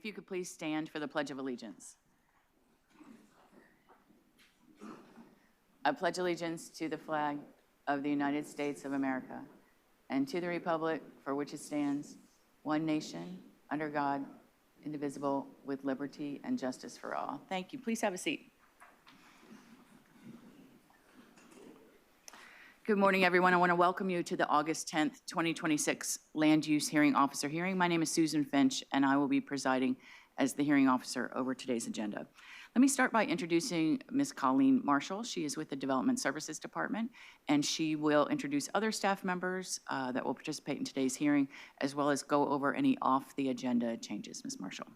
if you could please stand for the Pledge of Allegiance. I pledge allegiance to the flag of the United States of America and to the republic for which it stands, one nation, under God, indivisible, with liberty and justice for all. Thank you. Please have a seat. Good morning, everyone. I want to welcome you to the August 10th, 2026 Land Use Hearing Officer hearing. My name is Susan Finch, and I will be presiding as the hearing officer over today's agenda. Let me start by introducing Ms. Colleen Marshall. She is with the Development Services Department, and she will introduce other staff members that will participate in today's hearing, as well as go over any off-the-agenda changes. Ms. Marshall.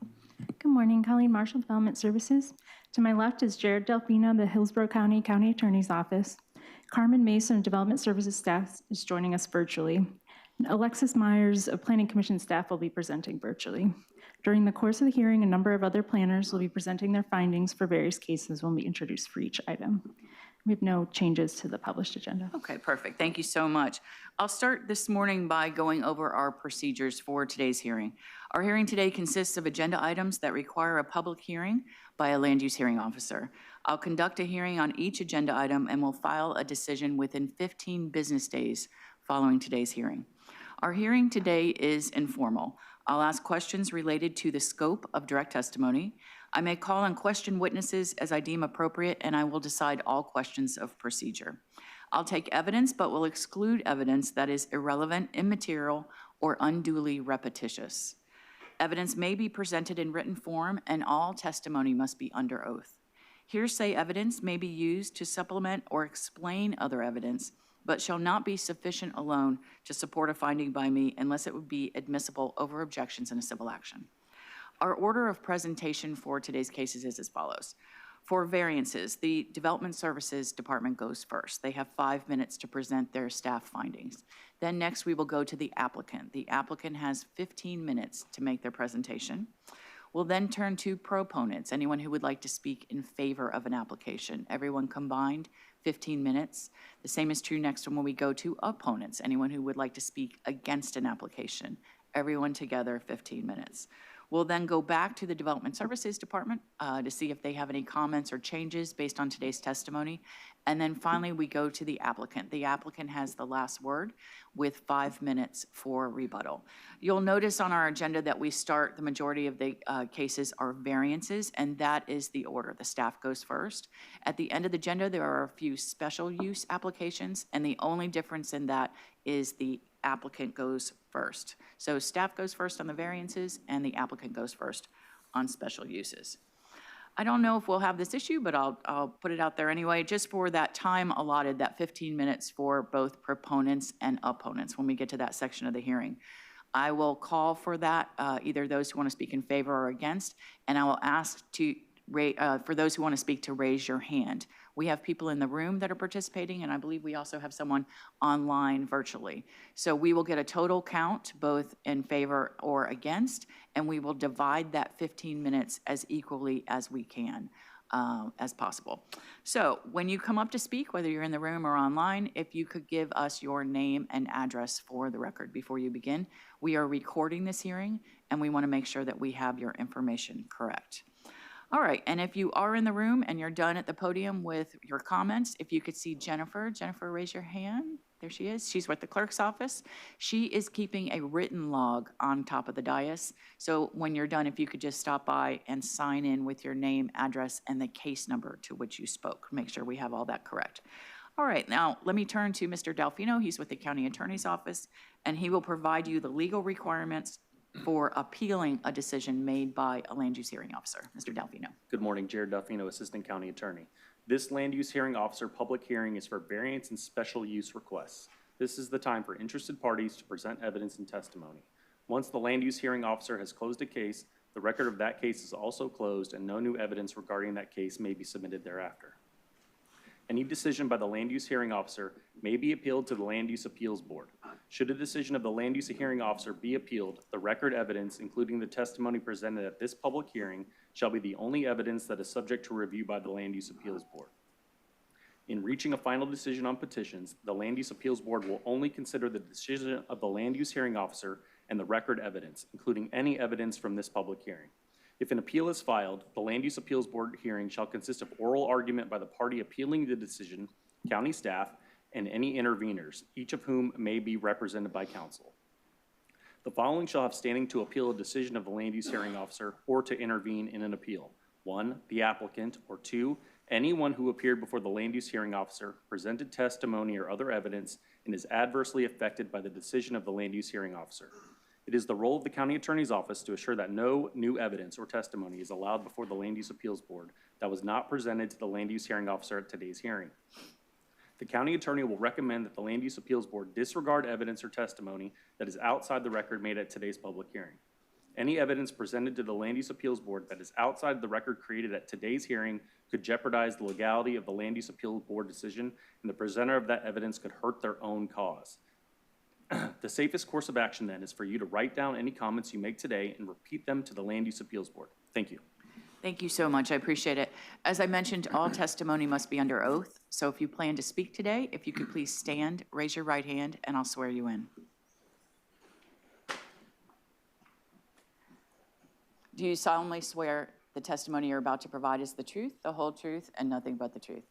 Good morning, Colleen Marshall, Development Services. To my left is Jared Delfino, the Hillsborough County County Attorney's Office. Carmen Mason of Development Services staff is joining us virtually. Alexis Myers of Planning Commission staff will be presenting virtually. During the course of the hearing, a number of other planners will be presenting their findings for various cases will be introduced for each item. We have no changes to the published agenda. Okay, perfect. Thank you so much. I'll start this morning by going over our procedures for today's hearing. Our hearing today consists of agenda items that require a public hearing by a land use hearing officer. I'll conduct a hearing on each agenda item and will file a decision within 15 business days following today's hearing. Our hearing today is informal. I'll ask questions related to the scope of direct testimony. I may call and question witnesses as I deem appropriate, and I will decide all questions of procedure. I'll take evidence, but will exclude evidence that is irrelevant, immaterial, or unduly repetitious. Evidence may be presented in written form, and all testimony must be under oath. Hearsay evidence may be used to supplement or explain other evidence, but shall not be sufficient alone to support a finding by me unless it would be admissible over objections in a civil action. Our order of presentation for today's cases is as follows. For variances, the Development Services Department goes first. They have 5 minutes to present their staff findings. Then next we will go to the applicant. The applicant has 15 minutes to make their presentation. We'll then turn to proponents, anyone who would like to speak in favor of an application. Everyone combined, 15 minutes. The same is true next when we go to opponents, anyone who would like to speak against an application. Everyone together, 15 minutes. We'll then go back to the Development Services Department to see if they have any comments or changes based on today's testimony. And then finally, we go to the applicant. The applicant has the last word with 5 minutes for rebuttal. You'll notice on our agenda that we start, the majority of the cases are variances, and that is the order. The staff goes first. At the end of the agenda, there are a few special use applications, and the only difference in that is the applicant goes first. So staff goes first on the variances, and the applicant goes first on special uses. I don't know if we'll have this issue, but I'll put it out there anyway, just for that time allotted, that 15 minutes for both proponents and opponents when we get to that section of the hearing. I will call for that, either those who want to speak in favor or against, and I will ask for those who want to speak to raise your hand. We have people in the room that are participating, and I believe we also have someone online virtually. So we will get a total count, both in favor or against, and we will divide that 15 minutes as equally as we can, as possible. So when you come up to speak, whether you're in the room or online, if you could give us your name and address for the record before you begin. We are recording this hearing, and we want to make sure that we have your information correct. All right, and if you are in the room and you're done at the podium with your comments, if you could see Jennifer. Jennifer, raise your hand. There she is. She's with the clerk's office. She is keeping a written log on top of the dais. So when you're done, if you could just stop by and sign in with your name, address, and the case number to which you spoke. Make sure we have all that correct. All right, now let me turn to Mr. Delfino. He's with the County Attorney's Office, and he will provide you the legal requirements for appealing a decision made by a land use hearing officer. Mr. Delfino. Good morning, Jared Delfino, Assistant County Attorney. This land use hearing officer public hearing is for variance and special use requests. This is the time for interested parties to present evidence and testimony. Once the land use hearing officer has closed a case, the record of that case is also closed and no new evidence regarding that case may be submitted thereafter. Any decision by the land use hearing officer may be appealed to the Land Use Appeals Board. Should a decision of the land use hearing officer be appealed, the record evidence, including the testimony presented at this public hearing, shall be the only evidence that is subject to review by the Land Use Appeals Board. In reaching a final decision on petitions, the Land Use Appeals Board will only consider the decision of the land use hearing officer and the record evidence, including any evidence from this public hearing. If an appeal is filed, the Land Use Appeals Board hearing shall consist of oral argument by the party appealing the decision, county staff, and any interveners, each of whom may be represented by counsel. The following shall have standing to appeal a decision of the land use hearing officer or to intervene in an appeal. 1, the applicant, or 2, anyone who appeared before the land use hearing officer, presented testimony or other evidence, and is adversely affected by the decision of the land use hearing officer. It is the role of the county attorney's office to assure that no new evidence or testimony is allowed before the Land Use Appeals Board that was not presented to the land use hearing officer at today's hearing. The county attorney will recommend that the Land Use Appeals Board disregard evidence or testimony that is outside the record made at today's public hearing. Any evidence presented to the Land Use Appeals Board that is outside the record created at today's hearing could jeopardize the legality of the Land Use Appeals Board decision, and the presenter of that evidence could hurt their own cause. The safest course of action then is for you to write down any comments you make today and repeat them to the Land Use Appeals Board. Thank you. Thank you so much. I appreciate it. As I mentioned, all testimony must be under oath. So if you plan to speak today, if you could please stand, raise your right hand, and I'll swear you in. Do you solemnly swear the testimony you're about to provide is the truth, the whole truth, and nothing but the truth?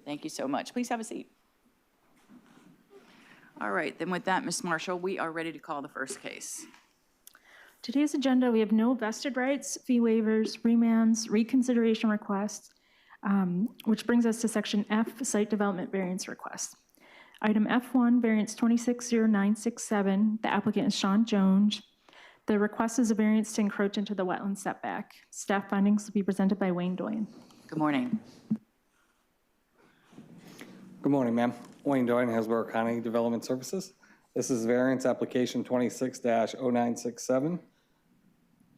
Thank you so much. Please have a seat. All right, then with that, Ms. Marshall, we are ready to call the first case. Today's agenda, we have no vested rights, fee waivers, remands, reconsideration requests, which brings us to section F, site development variance request. Item F1, variance 260967, the applicant is Sean Jones. The request is a variance to encroach into the wetland setback. Staff findings will be presented by Wayne Doyen. Good morning. Good morning, ma'am. Wayne Doyen, Hillsborough County Development Services. This is variance application 26-0967.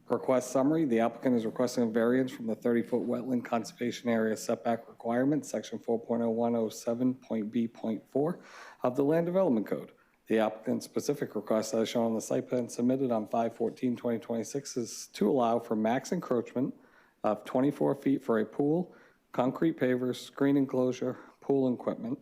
Request summary. The applicant is requesting a variance from the 30-foot wetland conservation area setback requirement, section 4.0107.b.4 of the Land Development Code. The applicant's specific request, as shown on the site plan submitted on 5/14/2026, is to allow for max encroachment of 24 feet for a pool, concrete pavers, screen enclosure, pool equipment,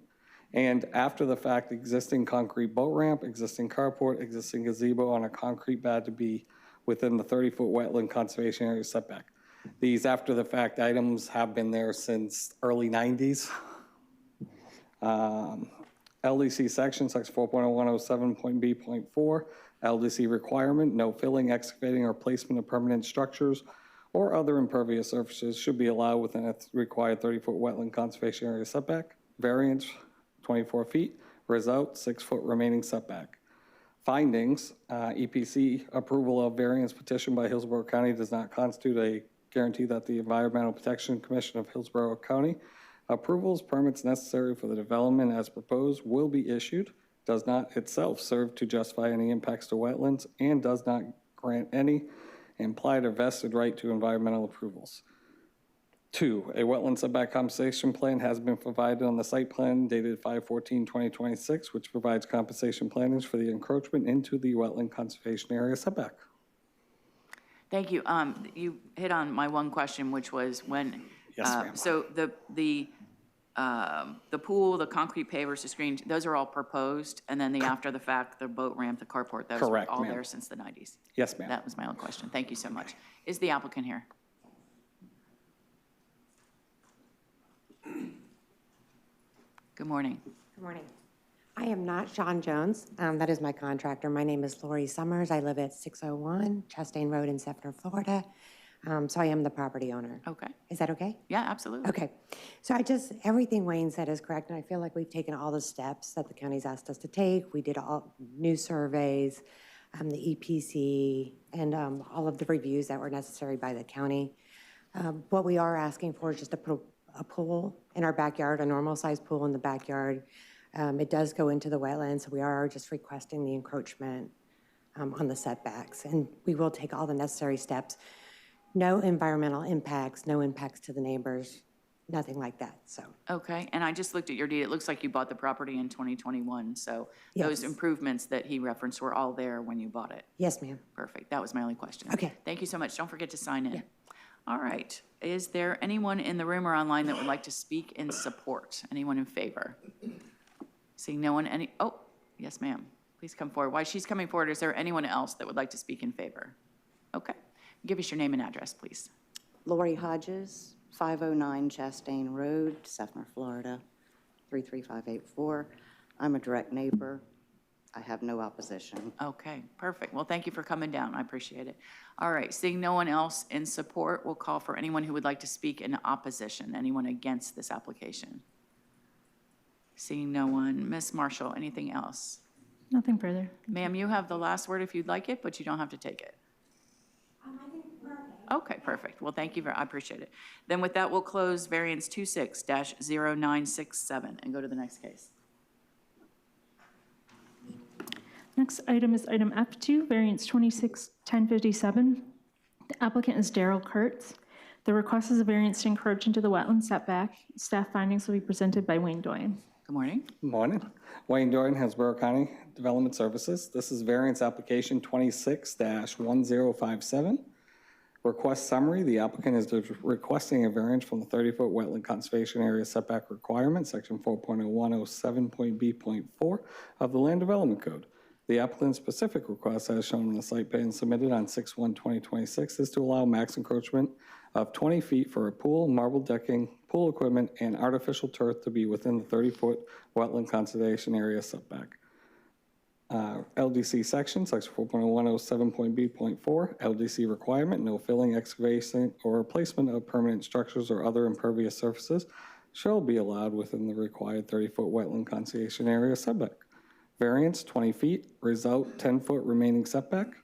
and after the fact, existing concrete boat ramp, existing carport, existing gazebo on a concrete pad to be within the 30-foot wetland conservation area setback. These after the fact items have been there since early 90s. LDC section 4.0107.b.4, LDC requirement, no filling, excavating, or placement of permanent structures or other impervious surfaces should be allowed within a required 30-foot wetland conservation area setback. Variance, 24 feet. Result, 6-foot remaining setback. Findings, EPC approval of variance petition by Hillsborough County does not constitute a guarantee that the Environmental Protection Commission of Hillsborough County approvals, permits necessary for the development as proposed will be issued, does not itself serve to justify any impacts to wetlands, and does not grant any implied or vested right to environmental approvals. 2, a wetland setback compensation plan has been provided on the site plan dated 5/14/2026, which provides compensation plannings for the encroachment into the wetland conservation area setback. Thank you. You hit on my one question, which was when. Yes, ma'am. So the pool, the concrete pavers, the screen, those are all proposed, and then the after the fact, the boat ramp, the carport, those Correct, were all ma'am. there since the 90s. Yes, ma'am. That was my only question. Thank you so much. Is the applicant here? Good morning. Good morning. I am not Sean Jones. That is my contractor. My name is Lori Summers. I live at 601 Chastain Road in Sefner, Florida. So I am the property owner. Okay. Is that okay? Yeah, absolutely. Okay. So everything Wayne said is correct, and I feel like we've taken all the steps that the county's asked us to take. We did all new surveys, the EPC, and all of the reviews that were necessary by the county. What we are asking for is just a pool in our backyard, a normal-sized pool in the backyard. It does go into the wetlands, so we are just requesting the encroachment on the setbacks, and we will take all the necessary steps. No environmental impacts, no impacts to the neighbors, nothing like that, so. Okay, and I just looked at your deed. It looks like you bought the property in 2021, so those Yes. improvements that he referenced were all there when you bought it. Yes, ma'am. Perfect. That was my only question. Okay. Thank you so much. Don't forget to sign in. Yeah. All right. Is there anyone in the room or online that would like to speak in support? Anyone in favor? Seeing no one, oh, yes, ma'am. Please come forward. While she's coming forward, is there anyone else that would like to speak in favor? Okay. Give us your name and address, please. Lori Hodges, 509 Chastain Road, Sefner, Florida, 33584. I'm a direct neighbor. I have no opposition. Okay, perfect. Well, thank you for coming down. I appreciate it. All right, seeing no one else in support, we'll call for anyone who would like to speak in opposition, anyone against this application. Seeing no one. Ms. Marshall, anything else? Nothing further. Ma'am, you have the last word if you'd like it, but you don't have to take it. Okay, perfect. Well, thank you I appreciate it. Then with that, we'll close variance 26-0967 and go to the next case. Next item is item F2, variance 26-1057. The applicant is Daryl Kurtz. The request is a variance to encroach into the wetland setback. Staff findings will be presented by Wayne Doyen. Good morning. Morning. Wayne Doran, Hillsborough County Development Services. This is variance application 26-1057. Request summary, the applicant is requesting a variance from the 30-foot wetland conservation area setback requirement, section 4.0107.b.4 of the Land Development Code. The applicant's specific request, as shown on the site plan submitted on 6/1/2026, is to allow max encroachment of 20 feet for a pool, marble decking, pool equipment, and artificial turf to be within the 30-foot wetland conservation area setback. LDC section 4.0107.b.4, LDC requirement, no filling, excavation, or replacement of permanent structures or other impervious surfaces shall be allowed within the required 30-foot wetland conservation area setback. Variance 20 feet, result 10-foot remaining setback.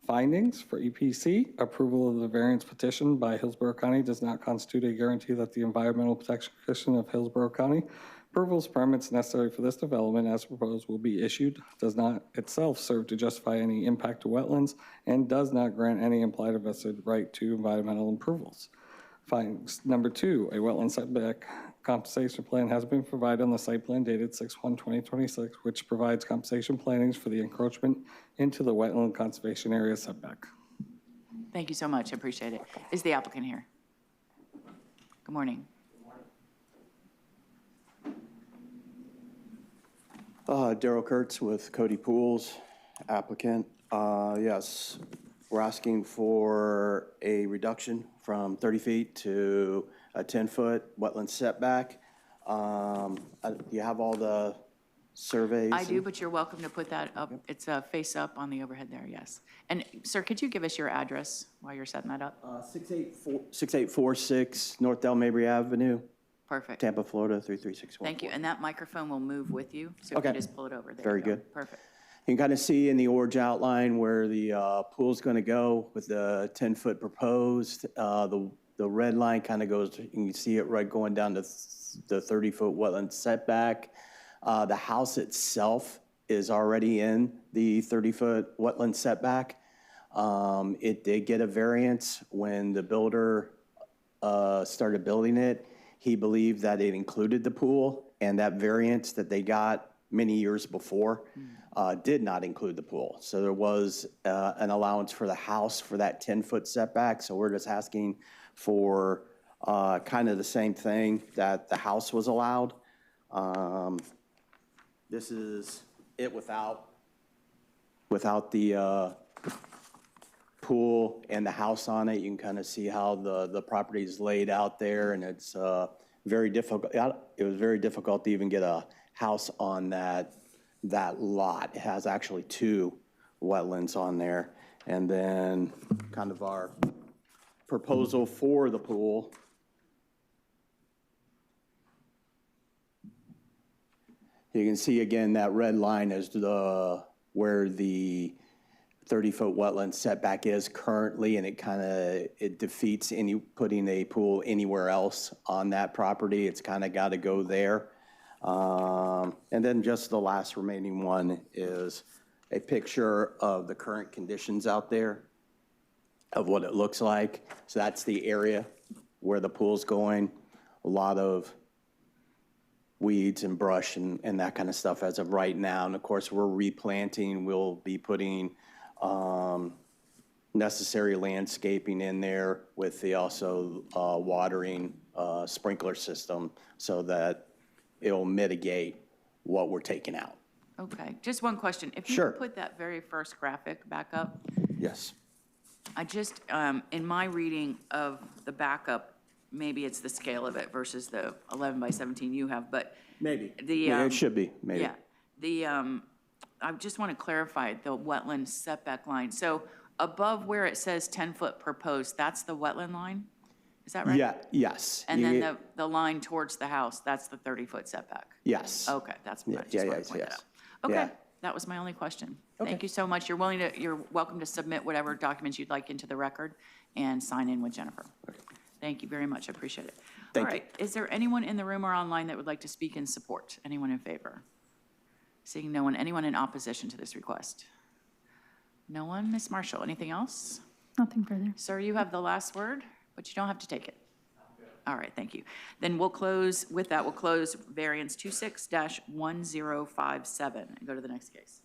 Findings for EPC, approval of the variance petition by Hillsborough County does not constitute a guarantee that the Environmental Protection Commission of Hillsborough County approvals permits necessary for this development as proposed will be issued, does not itself serve to justify any impact to wetlands, and does not grant any implied or vested right to environmental approvals. Findings number 2, a wetland setback compensation plan has been provided on the site plan dated 6/1/2026, which provides compensation plannings for the encroachment into the wetland conservation area setback. Thank you so much. I appreciate it. Is the applicant here? Good morning. Daryl Kurtz with Cody Pools, applicant. Yes, we're asking for a reduction from 30 feet to a 10-foot wetland setback. Do you have all the surveys? I do, but you're welcome to put that up. It's face up on the overhead there, yes. And sir, could you give us your address while you're setting that up? 6846 North Del Mabry Avenue, Perfect. Tampa, Florida, 33614. Thank you. And that microphone will move with you. So if Okay. you just pull it over there. Very you go. good. Perfect. You can kind of see in the orange outline where the pool's going to go with the 10-foot proposed. The red line kind of goes, you can see it right going down to the 30-foot wetland setback. The house itself is already in the 30-foot wetland setback. It did get a variance when the builder started building it. He believed that it included the pool, and that variance that they got many years before did not include the pool. So there was an allowance for the house for that 10-foot setback. So we're just asking for kind of the same thing that the house was allowed. This is it without the pool and the house on it. You can kind of see how the property is laid out there, and it's very difficult. It was very difficult to even get a house on that lot. It has actually 2 wetlands on there. And then kind of our proposal for the pool. You can see again that red line is where the 30-foot wetland setback is currently, and it defeats putting a pool anywhere else on that property. It's kind of got to go there. And then just the last remaining one is a picture of the current conditions out there of what it looks like. So that's the area where the pool's going. A lot of weeds and brush and that kind of stuff as of right now. And of course, we're replanting. We'll be putting necessary landscaping in there with the also watering sprinkler system so that it'll mitigate what we're taking out. Okay. Just one question. If you Sure. could put that very first graphic back up. Yes. I just, in my reading of the backup, maybe it's the scale of it versus the 11 by 17 you have, but Maybe. the. Yeah, it should be, maybe. Yeah, the, I just want to clarify the wetland setback line. So above where it says 10-foot proposed, that's the wetland line? Is that right? Yeah, yes. And then the line towards the house, that's the 30-foot setback? Yes. Okay, that's what I just Yeah, wanted yes, to point that yes. out. Yeah. Okay, that was my only question. Thank you so much. You're welcome to submit whatever documents you'd like into the record and sign in with Jennifer. Thank you very much. I appreciate it. Thank All you. right, is there anyone in the room or online that would like to speak in support? Anyone in favor? Seeing no one, anyone in opposition to this request? No one? Ms. Marshall, anything else? Nothing further. Sir, you have the last word, but you don't have to take it. All right, thank you. Then we'll close, with that, we'll close variance 26-1057 and go to the next case.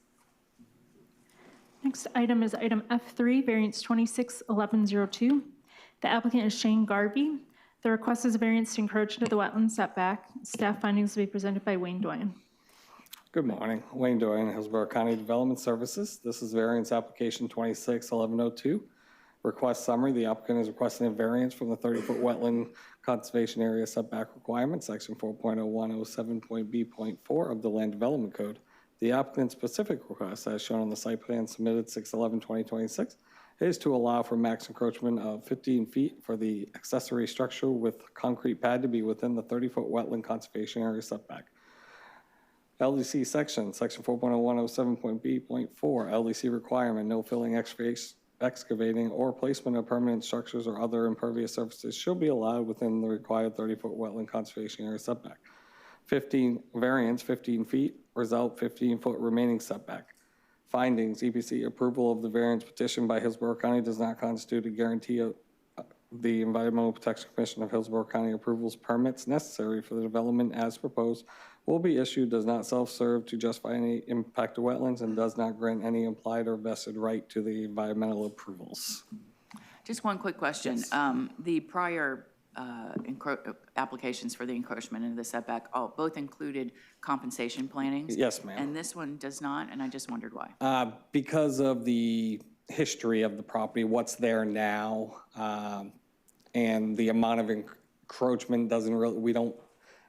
Next item is item F3, variance 261102. The applicant is Shane Garvey. The request is a variance to encroach into the wetland setback. Staff findings will be presented by Wayne Doyen. Good morning. Wayne Doyen, Hillsborough County Development Services. This is variance application 261102. Request summary, the applicant is requesting a variance from the 30-foot wetland conservation area setback requirement, section 4.0107.b.4 of the Land Development Code. The applicant's specific request, as shown on the site plan submitted 6/11/2026, is to allow for max encroachment of 15 feet for the accessory structure with concrete pad to be within the 30-foot wetland conservation area setback. LDC section 4.0107.b.4, LDC requirement, no filling, excavating, or placement of permanent structures or other impervious surfaces shall be allowed within the required 30-foot wetland conservation area setback. 15 feet, result 15-foot remaining setback. Findings, EPC approval of the variance petition by Hillsborough County does not constitute a guarantee of the Environmental Protection Commission of Hillsborough County approvals permits necessary for the development as proposed will be issued, does not self-serve to justify any impact to wetlands, and does not grant any implied or vested right to the environmental approvals. Just one quick question. The prior applications for the encroachment into the setback both included compensation plannings? Yes, ma'am. And this one does not, and I just wondered why. Because of the history of the property, what's there now, and the amount of encroachment doesn't really, we don't,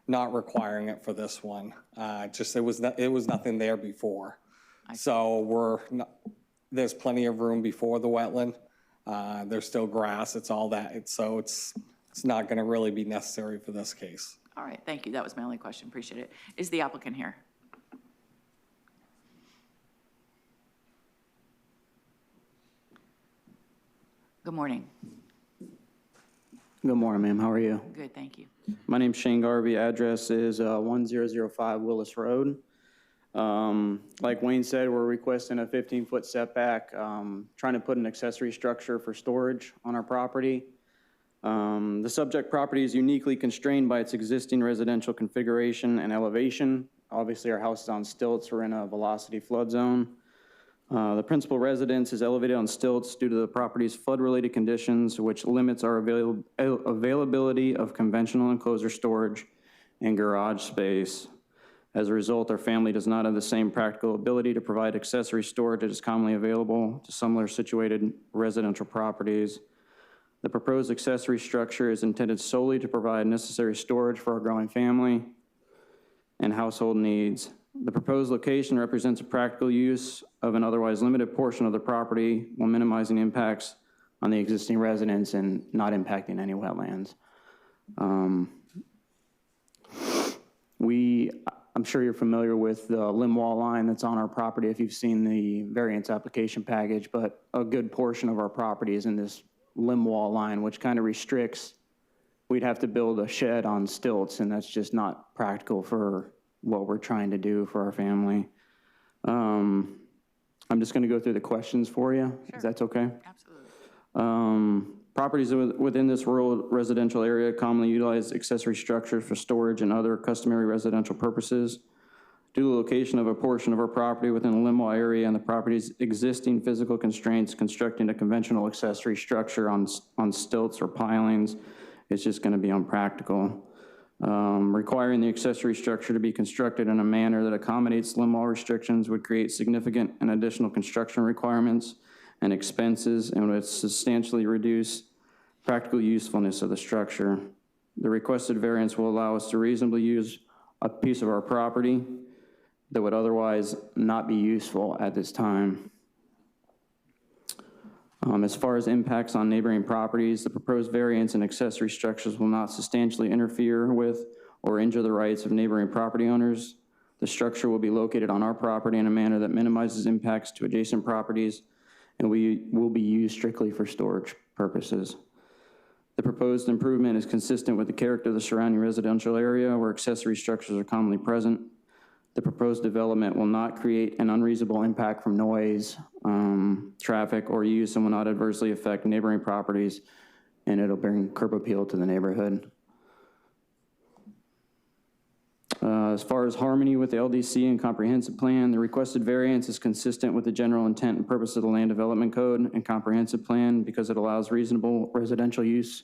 not requiring it for this one. Just it was nothing there before. So there's plenty of room before the wetland. There's still grass, it's all that. It's not gonna really be necessary for this case. All right, thank you. That was my only question. Appreciate it. Is the applicant here? Good morning. Good morning, ma'am. How are you? Good, thank you. My name's Shane Garvey. Address is 1005 Willis Road. Like Wayne said, we're requesting a 15-foot setback, trying to put an accessory structure for storage on our property. The subject property is uniquely constrained by its existing residential configuration and elevation. Obviously, our house is on stilts. We're in a velocity flood zone. The principal residence is elevated on stilts due to the property's flood-related conditions, which limits our availability of conventional enclosure storage and garage space. As a result, our family does not have the same practical ability to provide accessory storage that is commonly available to similar situated residential properties. The proposed accessory structure is intended solely to provide necessary storage for our growing family and household needs. The proposed location represents a practical use of an otherwise limited portion of the property while minimizing impacts on the existing residents and not impacting any wetlands. I'm sure you're familiar with the limb wall line that's on our property if you've seen the variance application package, but a good portion of our property is in this limb wall line, which kind of restricts. We'd have to build a shed on stilts, and that's just not practical for what we're trying to do for our family. I'm just going to go through the questions for you, if that's okay. Absolutely. Properties within this rural residential area commonly utilize accessory structures for storage and other customary residential purposes. Due to the location of a portion of our property within the limb wall area and the property's existing physical constraints, constructing a conventional accessory structure on stilts or pilings is just going to be unpractical. Requiring the accessory structure to be constructed in a manner that accommodates limb wall restrictions would create significant and additional construction requirements and expenses and would substantially reduce practical usefulness of the structure. The requested variance will allow us to reasonably use a piece of our property that would otherwise not be useful at this time. As far as impacts on neighboring properties, the proposed variance and accessory structures will not substantially interfere with or injure the rights of neighboring property owners. The structure will be located on our property in a manner that minimizes impacts to adjacent properties and will be used strictly for storage purposes. The proposed improvement is consistent with the character of the surrounding residential area where accessory structures are commonly present. The proposed development will not create an unreasonable impact from noise, traffic, or use, and will not adversely affect neighboring properties, and it'll bring curb appeal to the neighborhood. As far as harmony with the LDC and comprehensive plan, the requested variance is consistent with the general intent and purpose of the Land Development Code and comprehensive plan because it allows reasonable residential use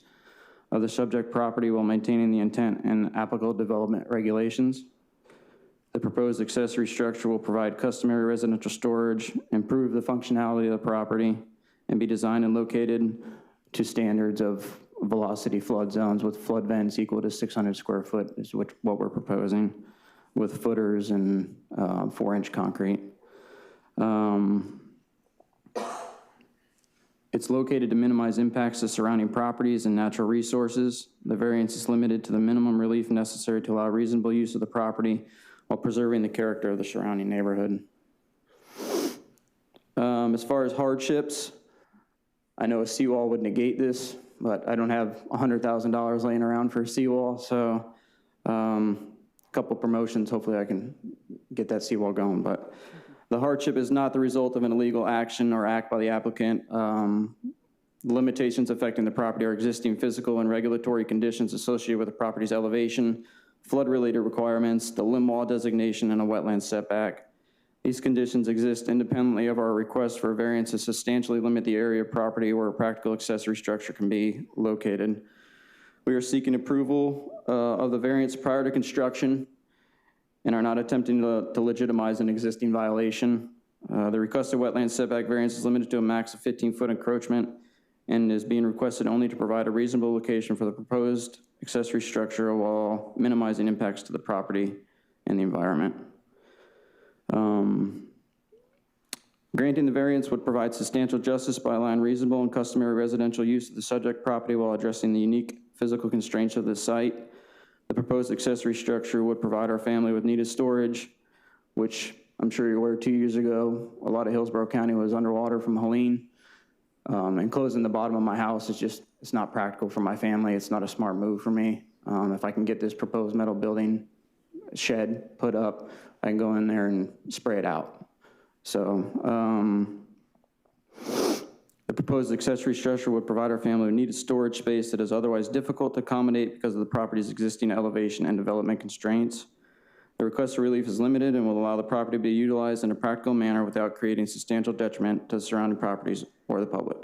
of the subject property while maintaining the intent and applicable development regulations. The proposed accessory structure will provide customary residential storage, improve the functionality of the property, and be designed and located to standards of velocity flood zones with flood vents equal to 600 square foot is what we're proposing, with footers and 4-inch concrete. It's located to minimize impacts to surrounding properties and natural resources. The variance is limited to the minimum relief necessary to allow reasonable use of the property while preserving the character of the surrounding neighborhood. As far as hardships, I know a seawall would negate this, but I don't have $100,000 laying around for a seawall, so a couple promotions, hopefully I can get that seawall going. But the hardship is not the result of an illegal action or act by the applicant. The limitations affecting the property are existing physical and regulatory conditions associated with the property's elevation, flood-related requirements, the limb wall designation, and a wetland setback. These conditions exist independently of our request for a variance to substantially limit the area of property where a practical accessory structure can be located. We are seeking approval of the variance prior to construction and are not attempting to legitimize an existing violation. The requested wetland setback variance is limited to a max of 15-foot encroachment and is being requested only to provide a reasonable location for the proposed accessory structure while minimizing impacts to the property and the environment. Granting the variance would provide substantial justice by allowing reasonable and customary residential use of the subject property while addressing the unique physical constraints of the site. The proposed accessory structure would provide our family with needed storage, which I'm sure you're aware 2 years ago, a lot of Hillsborough County was underwater from Helene. And closing the bottom of my house is just, it's not practical for my family. It's not a smart move for me. If I can get this proposed metal building shed put up, I can go in there and spray it out. So the proposed accessory structure would provide our family with needed storage space that is otherwise difficult to accommodate because of the property's existing elevation and development constraints. The requested relief is limited and will allow the property to be utilized in a practical manner without creating substantial detriment to the surrounding properties or the public.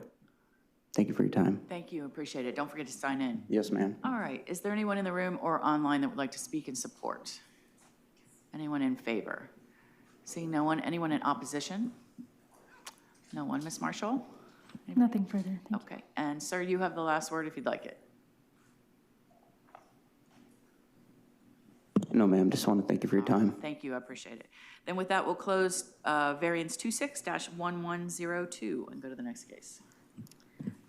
Thank you for your time. Thank you, appreciate it. Don't forget to sign in. Yes, ma'am. All right, is there anyone in the room or online that would like to speak in support? Anyone in favor? Seeing no one, anyone in opposition? No one, Ms. Marshall? Nothing further. Thank you. Okay, and sir, you have the last word if you'd like it. No, ma'am, just want to thank you for your time. Thank you, I appreciate it. Then with that, we'll close variance 26-1102 and go to the next case.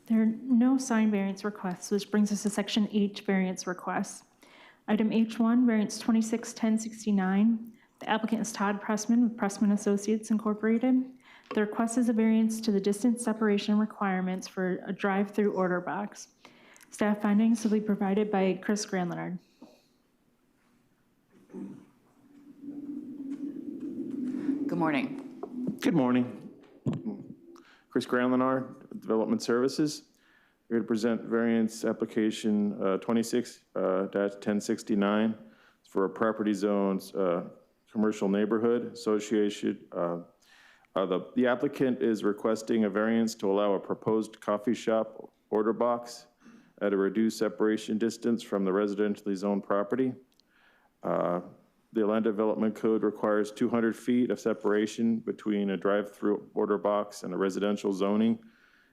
There are no sign variance requests, which brings us to section H variance requests. Item H1, variance 261069. The applicant is Todd Pressman with Pressman Associates Incorporated. The request is a variance to the distance separation requirements for a drive-through order box. Staff findings will be provided by Chris Granlenard. Good morning. Good morning. Chris Granlenard, Development Services. We're going to present variance application 26-1069 for a property zones commercial neighborhood association. The applicant is requesting a variance to allow a proposed coffee shop order box at a reduced separation distance from the residentially zoned property. The Land Development Code requires 200 feet of separation between a drive-through order box and a residential zoning.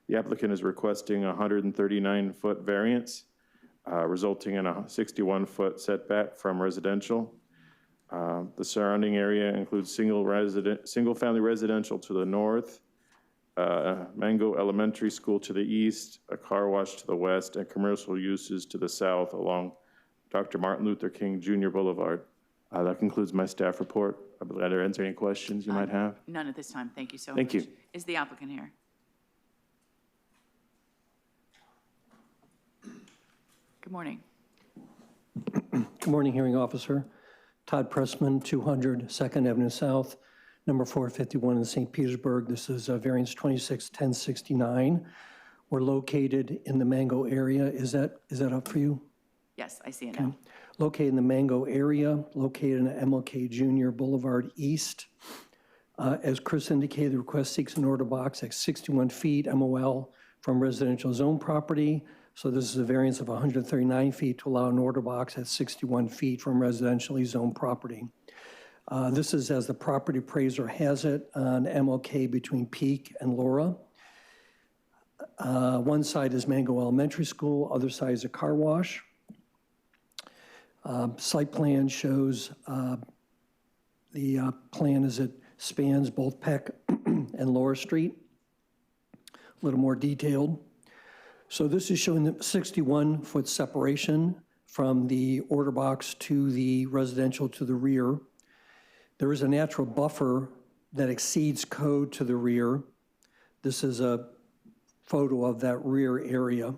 The applicant is requesting a 139-foot variance, resulting in a 61-foot setback from residential. The surrounding area includes single-family residential to the north, Mango Elementary School to the east, a car wash to the west, and commercial uses to the south along Dr. Martin Luther King Jr. Boulevard. That concludes my staff report. I'd be glad to answer any questions you might have. None at this time. Thank you so much. Thank you. Is the applicant here? Good morning. Good morning, hearing officer. Todd Pressman, 200 2nd Avenue South, number 451 in St. Petersburg. This is variance 261069. We're located in the Mango area. Is that up for you? Yes, I see it now. Located in the Mango area, located in MLK Jr. Boulevard East. As Chris indicated, the request seeks an order box at 61 feet MOL from residential zone property. So this is a variance of 139 feet to allow an order box at 61 feet from residentially zoned property. This is as the property appraiser has it on MLK between Peak and Laura. One side is Mango Elementary School, other side is a car wash. Site plan shows the plan as it spans both Peck and Laura Street. A little more detailed. So this is showing the 61-foot separation from the order box to the residential to the rear. There is a natural buffer that exceeds code to the rear. This is a photo of that rear area.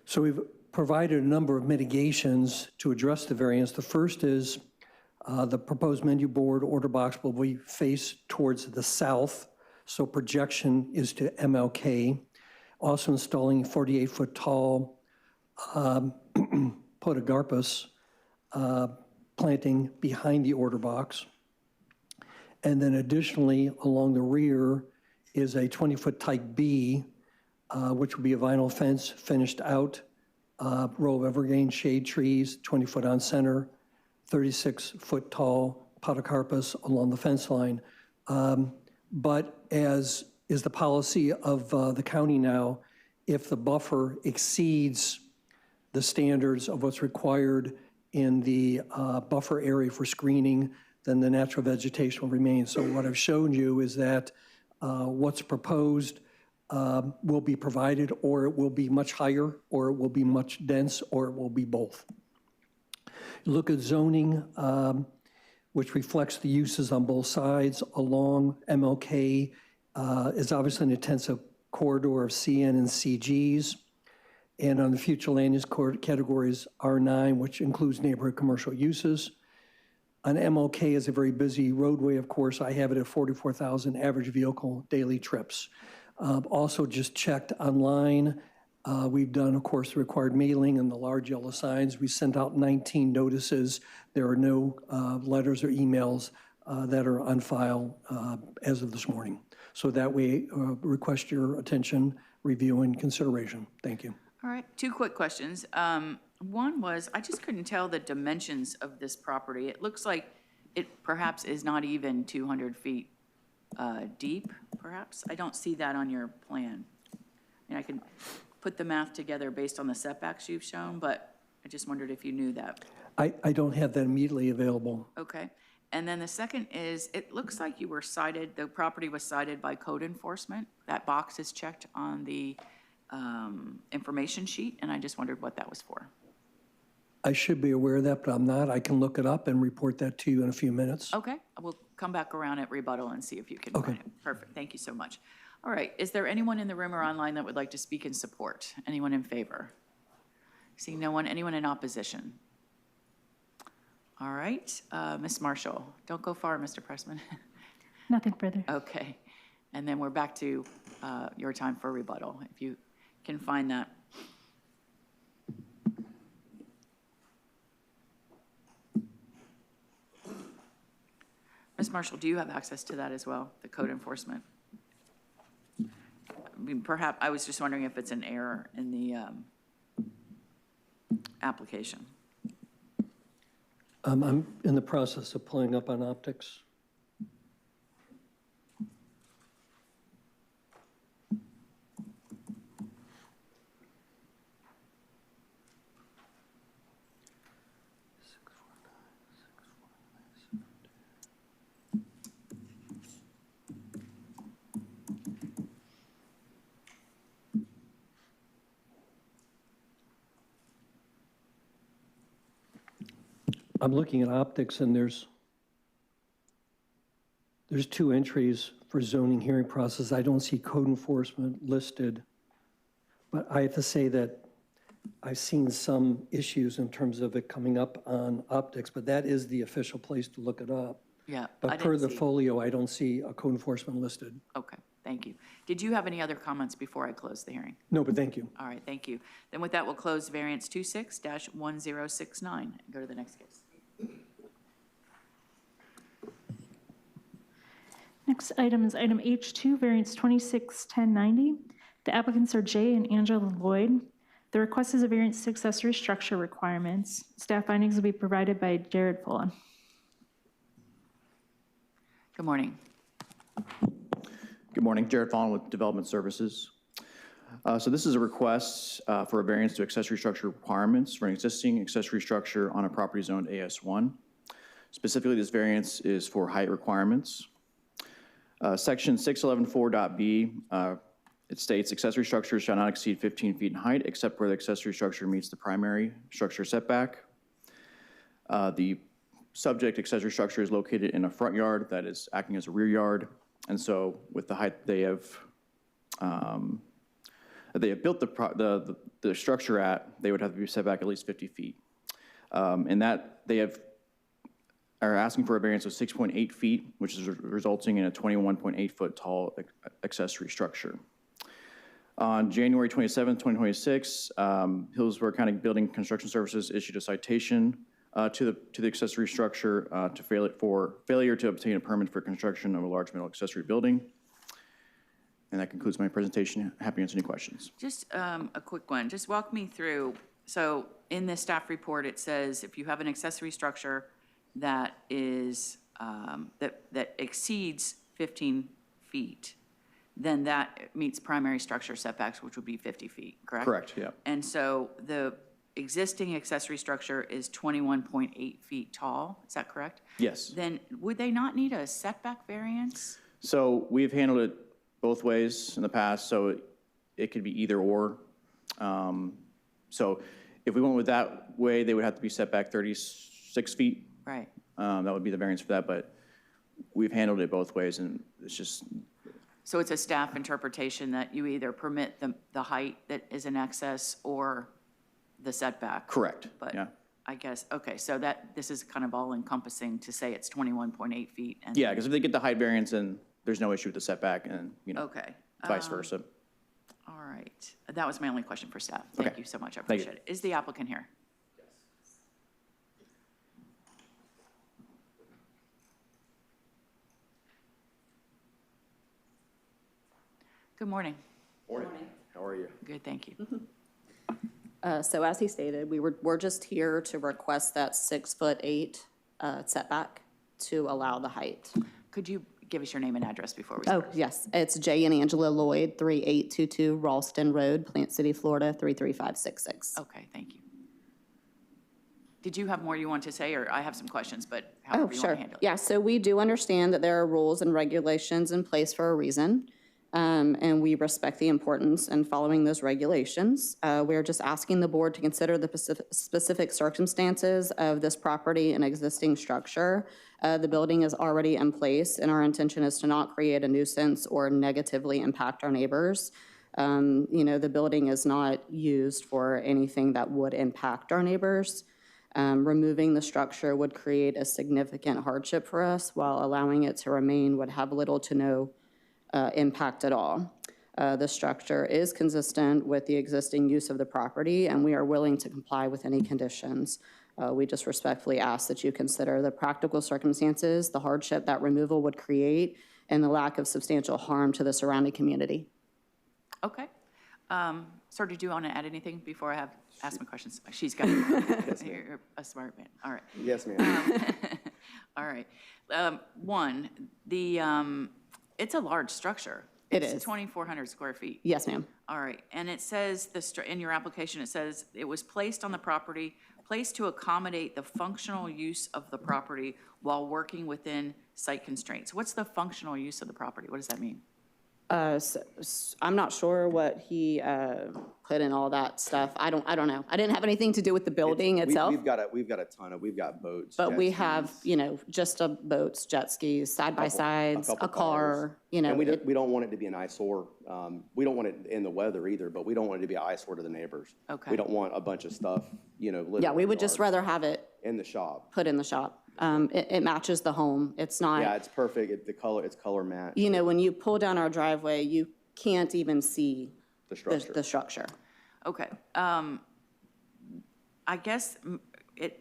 So we've provided a number of mitigations to address the variance. The first is the proposed menu board order box will be faced towards the south, so projection is to MLK. Also installing 48-foot tall podocarpus planting behind the order box. And then additionally, along the rear is a 20-foot type B, which will be a vinyl fence finished out, row of evergreen shade trees, 20-foot on center, 36-foot tall podocarpus along the fence line. But as is the policy of the county now, if the buffer exceeds the standards of what's required in the buffer area for screening, then the natural vegetation will remain. So what I've shown you is that what's proposed will be provided, or it will be much higher, or it will be much dense, or it will be both. Look at zoning, which reflects the uses on both sides along MLK. Is obviously an intensive corridor of CN and CGs. And on the future land use categories R9, which includes neighborhood commercial uses. On MLK is a very busy roadway, of course. I have it at 44,000 average vehicle daily trips. Also just checked online. We've done, of course, the required mailing and the large yellow signs. We sent out 19 notices. There are no letters or emails that are on file as of this morning. So that way, request your attention, review, and consideration. Thank you. All right, two quick questions. One was, I just couldn't tell the dimensions of this property. It looks like it perhaps is not even 200 feet deep, perhaps. I don't see that on your plan. And I can put the math together based on the setbacks you've shown, but I just wondered if you knew that. I don't have that immediately available. Okay. And then the second is, it looks like you were cited, the property was cited by code enforcement. That box is checked on the information sheet, and I just wondered what that was for. I should be aware of that, but I'm not. I can look it up and report that to you in a few minutes. Okay, we'll come back around at rebuttal and see if you can Okay. find it. Perfect, thank you so much. All right, is there anyone in the room or online that would like to speak in support? Anyone in favor? Seeing no one, anyone in opposition? All right, Ms. Marshall, don't go far, Mr. Pressman. Nothing further. Okay, and then we're back to your time for rebuttal, if you can find that. Ms. Marshall, do you have access to that as well, the code enforcement? I mean, perhaps, I was just wondering if it's an error in the application. I'm in the process of pulling up on optics. I'm looking at optics, and there's 2 entries for zoning hearing process. I don't see code enforcement listed, but I have to say that I've seen some issues in terms of it coming up on optics, but that is the official place to look it up. Yeah. I But per didn't the see- folio, I don't see a code enforcement listed. Okay, thank you. Did you have any other comments before I close the hearing? No, but thank you. All right, thank you. Then with that, we'll close variance 26-1069 and go to the next case. Next item is item H2, variance 261090. The applicants are Jay and Angela Lloyd. The request is a variance to accessory structure requirements. Staff findings will be provided by Jared Fuller. Good morning. Good morning, Jared Fallon with Development Services. So this is a request for a variance to accessory structure requirements for an existing accessory structure on a property zoned AS1. Specifically, this variance is for height requirements. Section 611.4.b, it states accessory structures shall not exceed 15 feet in height except where the accessory structure meets the primary structure setback. The subject accessory structure is located in a front yard that is acting as a rear yard. And so with the height they have built the structure at, they would have to be set back at least 50 feet. And that they are asking for a variance of 6.8 feet, which is resulting in a 21.8 foot tall accessory structure. On January 27, 2026, Hillsborough County Building Construction Services issued a citation to the accessory structure for failure to obtain a permit for construction of a large metal accessory building. And that concludes my presentation. Happy to answer any questions. Just a quick one. Just walk me through. So in the staff report, it says if you have an accessory structure that is that exceeds 15 feet, then that meets primary structure setbacks, which would be 50 feet, correct? Correct, yeah. And so the existing accessory structure is 21.8 feet tall, is that correct? Yes. Then would they not need a setback variance? So we've handled it both ways in the past, so it could be either or. So if we went with that way, they would have to be set back 36 feet. Right. That would be the variance for that, but we've handled it both ways, and it's just, So it's a staff interpretation that you either permit the height that is in excess or the setback? correct, But yeah. I guess, okay, so this is kind of all encompassing to say it's 21.8 feet and. Yeah, because if they get the height variance, then there's no issue with the setback, and, Okay. vice versa. All right. That was my only question for staff. Thank Okay. you so much. I Thank you. appreciate it. Is the applicant here? Good morning. Morning. How are you? Good, thank you. So as he stated, we're just here to request that 6'8" setback to allow the height. Could you give us your name and address before we Oh, start? yes, it's Jay and Angela Lloyd, 3822 Ralston Road, Plant City, Florida, 33566. Okay, thank you. Did you have more you want to say, or I have some questions, but Oh, however you want sure. to handle it? Yeah, so we do understand that there are rules and regulations in place for a reason, and we respect the importance in following those regulations. We're just asking the board to consider the specific circumstances of this property and existing structure. The building is already in place, and our intention is to not create a nuisance or negatively impact our neighbors. The building is not used for anything that would impact our neighbors. Removing the structure would create a significant hardship for us, while allowing it to remain would have little to no impact at all. The structure is consistent with the existing use of the property, and we are willing to comply with any conditions. We just respectfully ask that you consider the practical circumstances, the hardship that removal would create, and the lack of substantial harm to the surrounding community. Okay. Sir, did you want to add anything before I ask my questions? She's got You're a smart man. All right. Yes, ma'am. All right. One, it's a large structure. It It's is. 2,400 square feet. Yes, ma'am. All right, and it says, in your application, it says, it was placed on the property, placed to accommodate the functional use of the property while working within site constraints. What's the functional use of the property? What does that mean? I'm not sure what he put in all that stuff. I don't know. I didn't have anything to do with the building itself. We've got a ton of, we've got boats. But jet we skis, have, boats, jet skis, side-by-sides, couple a car, cars. you know. And we don't want it to be an eyesore. We don't want it in the weather either, but we don't want it to be an eyesore to the neighbors. Okay. We don't want a bunch of stuff, littered Yeah, we in would the just yard, rather have it in the shop. put in the shop. It matches the home. It's not. Yeah, it's perfect. It's color match. When you pull down our driveway, you can't even see The structure. the structure. Okay. I guess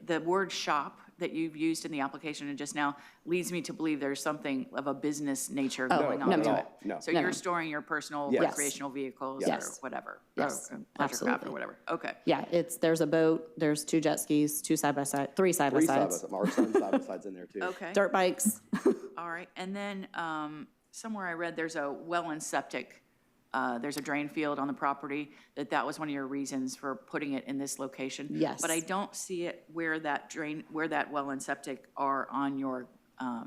the word shop that you've used in the application and just now leads me to believe there's something of a business nature going on no, to no, it. no. So No, you're no. storing your personal Yes. recreational vehicles or Yes. whatever. Yes, Or pleasure craft absolutely. or whatever. Okay. Yeah, there's a boat, there's 2 jet skis, 2 side-by-side, 3 Three side by side-by-sides, side. Our son's side by sides in there too. Okay. dirt bikes. All right. And then somewhere I read there's a well and septic. There's a drain field on the property, that was one of your reasons for putting it in this location. Yes. But I don't see it where that well and septic are on your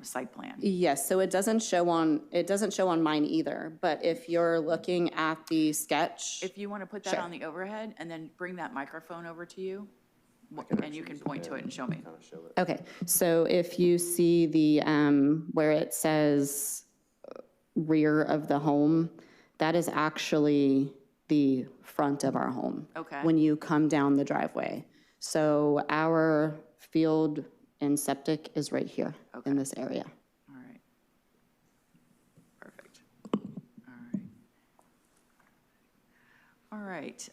site plan. Yes, so it doesn't show on mine either, but if you're looking at the sketch. If you want to put that Sure. on the overhead and then bring that microphone over to you, and you can point to it and show me. Kind of show it. Okay, so if you see the, where it says rear of the home, that is actually the front of our home. Okay. When you come down the driveway. So our field and septic is right here in this area. All right. Perfect. All right. All right.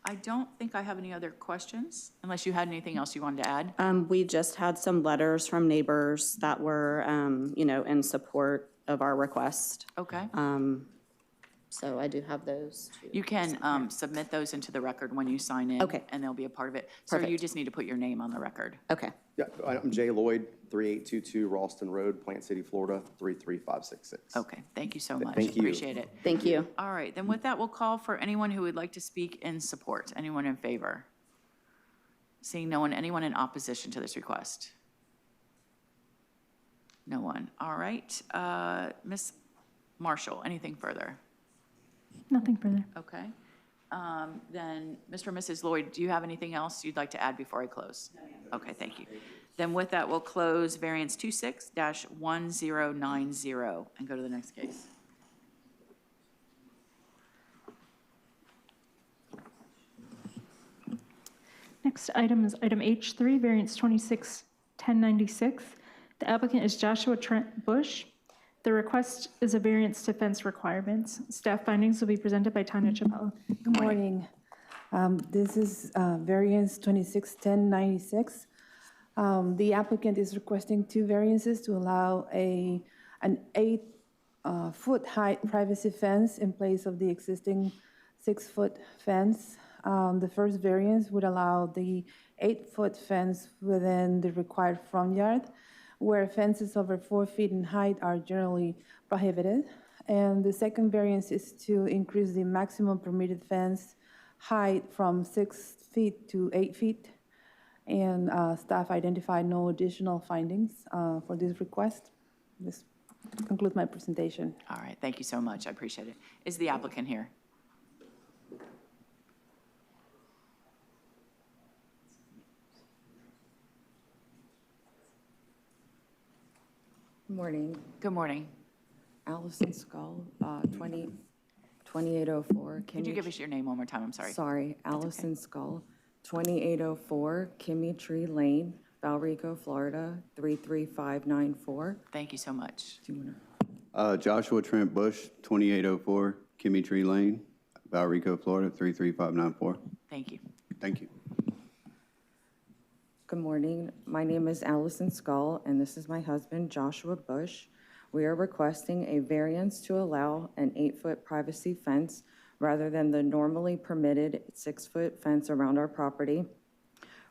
I don't think I have any other questions, unless you had anything else you wanted to add. We just had some letters from neighbors that were, in support of our request. Okay. So I do have those too. You can submit those into the record when you sign in. Okay. And they'll be a part of it. So you Perfect. just need to put your name on the record. Okay, Yeah, I'm Jay Lloyd, 3822 Ralston Road, Plant City, Florida, 33566. Okay, thank you so much. Thank you. Appreciate it. thank you. All right, then with that, we'll call for anyone who would like to speak in support. Anyone in favor? Seeing no one, anyone in opposition to this request? No one. All right. Ms. Marshall, anything further? Nothing further. Okay. Then, Mr. and Mrs. Lloyd, do you have anything else you'd like to add before I close? Okay, thank you. Then with that, we'll close variance 26-1090 and go to the next case. Next item is item H3, variance 261096. The applicant is Joshua Trent Bush. The request is a variance to fence requirements. Staff findings will be presented by Tanya Chappelle. Good morning. This is variance 261096. The applicant is requesting 2 variances to allow an 8-foot height privacy fence in place of the existing 6-foot fence. The first variance would allow the 8-foot fence within the required front yard, where fences over 4 feet in height are generally prohibited. And the second variance is to increase the maximum permitted fence height from 6 feet to 8 feet. And staff identified no additional findings for this request. This concludes my presentation. All right, thank you so much. I appreciate it. Is the applicant here? Morning. Good morning. Allison Skull, 2804. Could you give us your name one more time? I'm sorry. Sorry, Allison Skull, 2804 Kimmy Tree Lane, Valrico, Florida, 33594. Thank you so much. Do you wanna- Joshua Trent Bush, 2804 Kimmy Tree Lane, Valrico, Florida, 33594. Thank you. Thank you. Good morning. My name is Allison Skull, and this is my husband, Joshua Bush. We are requesting a variance to allow an 8-foot privacy fence rather than the normally permitted 6-foot fence around our property.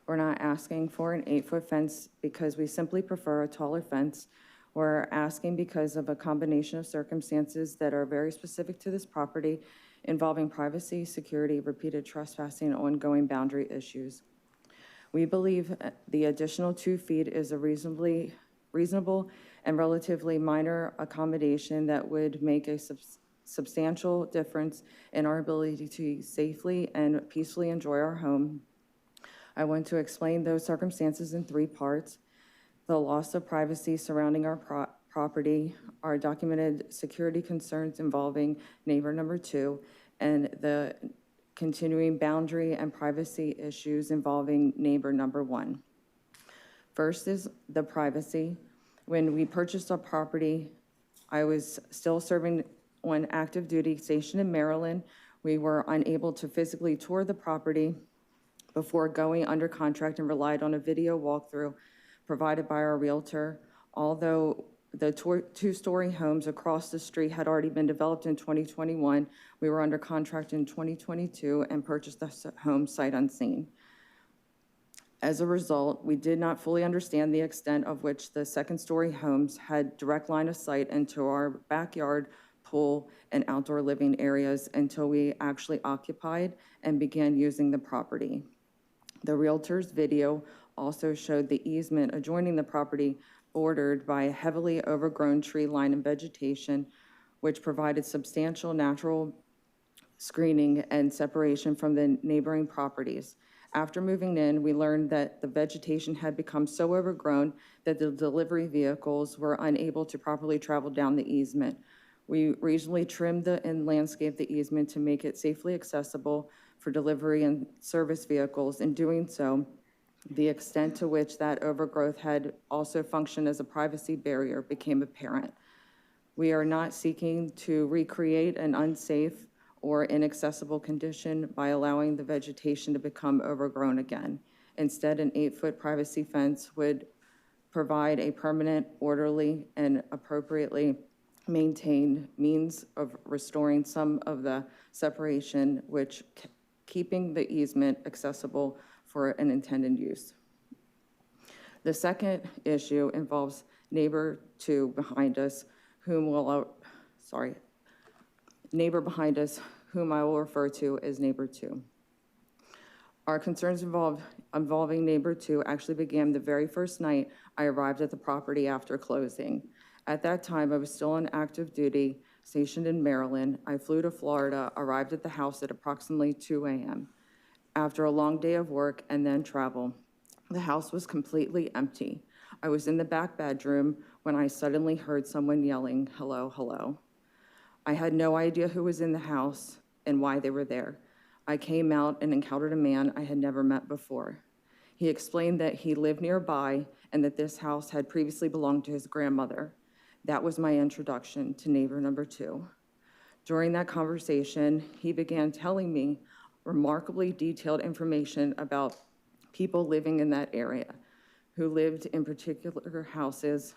We're not asking for an 8-foot fence because we simply prefer a taller fence. We're asking because of a combination of circumstances that are very specific to this property involving privacy, security, repeated trespassing, and ongoing boundary issues. We believe the additional 2 feet is a reasonable and relatively minor accommodation that would make a substantial difference in our ability to safely and peacefully enjoy our home. I want to explain those circumstances in 3 parts: the loss of privacy surrounding our property, our documented security concerns involving neighbor number 2, and the continuing boundary and privacy issues involving neighbor number 1. First is the privacy. When we purchased our property, I was still serving on active duty station in Maryland. We were unable to physically tour the property before going under contract and relied on a video walkthrough provided by our realtor. Although the 2-story homes across the street had already been developed in 2021, we were under contract in 2022 and purchased the home sight unseen. As a result, we did not fully understand the extent of which the 2nd-story homes had direct line of sight into our backyard, pool, and outdoor living areas until we actually occupied and began using the property. The realtor's video also showed the easement adjoining the property bordered by a heavily overgrown tree line and vegetation, which provided substantial natural screening and separation from the neighboring properties. After moving in, we learned that the vegetation had become so overgrown that the delivery vehicles were unable to properly travel down the easement. We regionally trimmed and landscaped the easement to make it safely accessible for delivery and service vehicles. In doing so, the extent to which that overgrowth had also functioned as a privacy barrier became apparent. We are not seeking to recreate an unsafe or inaccessible condition by allowing the vegetation to become overgrown again. Instead, an 8-foot privacy fence would provide a permanent, orderly, and appropriately maintained means of restoring some of the separation, which keeping the easement accessible for an intended use. The second issue involves neighbor 2 behind us, whom neighbor behind us, whom I will refer to as neighbor 2. Our concerns involving neighbor 2 actually began the very first night I arrived at the property after closing. At that time, I was still on active duty, stationed in Maryland. I flew to Florida, arrived at the house at approximately 2 a.m. After a long day of work and then travel, the house was completely empty. I was in the back bedroom when I suddenly heard someone yelling, "Hello, hello." I had no idea who was in the house and why they were there. I came out and encountered a man I had never met before. He explained that he lived nearby and that this house had previously belonged to his grandmother. That was my introduction to neighbor number 2. During that conversation, he began telling me remarkably detailed information about people living in that area, who lived in particular houses,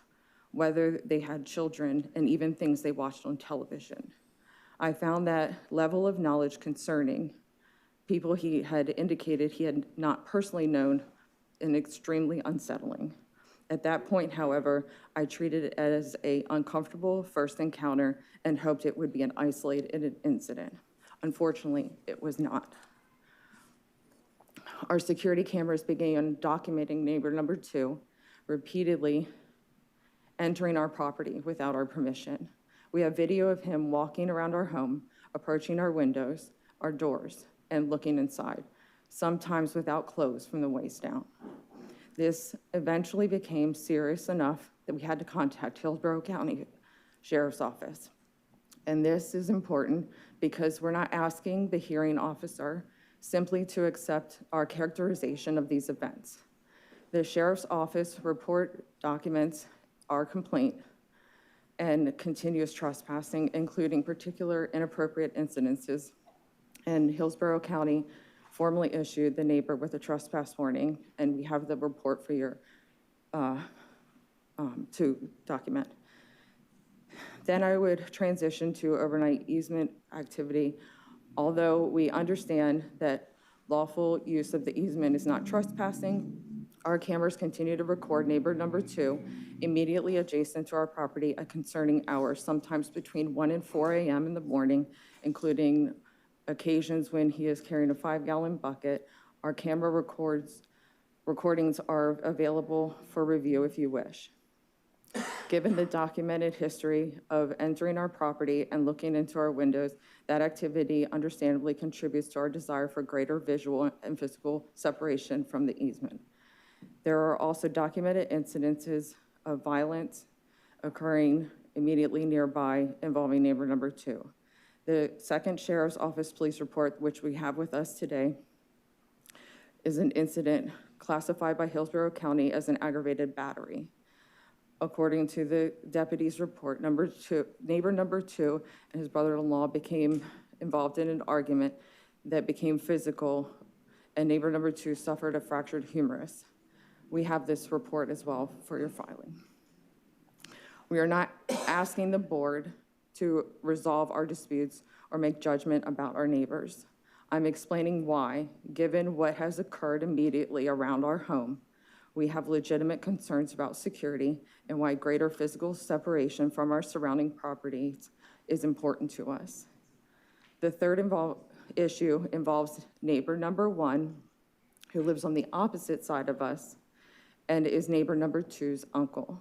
whether they had children, and even things they watched on television. I found that level of knowledge concerning people he had indicated he had not personally known and extremely unsettling. At that point, however, I treated it as an uncomfortable first encounter and hoped it would be an isolated incident. Unfortunately, it was not. Our security cameras began documenting neighbor number 2 repeatedly entering our property without our permission. We have video of him walking around our home, approaching our windows, our doors, and looking inside, sometimes without clothes from the waist down. This eventually became serious enough that we had to contact Hillsborough County Sheriff's Office. And this is important because we're not asking the hearing officer simply to accept our characterization of these events. The Sheriff's Office report documents our complaint and continuous trespassing, including particular inappropriate incidences. And Hillsborough County formally issued the neighbor with a trespass warning, and we have the report for your, to document. Then I would transition to overnight easement activity Although we understand that lawful use of the easement is not trespassing, our cameras continue to record neighbor number 2 immediately adjacent to our property at concerning hours, sometimes between 1 and 4 a.m. in the morning, including occasions when he is carrying a 5-gallon bucket. Our camera recordings are available for review if you wish. Given the documented history of entering our property and looking into our windows, that activity understandably contributes to our desire for greater visual and physical separation from the easement. There are also documented incidences of violence occurring immediately nearby involving neighbor number 2. The Second Sheriff's Office Police Report, which we have with us today, is an incident classified by Hillsborough County as an aggravated battery. According to the deputy's report, neighbor number 2 and his brother-in-law became involved in an argument that became physical, and neighbor number 2 suffered a fractured humerus. We have this report as well for your filing. We are not asking the board to resolve our disputes or make judgment about our neighbors. I'm explaining why, given what has occurred immediately around our home, we have legitimate concerns about security and why greater physical separation from our surrounding properties is important to us. The third issue involves neighbor number 1, who lives on the opposite side of us and is neighbor number 2's uncle.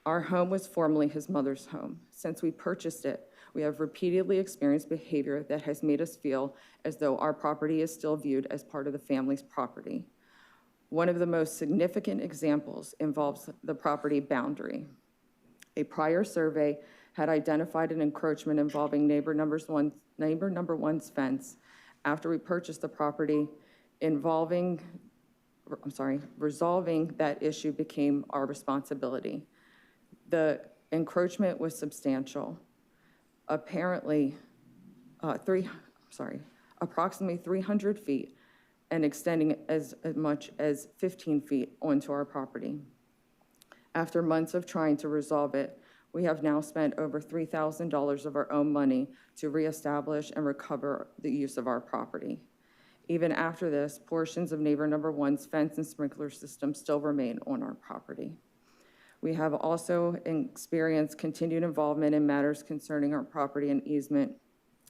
Our home was formerly his mother's home. Since we purchased it, we have repeatedly experienced behavior that has made us feel as though our property is still viewed as part of the family's property. One of the most significant examples involves the property boundary. A prior survey had identified an encroachment involving neighbor number 1's fence after we purchased the property. Resolving that issue became our responsibility. The encroachment was substantial. Apparently, approximately 300 feet and extending as much as 15 feet onto our property. After months of trying to resolve it, we have now spent over $3,000 of our own money to reestablish and recover the use of our property. Even after this, portions of neighbor number 1's fence and sprinkler system still remain on our property. We have also experienced continued involvement in matters concerning our property and easement.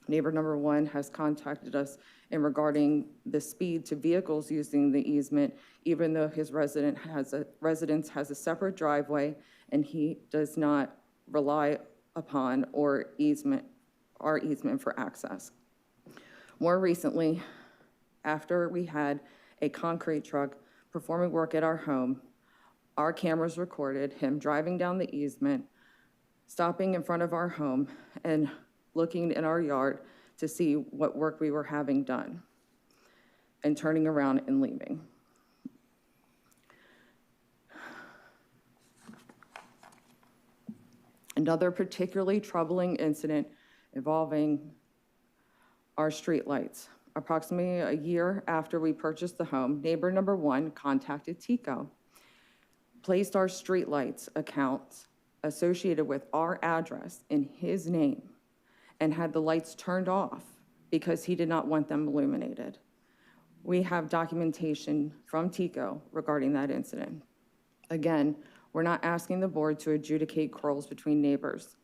Neighbor number 1 has contacted us in regarding the speed to vehicles using the easement, even though his residence has a separate driveway and he does not rely upon our easement for access. More recently, after we had a concrete truck performing work at our home, our cameras recorded him driving down the easement, stopping in front of our home, and looking in our yard to see what work we were having done, and turning around and leaving. Another particularly troubling incident involving our streetlights. Approximately a year after we purchased the home, neighbor number 1 contacted TECO, placed our streetlights accounts associated with our address in his name, and had the lights turned off because he did not want them illuminated. We have documentation from TECO regarding that incident. Again, we're not asking the board to adjudicate quarrels between neighbors.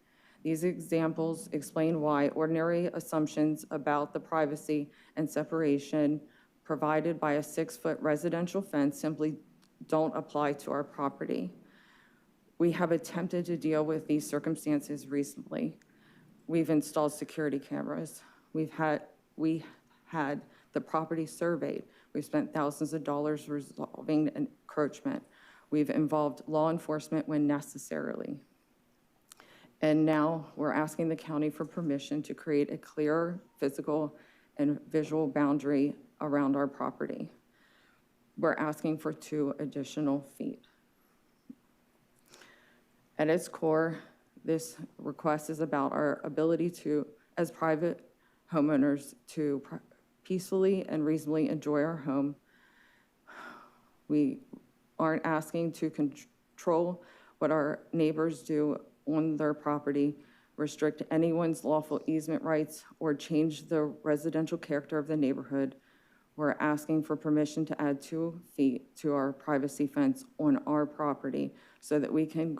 These examples explain why ordinary assumptions about the privacy and separation provided by a 6-foot residential fence simply don't apply to our property. We have attempted to deal with these circumstances recently. We've installed security cameras. We had the property surveyed. We've spent thousands of dollars resolving encroachment. We've involved law enforcement when necessarily. And now we're asking the county for permission to create a clear physical and visual boundary around our property. We're asking for 2 additional feet. At its core, this request is about our ability to, as private homeowners, to peacefully and reasonably enjoy our home. We aren't asking to control what our neighbors do on their property. restrict anyone's lawful easement rights, or change the residential character of the neighborhood. We're asking for permission to add 2 feet to our privacy fence on our property so that we can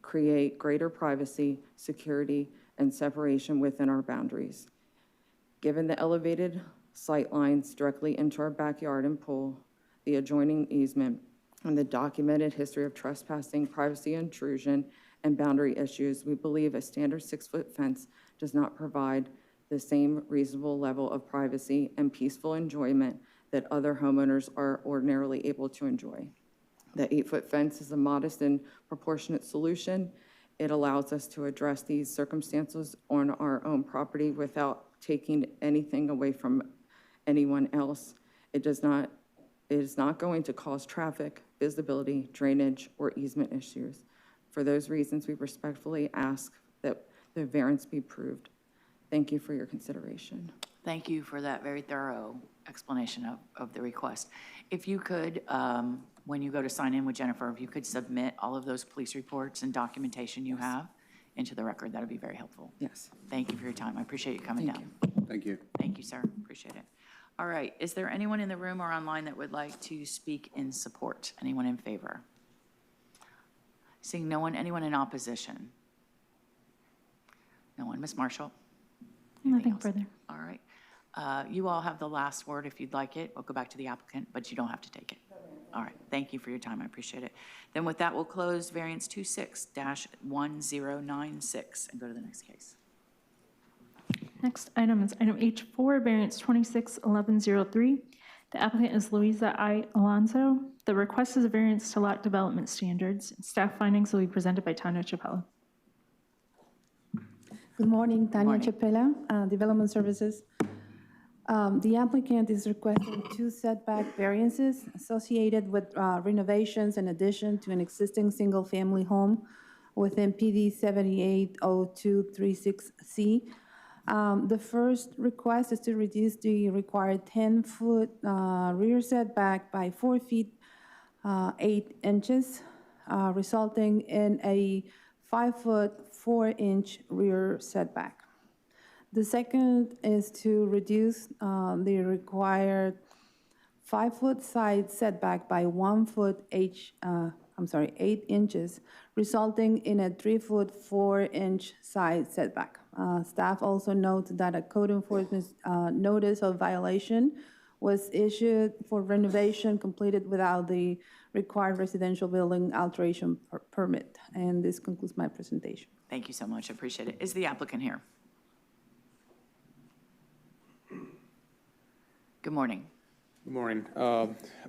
create greater privacy, security, and separation within our boundaries. Given the elevated sight lines directly into our backyard and pool, the adjoining easement, and the documented history of trespassing, privacy intrusion, and boundary issues, we believe a standard 6-foot fence does not provide the same reasonable level of privacy and peaceful enjoyment that other homeowners are ordinarily able to enjoy. The 8-foot fence is a modest and proportionate solution. It allows us to address these circumstances on our own property without taking anything away from anyone else. It is not going to cause traffic, visibility, drainage, or easement issues. For those reasons, we respectfully ask that the variance be approved. Thank you for your consideration. Thank you for that very thorough explanation of the request. If you could, when you go to sign in with Jennifer, if you could submit all of those police reports and documentation you have into the record, that would be very helpful. Yes. Thank you for your time. I appreciate you coming down. Thank you. Thank you, sir. Appreciate it. All right. Is there anyone in the room or online that would like to speak in support? Anyone in favor? Seeing no one, anyone in opposition? No one. Ms. Marshall? Anything Nothing else? further. All right. You all have the last word if you'd like it. We'll go back to the applicant, but you don't have to take it. All right. Thank you for your time. I appreciate it. Then with that, we'll close variance 26-1096 and go to the next case. Next item is item H4, variance 261103. The applicant is Louisa I. Alonso. The request is a variance to lot development standards. Staff findings will be presented by Tanya Chapella. Good morning, Tanya Chapella, Development Services. The applicant is requesting 2 setback variances associated with renovations in addition to an existing single-family home within PD 780236C. The first request is to reduce the required 10-foot rear setback by 4 feet 8 inches, resulting in a 5-foot 4-inch rear setback. The second is to reduce the required 5-foot side setback by 1 foot 8 inches, resulting in a 3-foot 4-inch side setback. Staff also notes that a code enforcement notice of violation was issued for renovation completed without the required residential building alteration permit. And this concludes my presentation. Thank you so much. I appreciate it. Is the applicant here? Good morning. Good morning.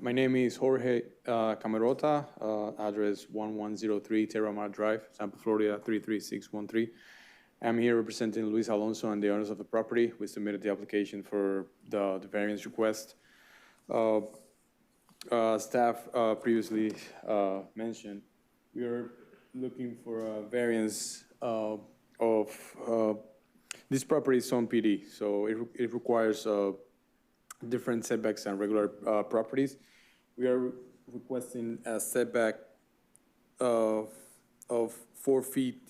My name is Jorge Camarota, address 1103 Terra Mar Drive, Tampa, Florida 33613. I'm here representing Luis Alonso and the owners of the property. We submitted the application for the variance request. Staff previously mentioned we are looking for a variance of this property is on PD, so it requires different setbacks than regular properties. We are requesting a setback of 4 feet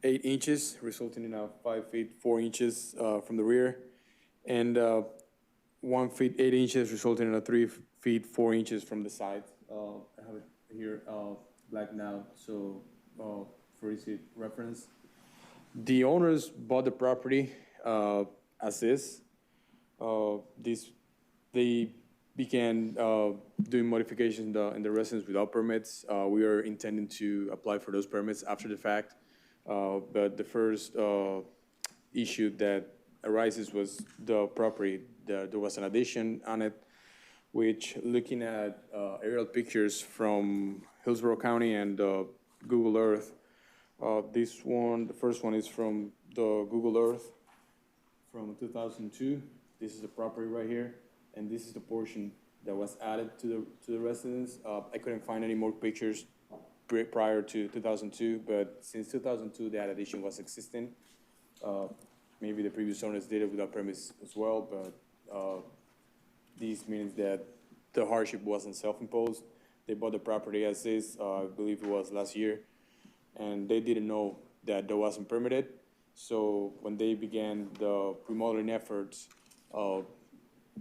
8 inches, resulting in a 5 feet 4 inches from the rear, and 1 feet 8 inches, resulting in a 3 feet 4 inches from the side. I have it here blacked out, so for easy reference. The owners bought the property as is. They began doing modifications in the residence without permits. We are intending to apply for those permits after the fact. But the first issue that arises was the property. There was an addition on it, which, looking at aerial pictures from Hillsborough County and Google Earth, this one, the first one is from the Google Earth from 2002. This is the property right here, and this is the portion that was added to the residence. I couldn't find any more pictures prior to 2002, but since 2002, that addition was existing. Maybe the previous owners did it without permits as well, but this means that the hardship wasn't self-imposed. They bought the property as is, I believe it was last year, and they didn't know that wasn't permitted. So when they began the remodeling efforts,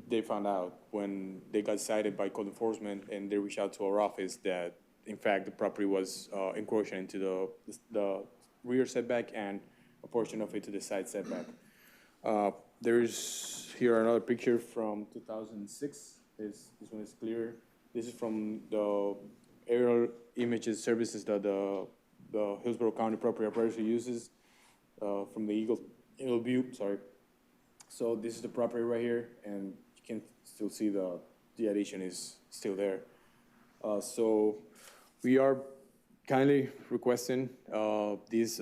they found out when they got cited by code enforcement and they reached out to our office that, in fact, the property was encroaching into the rear setback and a portion of it to the side setback. There's here another picture from 2006. This one is clear. This is from the aerial images services that the Hillsborough County property appraiser uses from the Eagle view. Sorry. So this is the property right here, and you can still see the addition is still there. So we are kindly requesting these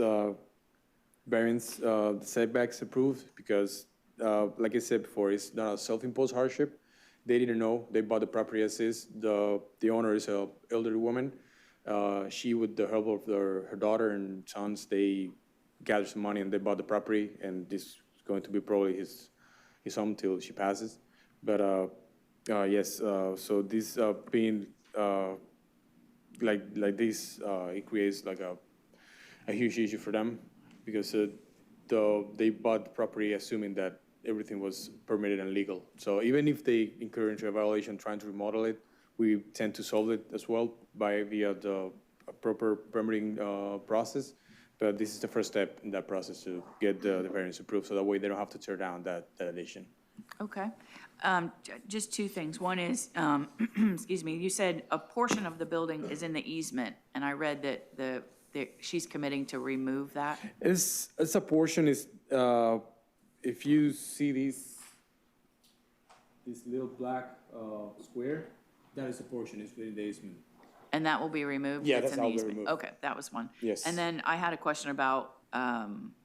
variance setbacks approved because, like I said before, it's not a self-imposed hardship. They didn't know. They bought the property as is. The owner is an elderly woman. She, with the help of her daughter and sons, they gathered some money and they bought the property, and this is going to be probably his home till she passes. But yes, so this being like this, it creates like a huge issue for them because they bought the property assuming that everything was permitted and legal. So even if they incur into a violation trying to remodel it, we tend to solve it as well via the proper permitting process. But this is the first step in that process to get the variance approved, so that way they don't have to tear down that addition. Okay. Just two things. One is, excuse me, you said a portion of the building is in the easement, and I read that she's committing to remove that. It's a portion. Is if you see this little black square, that is a portion. It's within the easement. And that will be removed? Yeah, It's that's in the all be easement. removed. Okay, that was one. Yes. And then I had a question about,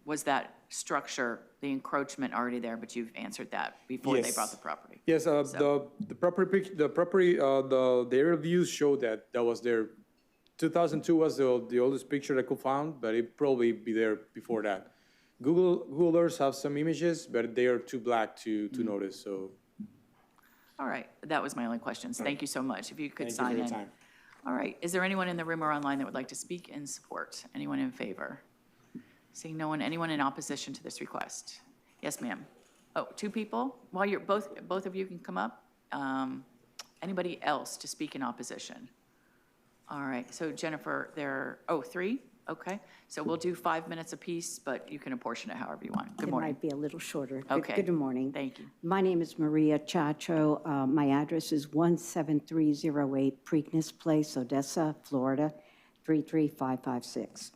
was that structure, the encroachment already there, but you've answered that before they Yes. bought the property? Yes, the property, the aerial views show that was there. 2002 was the oldest picture I could find, but it probably be there before that. Google Earth have some images, but they are too black to notice, so. All right, that was my only questions. Thank you so much. If you could sign in. Thank you for your time. All right, is there anyone in the room or online that would like to speak in support? Anyone in favor? Seeing no one, anyone in opposition to this request? Yes, ma'am. Oh, two people? While you're, both of you can come up. Anybody else to speak in opposition? All right, so Jennifer, three? Okay, so we'll do 5 minutes apiece, but you can apportion it however you want. Good morning. It might be a little shorter. Okay. Good morning. Thank you. My name is Maria Chacho. My address is 17308 Preakness Place, Odessa, Florida, 33556.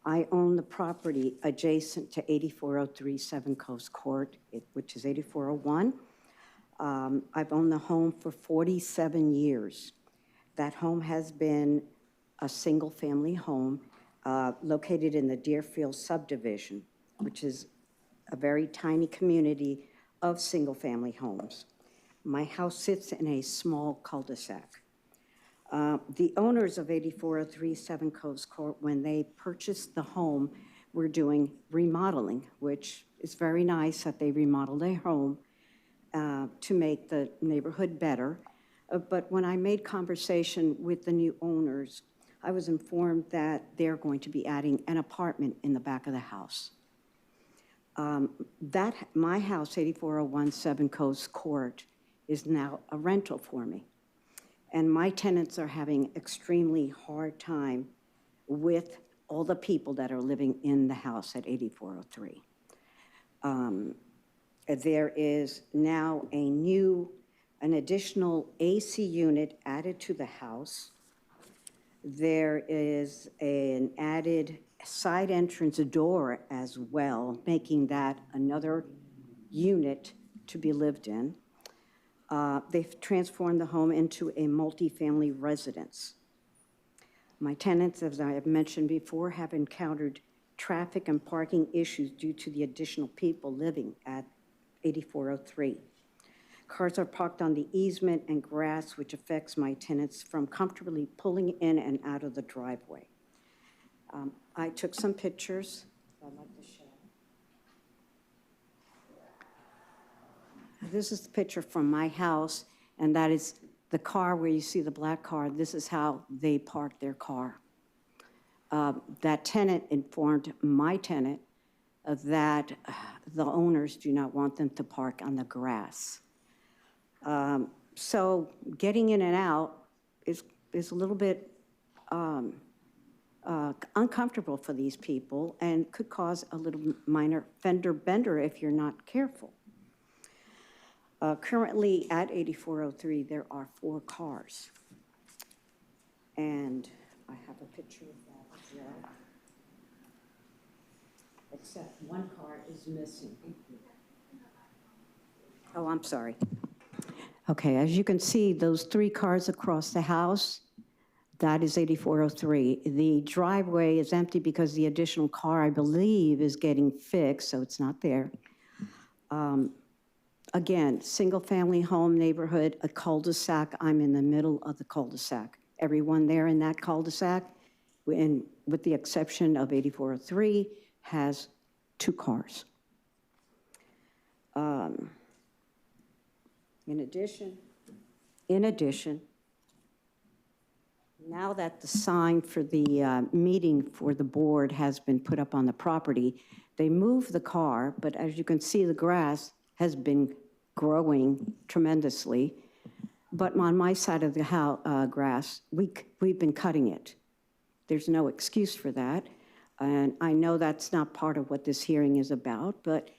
I own the property adjacent to 8403 Seven Coast Court, which is 8401. I've owned the home for 47 years. That home has been a single-family home located in the Deerfield subdivision, which is a very tiny community of single-family homes. My house sits in a small cul-de-sac. The owners of 8403 Seven Coast Court, when they purchased the home, were doing remodeling, which is very nice that they remodeled their home to make the neighborhood better. But when I made conversation with the new owners, I was informed that they're going to be adding an apartment in the back of the house. My house, 8401 Seven Coast Court, is now a rental for me. And my tenants are having extremely hard time with all the people that are living in the house at 8403. There is now an additional AC unit added to the house. There is an added side entrance door as well, making that another unit to be lived in. They've transformed the home into a multifamily residence. My tenants, as I have mentioned before, have encountered traffic and parking issues due to the additional people living at 8403. Cars are parked on the easement and grass, which affects my tenants from comfortably pulling in and out of the driveway. I took some pictures I'd like to share. This is the picture from my house, and that is the car where you see the black car. This is how they park their car. that tenant informed my tenant that the owners do not want them to park on the grass. So getting in and out is a little bit uncomfortable for these people and could cause a little minor fender bender if you're not careful. Currently at 8403, there are 4 cars. And I have a picture of that as well. Except one car is missing. Oh, I'm sorry. Okay, as you can see, those 3 cars across the house, that is 8403. The driveway is empty because the additional car, I believe, is getting fixed, so it's not there. Again, single-family home neighborhood, a cul-de-sac. I'm in the middle of the cul-de-sac. Everyone there in that cul-de-sac, with the exception of 8403, has 2 cars. In addition, now that the sign for the meeting for the board has been put up on the property, they moved the car, but as you can see, the grass has been growing tremendously. But on my side of the grass, we've been cutting it. There's no excuse for that. And I know that's not part of what this hearing is about, but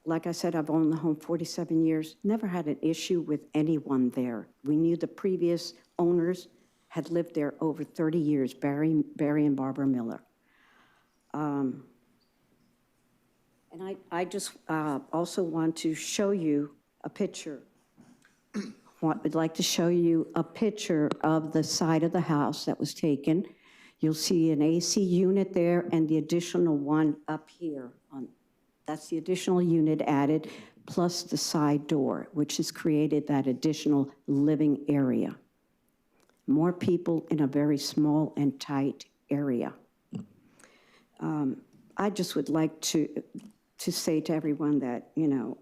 like I said, I've owned the home 47 years, never had an issue with anyone there. We knew the previous owners had lived there over 30 years, Barry and Barbara Miller. And I just also want to show you a picture. Would like to show you a picture of the side of the house that was taken. You'll see an AC unit there and the additional one up here. That's the additional unit added, plus the side door, which has created that additional living area. More people in a very small and tight area. I just would like to say to everyone that, you know,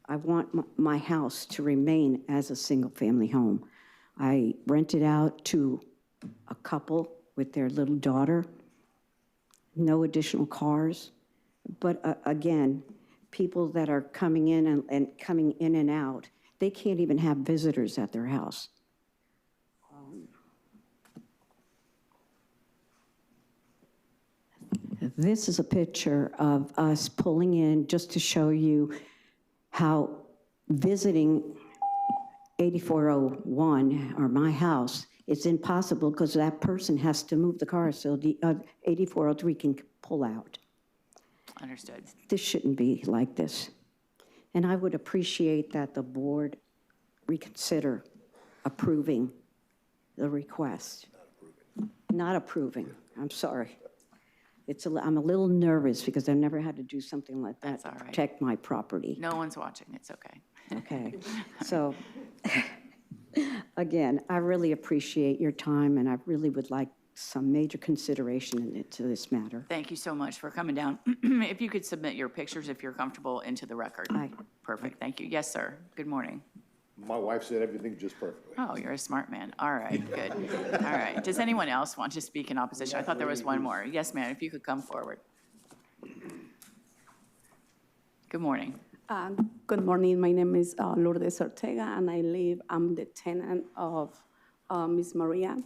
I want my house to remain as a single-family home. I rent it out to a couple with their little daughter, no additional cars. But again, people that are coming in and coming in and out, they can't even have visitors at their house. This is a picture of us pulling in just to show you how visiting 8401, or my house, is impossible because that person has to move the car so the 8403 can pull out. Understood. This shouldn't be like this. And I would appreciate that the board reconsider approving the request. Not approving, I'm sorry. I'm a little nervous because I've never had to do something like that to protect my property. No one's watching, it's okay. Okay, so again, I really appreciate your time and I really would like some major consideration into this matter. Thank you so much for coming down. If you could submit your pictures, if you're comfortable, into the record. Perfect, thank you. Yes, sir. Good morning. My wife said everything just perfectly. Oh, you're a smart man. All right, good. All right. Does anyone else want to speak in opposition? I thought there was one more. Yes, ma'am, if you could come forward. Good morning. Good morning. My name is Lourdes Ortega, and I'm the tenant of Miss Maria.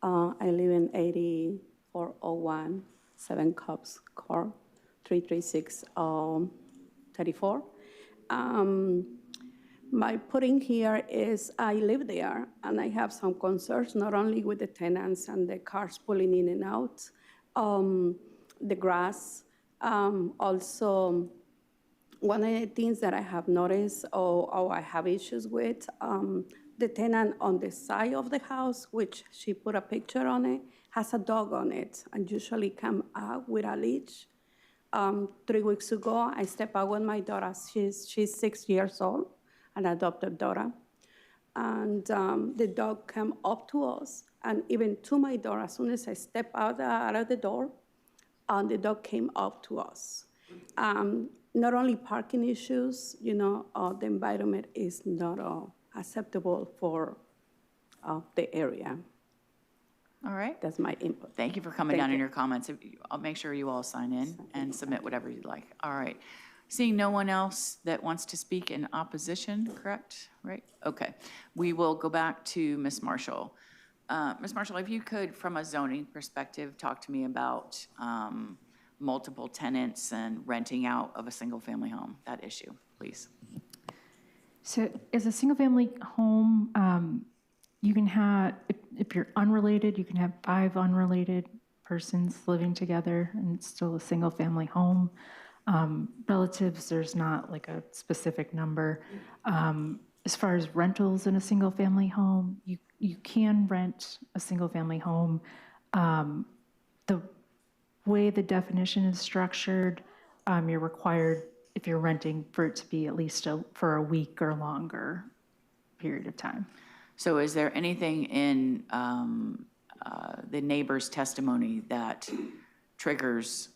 I live in 8401 7 Cubs Court, 33634. My putting here is I live there, and I have some concerns, not only with the tenants and the cars pulling in and out, the grass. Also, one of the things that I have noticed or I have issues with, the tenant on the side of the house, which she put a picture on it, has a dog on it and usually come out with a leash. 3 weeks ago, I stepped out with my daughter. She's 6 years old, an adopted daughter. And the dog came up to us and even to my door. As soon as I stepped out of the door, the dog came up to us. Not only parking issues, you know, the environment is not acceptable for the area. All right. That's my input. Thank you for coming Thank down in you. your comments. I'll make sure you all sign in and submit whatever you'd like. All right. Seeing no one else that wants to speak in opposition, correct? Right? Okay. We will go back to Ms. Marshall. Ms. Marshall, if you could, from a zoning perspective, talk to me about multiple tenants and renting out of a single-family home, that issue, please. So as a single-family home, you can have, if you're unrelated, you can have 5 unrelated persons living together, and it's still a single-family home. Relatives, there's not like a specific number. As far as rentals in a single-family home, you can rent a single-family home. The way the definition is structured, you're required, if you're renting, for it to be at least for a week or longer period of time. So is there anything in the neighbor's testimony that triggers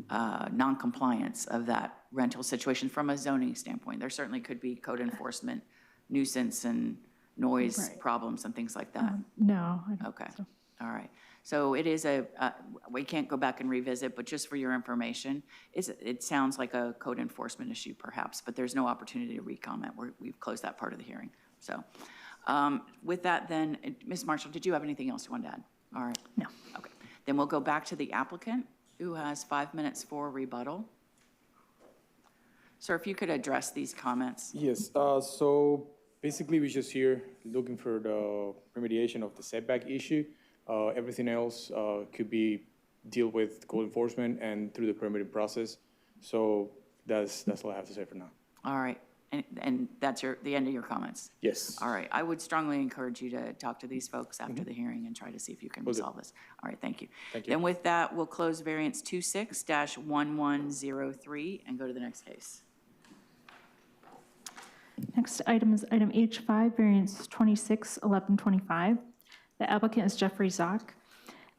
non-compliance of that rental situation from a zoning standpoint? There certainly could be code enforcement, nuisance and noise problems and things like that. No. I don't Okay, think so. all right. So it is we can't go back and revisit, but just for your information, it sounds like a code enforcement issue perhaps, but there's no opportunity to re-comment. We've closed that part of the hearing. So with that then, Ms. Marshall, did you have anything else you wanted to add? All right. No. Okay. Then we'll go back to the applicant who has 5 minutes for rebuttal. Sir, if you could address these comments. Yes, so basically we're just here looking for the remediation of the setback issue. Everything else could be deal with code enforcement and through the permitting process. So that's all I have to say for now. All right. And that's the end of your comments? Yes. All right. I would strongly encourage you to talk to these folks after the hearing and try to see if you can resolve this. All right. Thank you. Thank you. Then with that, we'll close variance 26-1103 and go to the next case. Next item is item H5, variance 26-1125. The applicant is Jeffrey Zock.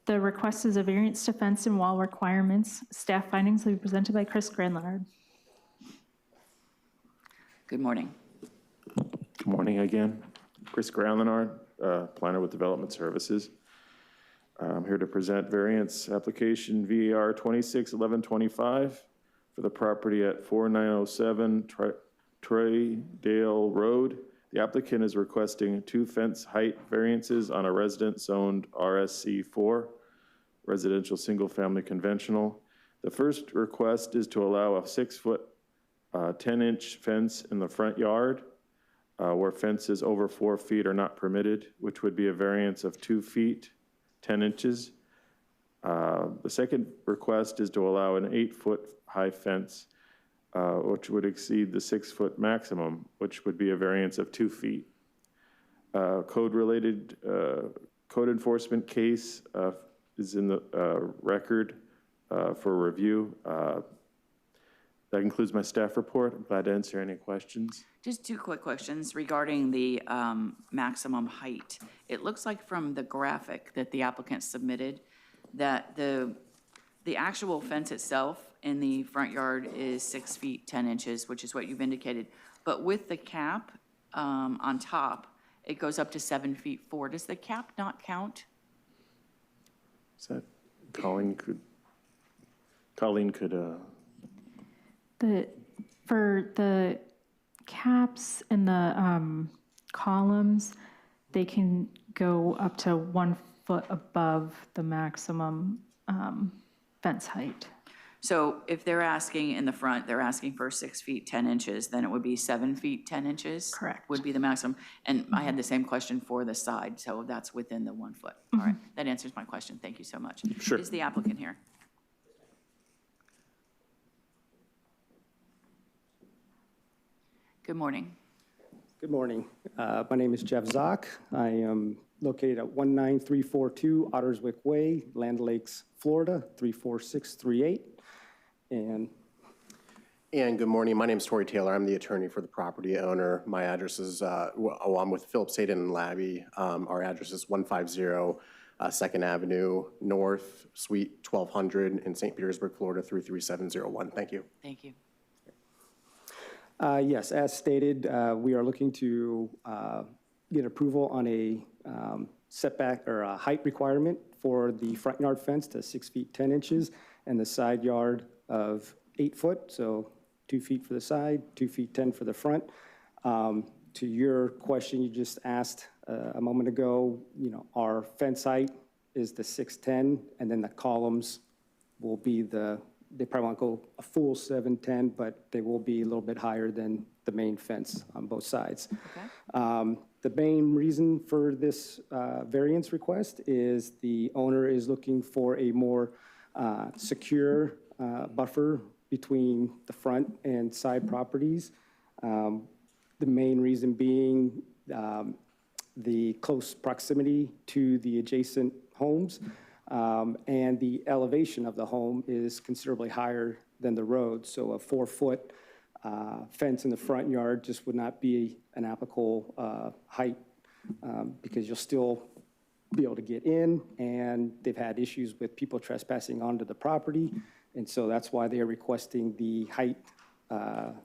The request is a variance to fence and wall requirements. Staff findings will be presented by Chris Granlard. Good morning. Good morning again. Chris Granlard, planner with Development Services. I'm here to present variance application VAR 26-1125 for the property at 4907 Troydale Road. The applicant is requesting 2 fence height variances on a resident-zoned RSC4, residential single-family conventional. The first request is to allow a 6-foot 10-inch fence in the front yard where fences over 4 feet are not permitted, which would be a variance of 2 feet, 10 inches. The second request is to allow an 8-foot high fence, which would exceed the 6-foot maximum, which would be a variance of 2 feet. Code-related code enforcement case is in the record for review. That concludes my staff report. I'm glad to answer any questions. Just 2 quick questions regarding the maximum height. It looks like from the graphic that the applicant submitted that the actual fence itself in the front yard is 6 feet, 10 inches, which is what you've indicated. But with the cap on top, it goes up to 7 feet 4. Does the cap not count? Is that Colleen could? For the caps and the columns, they can go up to 1 foot above the maximum fence height. So if they're asking in the front, they're asking for 6 feet, 10 inches, then it would be 7 feet, 10 inches? Correct. Would be the maximum. And I had the same question for the side, so that's within the 1 foot. All right, that answers my question. Thank you so much. Sure. Is the applicant here? Good morning. Good morning. My name is Jeff Zock. I am located at 19342 Otterswick Way, Land Lakes, Florida, 34638. And good morning. My name is Tori Taylor. I'm the attorney for the property owner. My address is, I'm with Phillips Hayden and Labby. Our address is 150 2nd Avenue North, Suite 1200 in St. Petersburg, Florida, 33701. Thank you. Thank you. Yes, as stated, we are looking to get approval on a setback or height requirement for the front yard fence to 6 feet 10 inches and the side yard of 8 foot, so 2 feet for the side, 2 feet 10 for the front. To your question you just asked a moment ago, our fence height is the 6'10", and then the columns will be they probably won't go a full 7'10", but they will be a little bit higher than the main fence on both sides. Okay. The main reason for this variance request is the owner is looking for a more secure buffer between the front and side properties. The main reason being the close proximity to the adjacent homes, and the elevation of the home is considerably higher than the road. So a 4-foot fence in the front yard just would not be an applicable height because you'll still be able to get in, and they've had issues with people trespassing onto the property, and so that's why they are requesting the height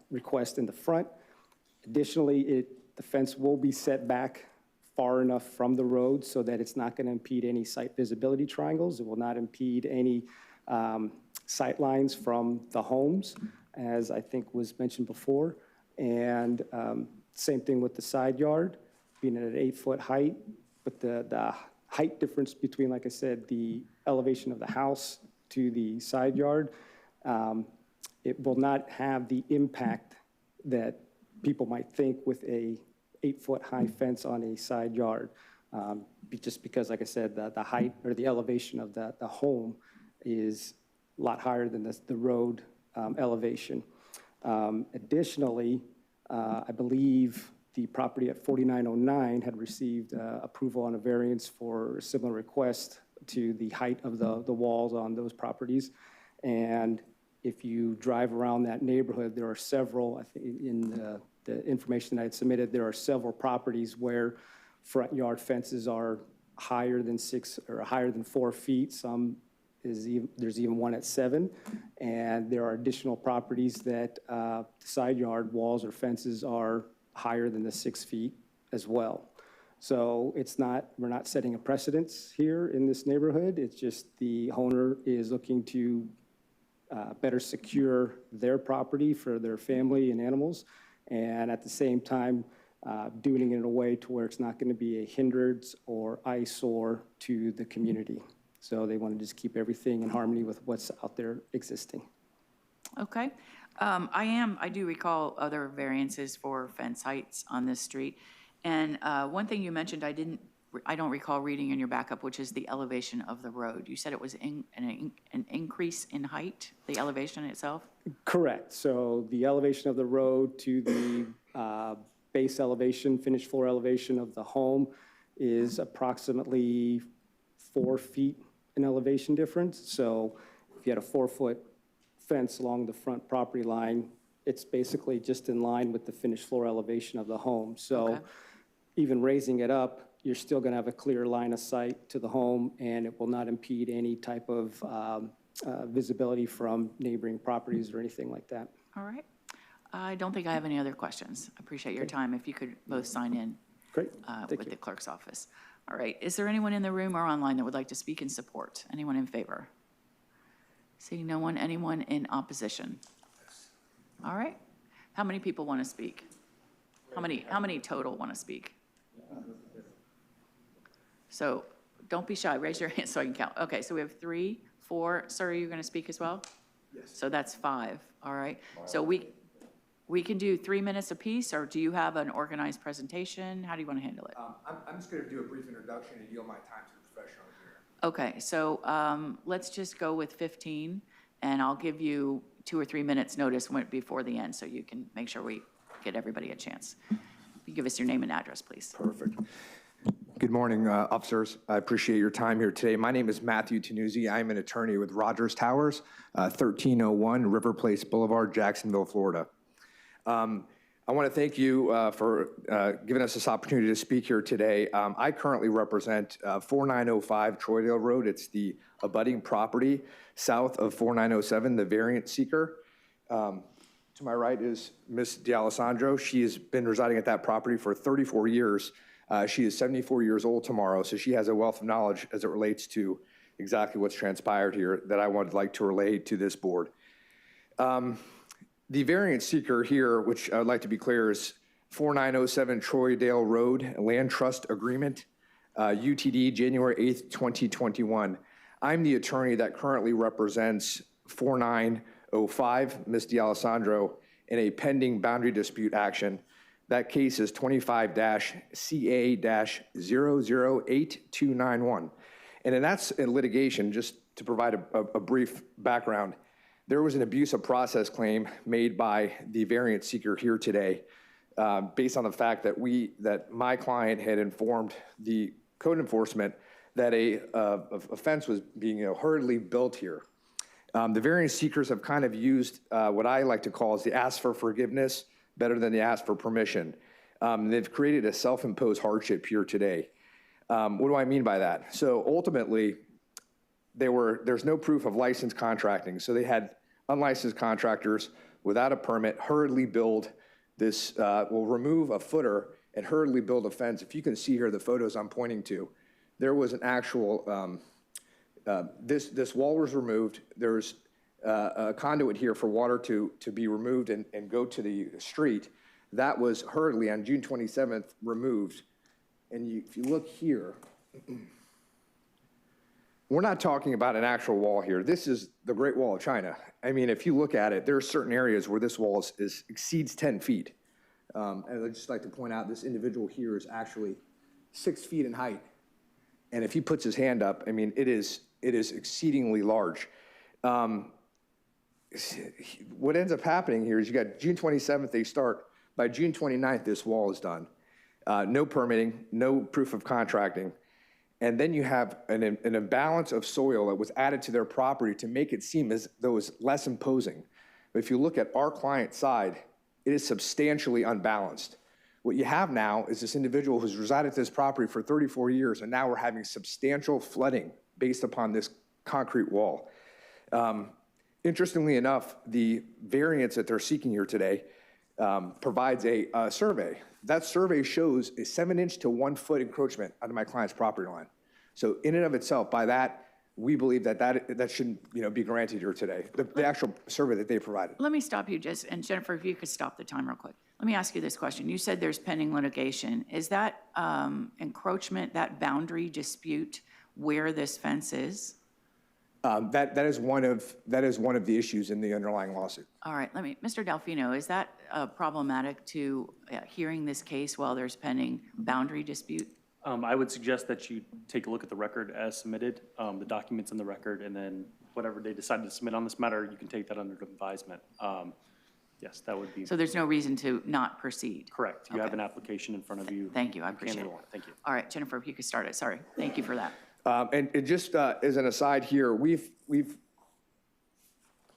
request in the front. Additionally, the fence will be set back far enough from the road so that it's not going to impede any site visibility triangles. It will not impede any sight lines from the homes, as I think was mentioned before. And same thing with the side yard, being at an 8-foot height, but the height difference between, like I said, the elevation of the house to the side yard, it will not have the impact that people might think with a 8-foot high fence on a side yard, just because, like I said, the height or the elevation of the home is a lot higher than the road elevation. Additionally, I believe the property at 4909 had received approval on a variance for a similar request to the height of the walls on those properties. And if you drive around that neighborhood, there are several, I think in the information that I had submitted, there are several properties where front yard fences are higher than 6 or higher than 4 feet. There's even one at 7, and there are additional properties that side yard walls or fences are higher than the 6 feet as well. So we're not setting a precedence here in this neighborhood. It's just the owner is looking to better secure their property for their family and animals, and at the same time doing it in a way to where it's not going to be a hindrance or eyesore to the community. So they want to just keep everything in harmony with what's out there existing. Okay. I do recall other variances for fence heights on this street. And one thing you mentioned I don't recall reading in your backup, which is the elevation of the road. You said it was an increase in height, the elevation itself? Correct. So the elevation of the road to the base elevation, finished floor elevation of the home is approximately 4 feet in elevation difference. So if you had a 4-foot fence along the front property line, it's basically just in line with the finished floor elevation of the home. So even raising it up, you're still going to have a clear line of sight to the home, and it will not impede any type of visibility from neighboring properties or anything like that. All right. I don't think I have any other questions. I appreciate your time. If you could both sign in with the clerk's office. All right. Is there anyone in the room or online that would like to speak in support? Anyone in favor? Seeing no one. Anyone in opposition? All right. How many people want to speak? How many total want to speak? So don't be shy. Raise your hand so I can count. Okay, so we have 3, 4. Sir, are you going to speak as well? Yes. So that's 5. All right. So we can do 3 minutes apiece, or do you have an organized presentation? How do you want to handle it? I'm just going to do a brief introduction and yield my time to the professional here. Okay, so let's just go with 15, and I'll give you 2 or 3 minutes notice before the end so you can make sure we get everybody a chance. You give us your name and address, please. Perfect. Good morning, officers. I appreciate your time here today. My name is Matthew Tenuzzi. I'm an attorney with Rogers Towers, 1301 River Place Boulevard, Jacksonville, Florida. I want to thank you for giving us this opportunity to speak here today. I currently represent 4905 Troydale Road. It's the abutting property south of 4907, the variant seeker. To my right is Ms. D'Alessandro. She has been residing at that property for 34 years. She is 74 years old tomorrow, so she has a wealth of knowledge as it relates to exactly what's transpired here that I would like to relay to this board. The variance seeker here, which I would like to be clear, is 4907 Troydale Road Land Trust Agreement, UTD, January 8th, 2021. I'm the attorney that currently represents 4905, Ms. D'Alessandro, in a pending boundary dispute action. That case is 25-CA-008291. And in that's in litigation, just to provide a brief background, there was an abuse of process claim made by the variance seeker here today based on the fact that my client had informed the code enforcement that a fence was being hurriedly built here. The variance seekers have kind of used what I like to call as the ask for forgiveness better than the ask for permission. They've created a self-imposed hardship here today. What do I mean by that? So ultimately, there's no proof of licensed contracting. So they had unlicensed contractors without a permit hurriedly build this, will remove a footer and hurriedly build a fence. If you can see here the photos I'm pointing to, there was an actual, this wall was removed. There's a conduit here for water to be removed and go to the street. That was hurriedly on June 27th removed. And if you look here, we're not talking about an actual wall here. This is the Great Wall of China. I mean, if you look at it, there are certain areas where this wall exceeds 10 feet. And I'd just like to point out this individual here is actually 6 feet in height. And if he puts his hand up, I mean, it is exceedingly large. What ends up happening here is you got June 27th, they start. By June 29th, this wall is done. No permitting, no proof of contracting. And then you have an imbalance of soil that was added to their property to make it seem as though it was less imposing. But if you look at our client's side, it is substantially unbalanced. What you have now is this individual who's resided at this property for 34 years, and now we're having substantial flooding based upon this concrete wall. Interestingly enough, the variance that they're seeking here today provides a survey. That survey shows a 7-inch to 1 foot encroachment onto my client's property line. So in and of itself, by that, we believe that shouldn't be granted here today, the actual survey that they provided. Let me stop you and Jennifer, if you could stop the time real quick. Let me ask you this question. You said there's pending litigation. Is that encroachment, that boundary dispute where this fence is? That is one of the issues in the underlying lawsuit. All right, Mr. Delfino, is that problematic to hearing this case while there's pending boundary dispute? I would suggest that you take a look at the record as submitted, the documents in the record, and then whatever they decide to submit on this matter, you can take that under advisement. Yes, that would be. So there's no reason to not proceed? Correct. You have an application in front of you. Thank you, I appreciate it. Thank you. All right, Jennifer, if you could start it. Sorry, thank you for that. And just as an aside here, we've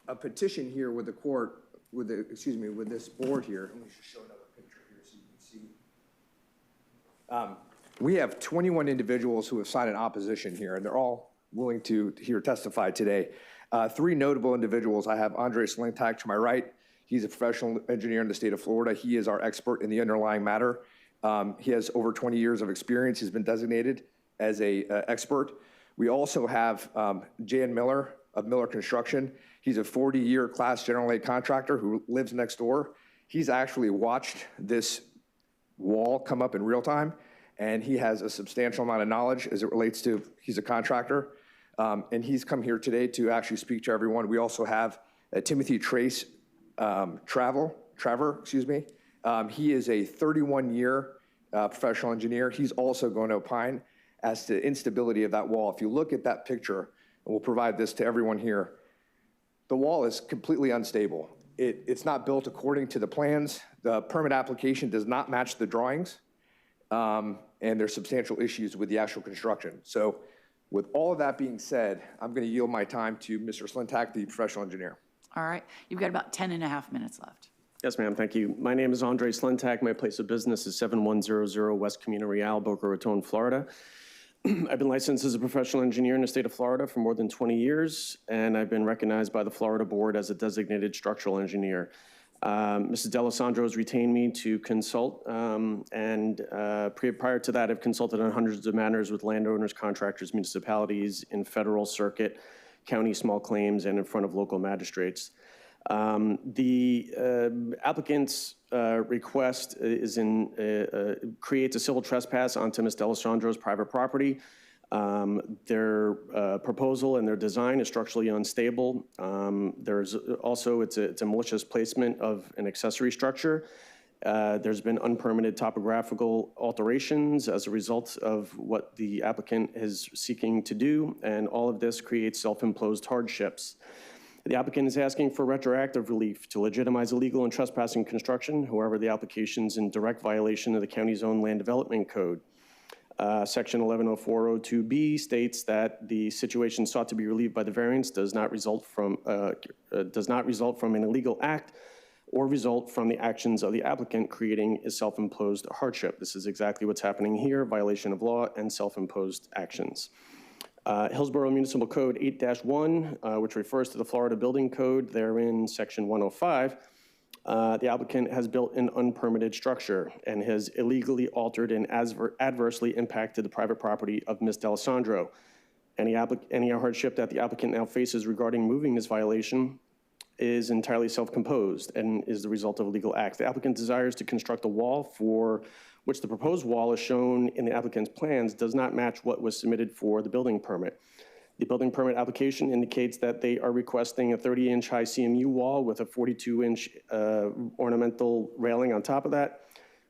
a petition here with the court, with this board here. Let me just show another picture here so you can see. We have 21 individuals who have signed an opposition here, and they're all willing to testify today. 3 notable individuals. I have Andre Slintak to my right. He's a professional engineer in the state of Florida. He is our expert in the underlying matter. He has over 20 years of experience. He's been designated as a expert. We also have Jan Miller of Miller Construction. He's a 40-year class general aid contractor who lives next door. He's actually watched this wall come up in real time, and he has a substantial amount of knowledge as it relates to, he's a contractor, and he's come here today to actually speak to everyone. We also have Timothy Trevor, he is a 31-year professional engineer. He's also going to opine as to instability of that wall. If you look at that picture, and we'll provide this to everyone here, the wall is completely unstable. It's not built according to the plans. The permit application does not match the drawings, and there's substantial issues with the actual construction. So with all of that being said, I'm going to yield my time to Mr. Slintak, the professional engineer. All right, you've got about 10.5 minutes left. Yes, ma'am, thank you. My name is Andre Slintak. My place of business is 7100 West Camino Real, Boca Raton, Florida. I've been licensed as a professional engineer in the state of Florida for more than 20 years, and I've been recognized by the Florida board as a designated structural engineer. Mrs. D'Alessandro has retained me to consult, prior to that, I've consulted on hundreds of matters with landowners, contractors, municipalities, in federal circuit, county small claims, and in front of local magistrates. The applicant's request is creates a civil trespass onto Ms. D'Alessandro's private property. Their proposal and their design is structurally unstable. There's also, it's a malicious placement of an accessory structure. There's been unpermitted topographical alterations as a result of what the applicant is seeking to do, and all of this creates self-imposed hardships. The applicant is asking for retroactive relief to legitimize illegal and trespassing construction. However, the application's in direct violation of the county's own land development code. Section 110402B states that the situation sought to be relieved by the variance does not result from an illegal act or result from the actions of the applicant creating a self-imposed hardship. This is exactly what's happening here: violation of law and self-imposed actions. Hillsborough Municipal Code 8-1, which refers to the Florida Building Code, therein Section 105. The applicant has built an unpermitted structure and has illegally altered and adversely impacted the private property of Ms. D'Alessandro. Any hardship that the applicant now faces regarding moving this violation is entirely self-composed and is the result of a legal act. The applicant desires to construct a wall for which the proposed wall is shown in the applicant's plans does not match what was submitted for the building permit. The building permit application indicates that they are requesting a 30-inch high CMU wall with a 42-inch ornamental railing on top of that,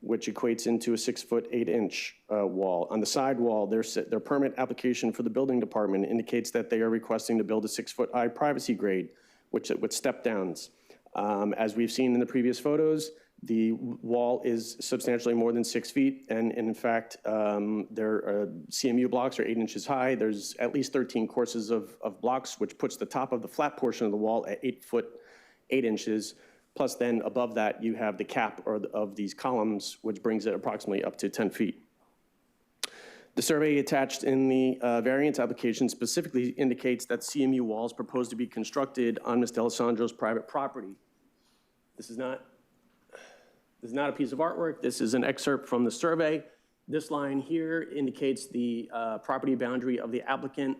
which equates into a 6-foot 8-inch wall. On the side wall, their permit application for the building department indicates that they are requesting to build a 6-foot high privacy grade, with step downs. As we've seen in the previous photos, the wall is substantially more than 6 feet, and in fact, their CMU blocks are 8 inches high. There's at least 13 courses of blocks, which puts the top of the flat portion of the wall at 8 foot 8 inches. Plus then above that, you have the cap of these columns, which brings it approximately up to 10 feet. The survey attached in the variance application specifically indicates that CMU walls proposed to be constructed on Ms. D'Alessandro's private property. This is not a piece of artwork. This is an excerpt from the survey. This line here indicates the property boundary of the applicant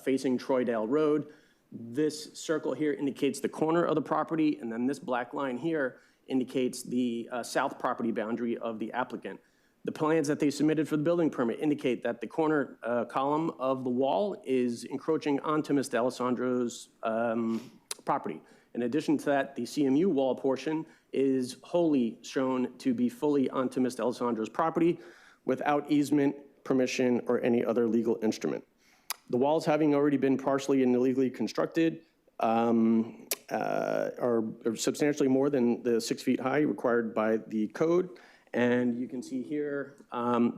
facing Troydale Road. This circle here indicates the corner of the property, and then this black line here indicates the south property boundary of the applicant. The plans that they submitted for the building permit indicate that the corner column of the wall is encroaching onto Ms. D'Alessandro's property. In addition to that, the CMU wall portion is wholly shown to be fully onto Ms. D'Alessandro's property without easement, permission, or any other legal instrument. The walls, having already been partially and illegally constructed, are substantially more than the 6 feet high required by the code. And you can see here,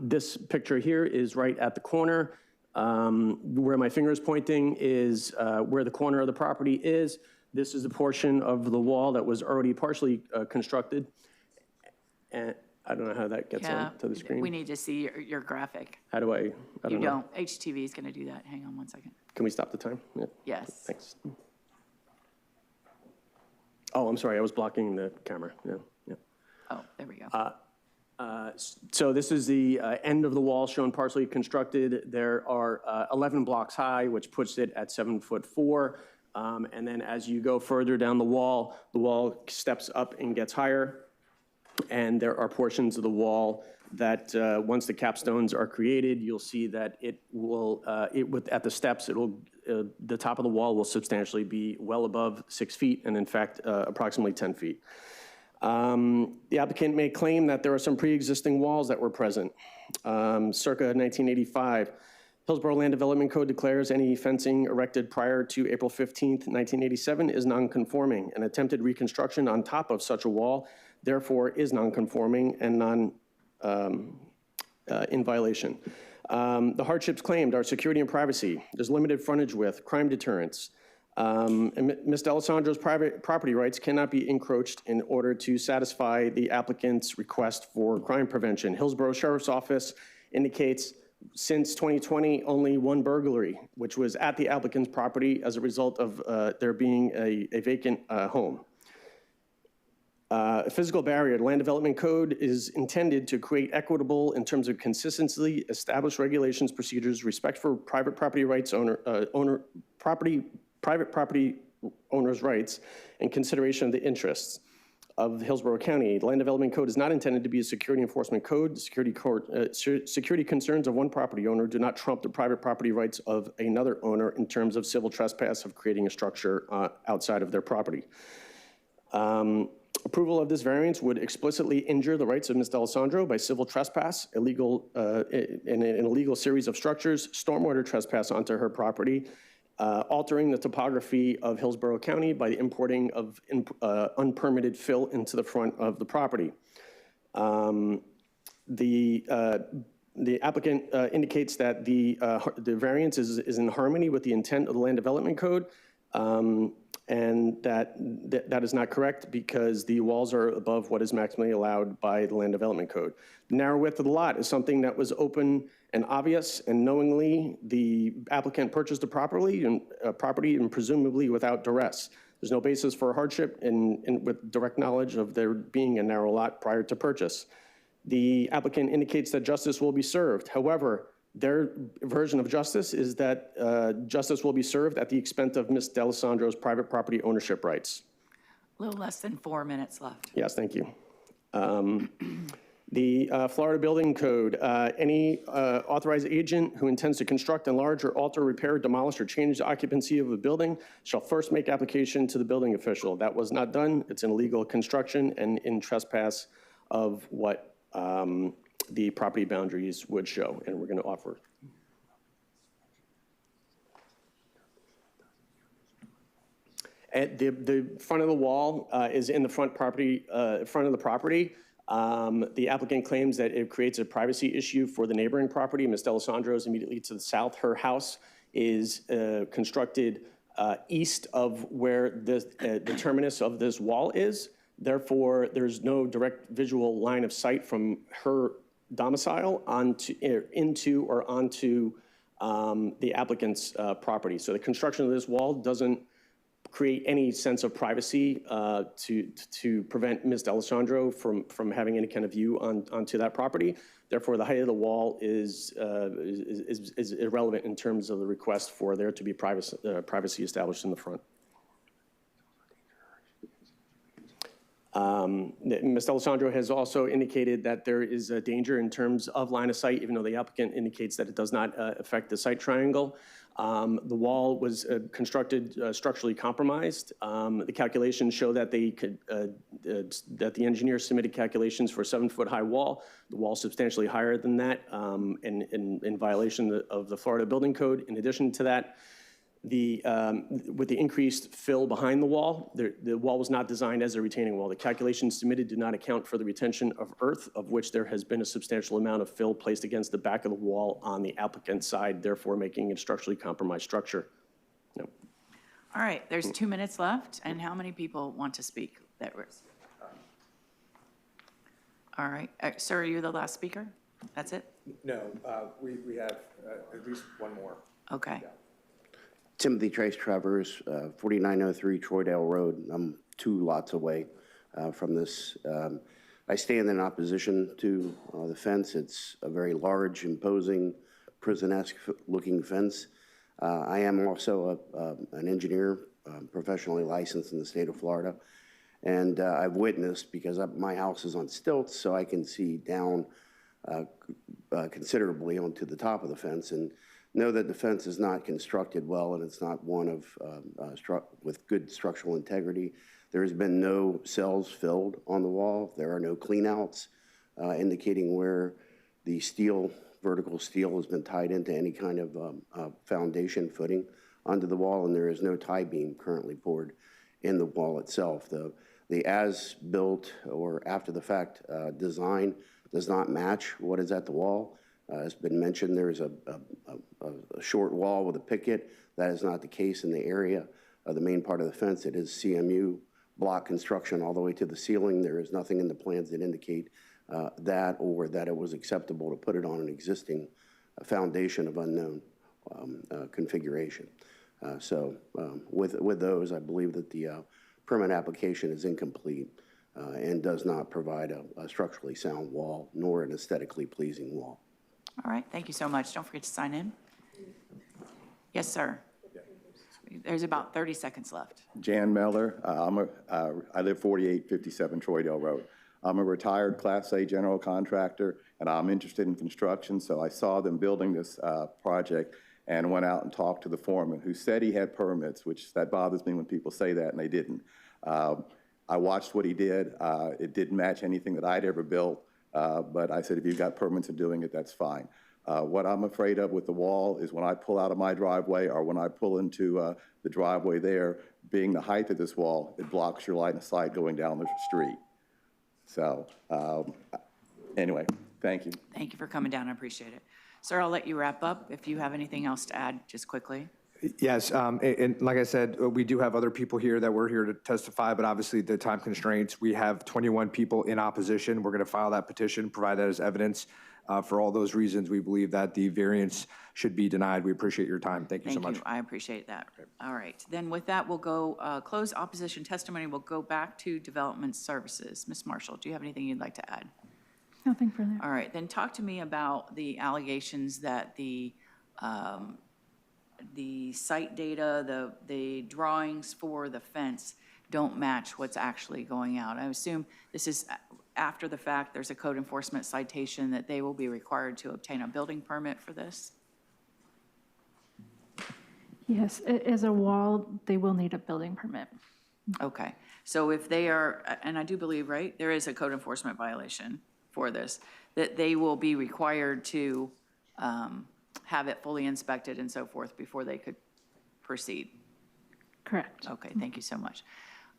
this picture here is right at the corner. Where my finger is pointing is where the corner of the property is. This is a portion of the wall that was already partially constructed. And I don't know how that gets onto the screen. We need to see your graphic. How do I don't know. You don't. HTV is going to do that. Hang on one second. Can we stop the time? Yeah. Yes. Thanks. Oh, I'm sorry. I was blocking the camera. Yeah. Oh, there we go. So this is the end of the wall shown partially constructed. There are 11 blocks high, which puts it at 7'4". And then as you go further down the wall steps up and gets higher. And there are portions of the wall that once the capstones are created, you'll see that it will, at the steps, the top of the wall will substantially be well above 6 feet, and in fact, approximately 10 feet. The applicant may claim that there are some pre-existing walls that were present. Circa 1985, Hillsborough Land Development Code declares any fencing erected prior to April 15th, 1987 is non-conforming. An attempted reconstruction on top of such a wall, therefore, is non-conforming and in violation. The hardships claimed are security and privacy. There's limited frontage width, crime deterrence. And Ms. D'Alessandro's private property rights cannot be encroached in order to satisfy the applicant's request for crime prevention. Hillsborough Sheriff's Office indicates since 2020, only one burglary, which was at the applicant's property as a result of there being a vacant home. A physical barrier. The Land Development Code is intended to create equitable in terms of consistently established regulations, procedures, respect for private property rights private property owners' rights, and consideration of the interests of Hillsborough County. The Land Development Code is not intended to be a security enforcement code. Security concerns of one property owner do not trump the private property rights of another owner in terms of civil trespass of creating a structure outside of their property. Approval of this variance would explicitly injure the rights of Ms. D'Alessandro by civil trespass, in an illegal series of structures, stormwater trespass onto her property, altering the topography of Hillsborough County by the importing of unpermitted fill into the front of the property. The applicant indicates that the variance is in harmony with the intent of the Land Development Code, and that is not correct because the walls are above what is maximally allowed by the Land Development Code. The narrow width of the lot is something that was open and obvious, and knowingly the applicant purchased the property and presumably without duress. There's no basis for hardship and with direct knowledge of there being a narrow lot prior to purchase. The applicant indicates that justice will be served. However, their version of justice is that justice will be served at the expense of Ms. D'Alessandro's private property ownership rights. A little less than 4 minutes left. Yes, thank you. The Florida Building Code, any authorized agent who intends to construct, enlarge, or alter, repair, demolish, or change the occupancy of a building shall first make application to the building official. That was not done. It's an illegal construction and in trespass of what the property boundaries would show, and we're going to offer. At the front of the wall is in the front of the property. The applicant claims that it creates a privacy issue for the neighboring property. Ms. D'Alessandro is immediately to the south. Her house is constructed east of where the terminus of this wall is. Therefore, there's no direct visual line of sight from her domicile into or onto the applicant's property. So the construction of this wall doesn't create any sense of privacy to prevent Ms. D'Alessandro from having any kind of view onto that property. Therefore, the height of the wall is irrelevant in terms of the request for there to be privacy established in the front. Ms. D'Alessandro has also indicated that there is a danger in terms of line of sight, even though the applicant indicates that it does not affect the sight triangle. The wall was constructed structurally compromised. The calculations show that that the engineer submitted calculations for a 7-foot high wall. The wall substantially higher than that, in violation of the Florida Building Code. In addition to that, with the increased fill behind the wall was not designed as a retaining wall. The calculations submitted do not account for the retention of earth, of which there has been a substantial amount of fill placed against the back of the wall on the applicant's side, therefore making it a structurally compromised structure. No. All right, there's 2 minutes left, and how many people want to speak? All right, sir, are you the last speaker? That's it? No, we have at least one more. Okay. Yeah. Timothy Trace Travers, 4903 Troydale Road. I'm 2 lots away from this. I stand in opposition to the fence. It's a very large, imposing, prison-esque looking fence. I am also an engineer, professionally licensed in the state of Florida. And I've witnessed, because my house is on stilts, so I can see down considerably onto the top of the fence, and know that the fence is not constructed well, and it's not one of with good structural integrity. There has been no cells filled on the wall. There are no cleanouts indicating where the vertical steel has been tied into any kind of foundation footing onto the wall, and there is no tie beam currently poured in the wall itself. The as-built or after-the-fact design does not match what is at the wall. As been mentioned, there is a short wall with a picket. That is not the case in the area of the main part of the fence. It is CMU block construction all the way to the ceiling. There is nothing in the plans that indicate that or that it was acceptable to put it on an existing foundation of unknown configuration. So with those, I believe that the permit application is incomplete and does not provide a structurally sound wall nor an aesthetically pleasing wall. All right, thank you so much. Don't forget to sign in. Yes, sir. There's about 30 seconds left. Jan Miller. I live 4857 Troydale Road. I'm a retired Class A general contractor, and I'm interested in construction, so I saw them building this project and went out and talked to the foreman, who said he had permits, which that bothers me when people say that and they didn't. I watched what he did. It didn't match anything that I'd ever built, but I said, if you've got permits and doing it, that's fine. What I'm afraid of with the wall is when I pull out of my driveway or when I pull into the driveway there, being the height of this wall, it blocks your line of sight going down the street. So anyway, thank you. Thank you for coming down. I appreciate it. Sir, I'll let you wrap up. If you have anything else to add, just quickly. Yes, and like I said, we do have other people here that were here to testify, but obviously the time constraints, we have 21 people in opposition. We're going to file that petition, provide that as evidence. For all those reasons, we believe that the variance should be denied. We appreciate your time. Thank you so much. Thank you. I appreciate that. All right. Then with that, we'll go close opposition testimony. We'll go back to development services. Ms. Marshall, do you have anything you'd like to add? Nothing further. All right. Then talk to me about the allegations that the site data, the drawings for the fence don't match what's actually going out. I assume this is after the fact. There's a code enforcement citation that they will be required to obtain a building permit for this. Yes, as a wall, they will need a building permit. Okay. So if they are, and I do believe, right, there is a code enforcement violation for this, that they will be required to have it fully inspected and so forth before they could proceed. Correct. Okay, thank you so much.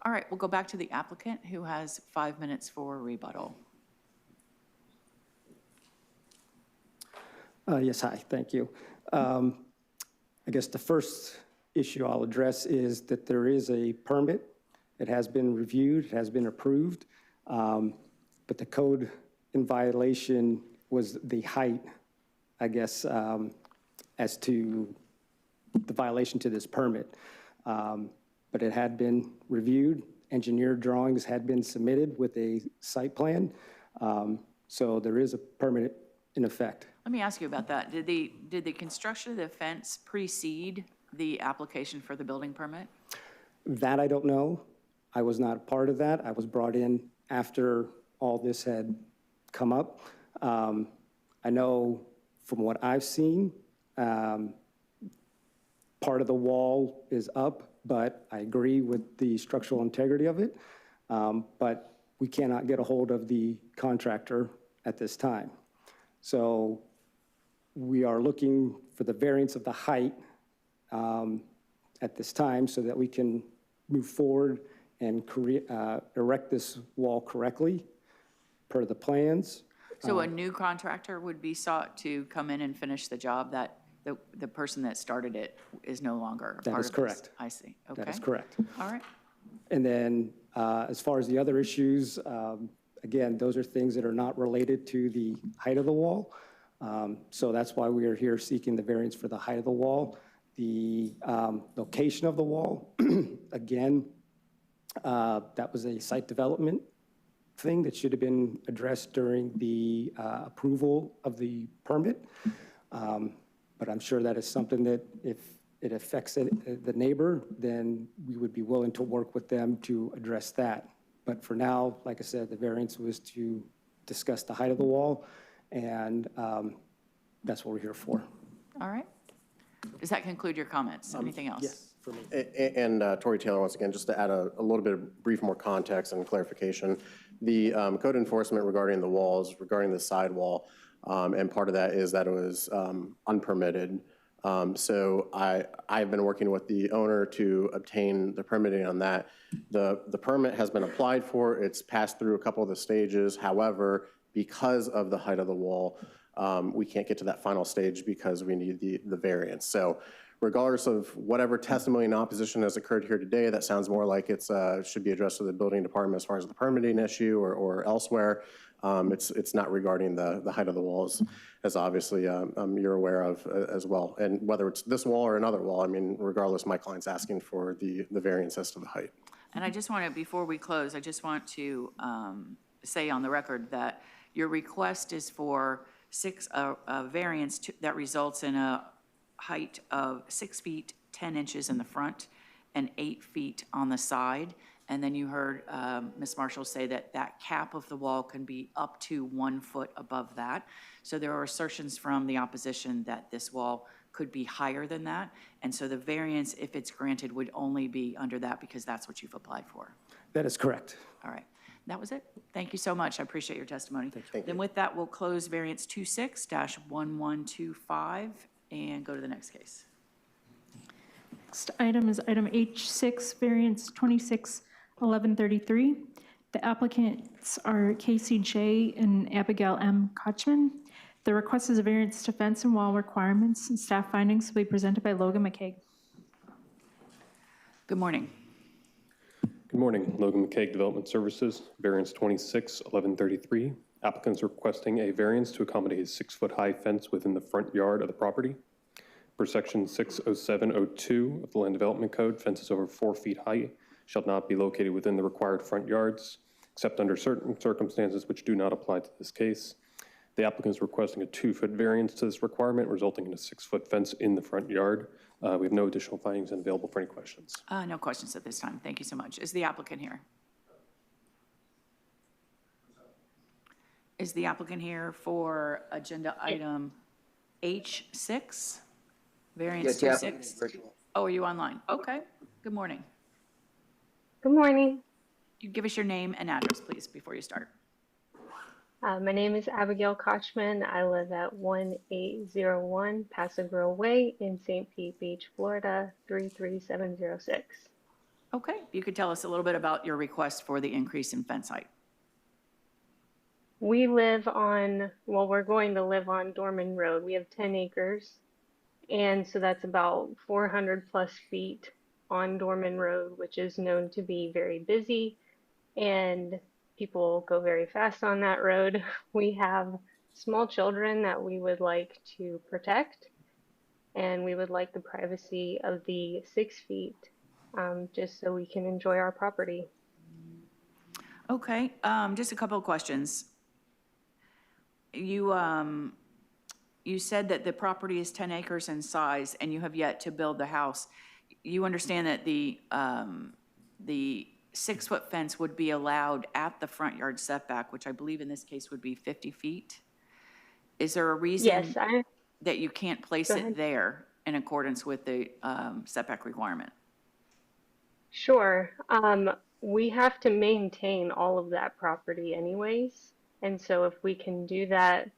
All right, we'll go back to the applicant who has 5 minutes for rebuttal. Yes, hi, thank you. I guess the first issue I'll address is that there is a permit. It has been reviewed, it has been approved, but the code in violation was the height, I guess, as to the violation to this permit. But it had been reviewed, engineered drawings had been submitted with a site plan, so there is a permit in effect. Let me ask you about that. Did the construction of the fence precede the application for the building permit? That I don't know. I was not a part of that. I was brought in after all this had come up. I know from what I've seen, part of the wall is up, but I agree with the structural integrity of it. But we cannot get a hold of the contractor at this time. So we are looking for the variance of the height at this time so that we can move forward and erect this wall correctly per the plans. So a new contractor would be sought to come in and finish the job that the person that started it is no longer a part of this? That is correct. I see. Okay. That is correct. All right. And then as far as the other issues, again, those are things that are not related to the height of the wall. So that's why we are here seeking the variance for the height of the wall. The location of the wall, again, that was a site development thing that should have been addressed during the approval of the permit. But I'm sure that is something that if it affects the neighbor, then we would be willing to work with them to address that. But for now, like I said, the variance was to discuss the height of the wall, and that's what we're here for. All right. Does that conclude your comments? Anything else? Yes, for me. And Tori Taylor, once again, just to add a little bit of brief more context and clarification. The code enforcement regarding the walls, regarding the sidewall, and part of that is that it was unpermitted. So I've been working with the owner to obtain the permitting on that. The permit has been applied for. It's passed through a couple of the stages. However, because of the height of the wall, we can't get to that final stage because we need the variance. So regardless of whatever testimony in opposition has occurred here today, that sounds more like it should be addressed to the building department as far as the permitting issue or elsewhere. It's not regarding the height of the walls, as obviously you're aware of as well. And whether it's this wall or another wall, I mean, regardless, my client's asking for the variance as to the height. And I just want to, before we close, I just want to say on the record that your request is for a variance that results in a height of 6 feet, 10 inches in the front and 8 feet on the side. And then you heard Ms. Marshall say that that cap of the wall can be up to 1 foot above that. So there are assertions from the opposition that this wall could be higher than that. And so the variance, if it's granted, would only be under that because that's what you've applied for. That is correct. All right. That was it. Thank you so much. I appreciate your testimony. Then with that, we'll close variance 26-1125 and go to the next case. Next item is item H6, variance 26-1133. The applicants are Casey J. and Abigail M. Kochman. The request is a variance to fence and wall requirements, and staff findings will be presented by Logan McCaig. Good morning. Good morning. Logan McCaig, Development Services, variance 26-1133. Applicants requesting a variance to accommodate a 6-foot-high fence within the front yard of the property. Per section 60702 of the Land Development Code, fences over 4 feet high shall not be located within the required front yards, except under certain circumstances which do not apply to this case. The applicant is requesting a 2-foot variance to this requirement, resulting in a 6-foot fence in the front yard. We have no additional findings and available for any questions. No questions at this time. Thank you so much. Is the applicant here? Is the applicant here for agenda item H6? Variance Yes, 26? Oh, are you online? Okay. Good morning. Good morning. You give us your name and address, please, before you start. My name is Abigail Kochman. I live at 1801 Pasadena Way in St. Pete Beach, Florida, 33706. Okay. You could tell us a little bit about your request for the increase in fence height. We live on, well, we're going to live on Dorman Road. We have 10 acres. And so that's about 400 plus feet on Dorman Road, which is known to be very busy. And people go very fast on that road. We have small children that we would like to protect, and we would like the privacy of the 6 feet just so we can enjoy our property. Okay, just a couple of questions. You said that the property is 10 acres in size and you have yet to build the house. You understand that the 6-foot fence would be allowed at the front yard setback, which I believe in this case would be 50 feet. Is there a reason that you can't place it there in accordance with the setback requirement? Sure. We have to maintain all of that property anyways. And so if we can do that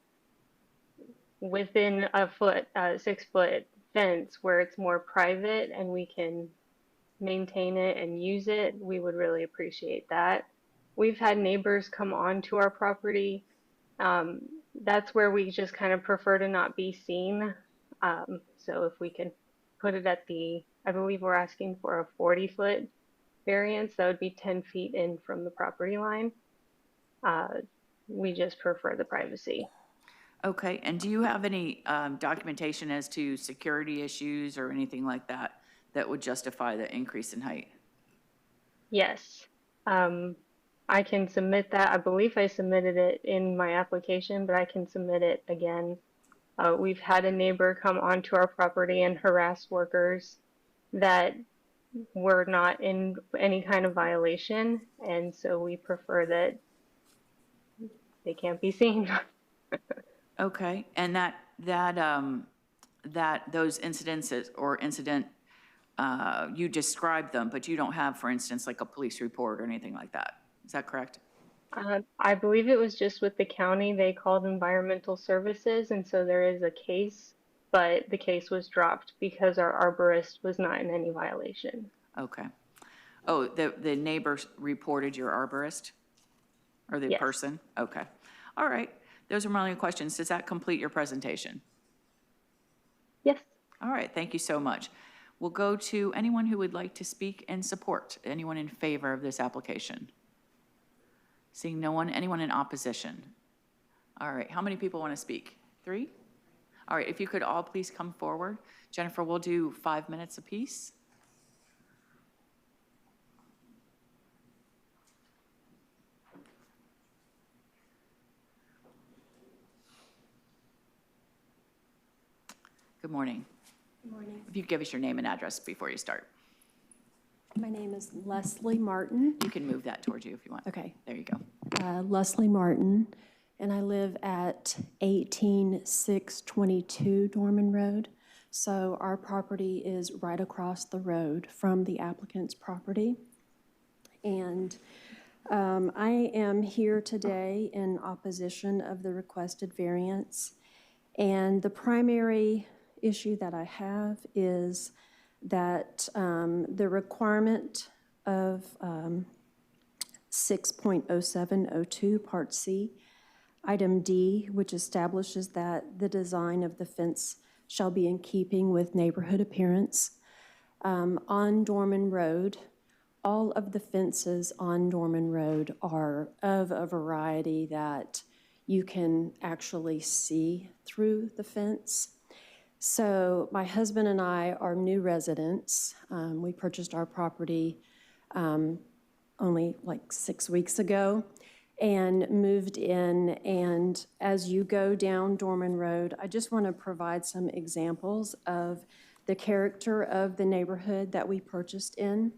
within a 6-foot fence where it's more private and we can maintain it and use it, we would really appreciate that. We've had neighbors come onto our property. That's where we just kind of prefer to not be seen. So if we can put it at I believe we're asking for a 40-foot variance, that would be 10 feet in from the property line. We just prefer the privacy. Okay, and do you have any documentation as to security issues or anything like that that would justify the increase in height? Yes. I can submit that. I believe I submitted it in my application, but I can submit it again. We've had a neighbor come onto our property and harass workers that were not in any kind of violation, and so we prefer that they can't be seen. Okay, and those incidences or incident, you described them, but you don't have, for instance, like a police report or anything like that. Is that correct? I believe it was just with the county. They called environmental services, and so there is a case, but the case was dropped because our arborist was not in any violation. Okay. Oh, the neighbors reported your arborist? Or the person? Okay. All right. Those are my only questions. Does that complete your presentation? Yes. All right. Thank you so much. We'll go to anyone who would like to speak in support. Anyone in favor of this application? Seeing no one. Anyone in opposition? All right. How many people want to speak? 3? All right. If you could all please come forward. Jennifer, we'll do 5 minutes apiece. Good morning. Good morning. If you could give us your name and address before you start. My name is Leslie Martin. You can move that towards you if you want. Okay. There you go. Leslie Martin, and I live at 18622 Dorman Road. So our property is right across the road from the applicant's property. And I am here today in opposition of the requested variance. And the primary issue that I have is that the requirement of 6.0702 Part C, Item D, which establishes that the design of the fence shall be in keeping with neighborhood appearance. On Dorman Road, all of the fences on Dorman Road are of a variety that you can actually see through the fence. So my husband and I are new residents. We purchased our property only like 6 weeks ago and moved in. And as you go down Dorman Road, I just want to provide some examples of the character of the neighborhood that we purchased in.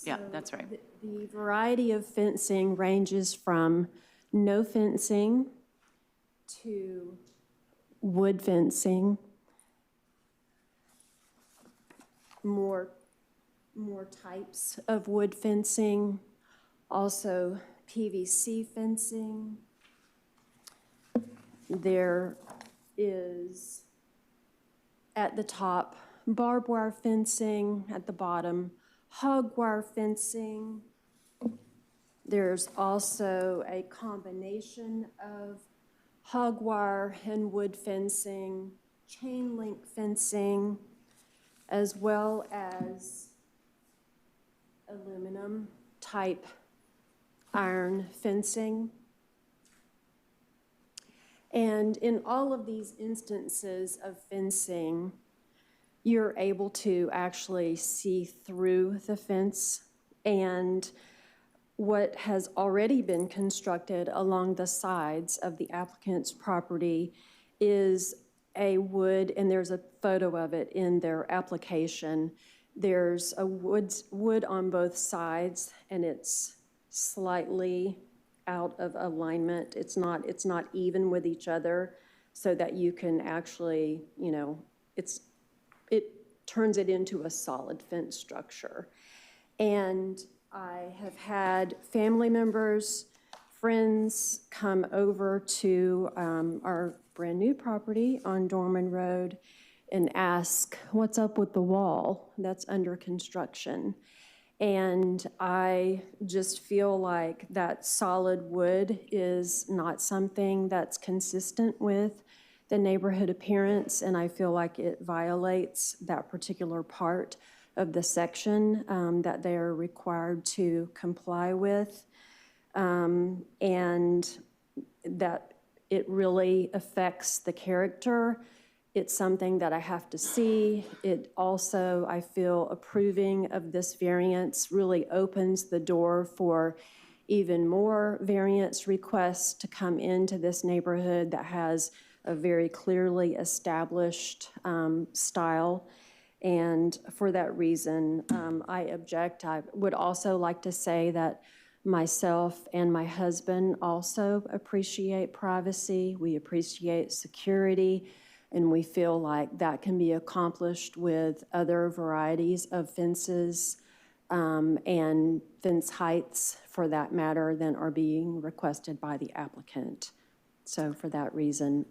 Yeah, that's right. The variety of fencing ranges from no fencing to wood fencing, more types of wood fencing, also PVC fencing. There is, at the top, barbed wire fencing, at the bottom, hog wire fencing. There's also a combination of hog wire and wood fencing, chain link fencing, as well as aluminum type iron fencing. And in all of these instances of fencing, you're able to actually see through the fence, and what has already been constructed along the sides of the applicant's property is a wood, and there's a photo of it in their application. There's a wood on both sides, and it's slightly out of alignment. It's not even with each other, so that you can actually, you know, it turns it into a solid fence structure. And I have had family members, friends come over to our brand new property on Dorman Road and ask, what's up with the wall that's under construction? And I just feel like that solid wood is not something that's consistent with the neighborhood appearance, and I feel like it violates that particular part of the section that they are required to comply with, and that it really affects the character. It's something that I have to see. It also, I feel, approving of this variance really opens the door for even more variance requests to come into this neighborhood that has a very clearly established style. And for that reason, I object. I would also like to say that myself and my husband also appreciate privacy. We appreciate security, and we feel like that can be accomplished with other varieties of fences and fence heights, for that matter, than are being requested by the applicant. So for that reason,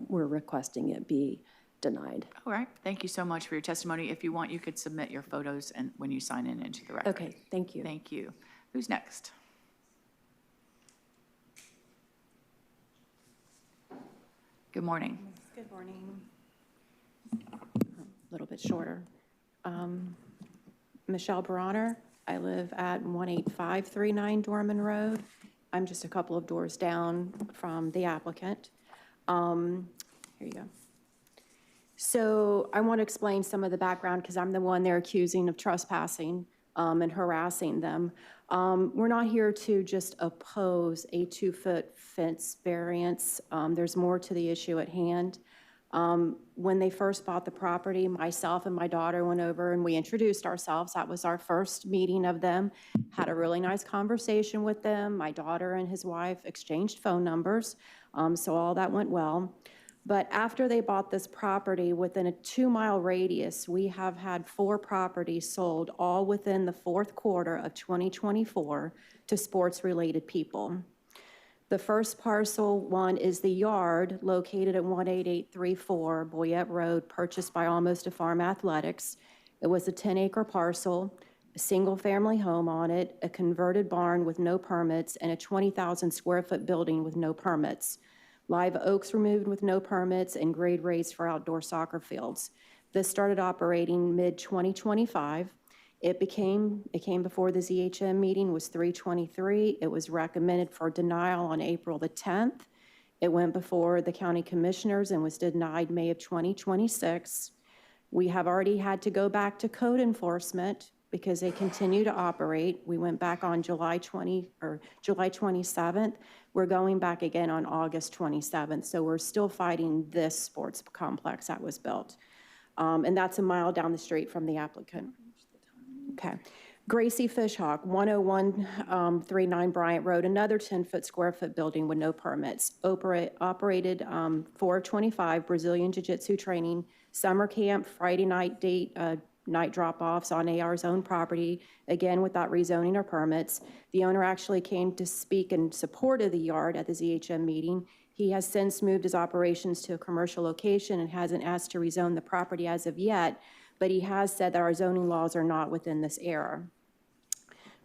we're requesting it be denied. All right. Thank you so much for your testimony. If you want, you could submit your photos and when you sign in into the record. Okay, thank you. Thank you. Who's next? Good morning. Good morning. A little bit shorter. Michelle Bronner. I live at 18539 Dorman Road. I'm just a couple of doors down from the applicant. Here you go. So I want to explain some of the background because I'm the one they're accusing of trespassing. and harassing them. We're not here to just oppose a 2-foot fence variance. There's more to the issue at hand. When they first bought the property, myself and my daughter went over and we introduced ourselves. That was our first meeting of them. Had a really nice conversation with them. My daughter and his wife exchanged phone numbers, so all that went well. But after they bought this property, within a 2-mile radius, we have had 4 properties sold, all within the fourth quarter of 2024 to sports-related people. The first parcel one is the yard located at 18834 Boyette Road, purchased by Almost a Farm Athletics. It was a 10-acre parcel, a single-family home on it, a converted barn with no permits, and a 20,000-square-foot building with no permits. Live oaks removed with no permits, and grade raised for outdoor soccer fields. This started operating mid-2025. It came before the ZHM meeting, was 3/23. It was recommended for denial on April the 10th. It went before the county commissioners and was denied May of 2026. We have already had to go back to code enforcement because they continue to operate. We went back on July 27th. We're going back again on August 27th. So we're still fighting this sports complex that was built. And that's a mile down the street from the applicant. Okay. Gracie Fishhawk, 10139 Bryant Road, another 10-foot square-foot building with no permits. Operated 4/25 Brazilian Jiu-Jitsu training, summer camp, Friday night date, night drop-offs on AR's own property, again without rezoning or permits. The owner actually came to speak in support of the yard at the ZHM meeting. He has since moved his operations to a commercial location and hasn't asked to rezone the property as of yet, but he has said that our zoning laws are not within this era.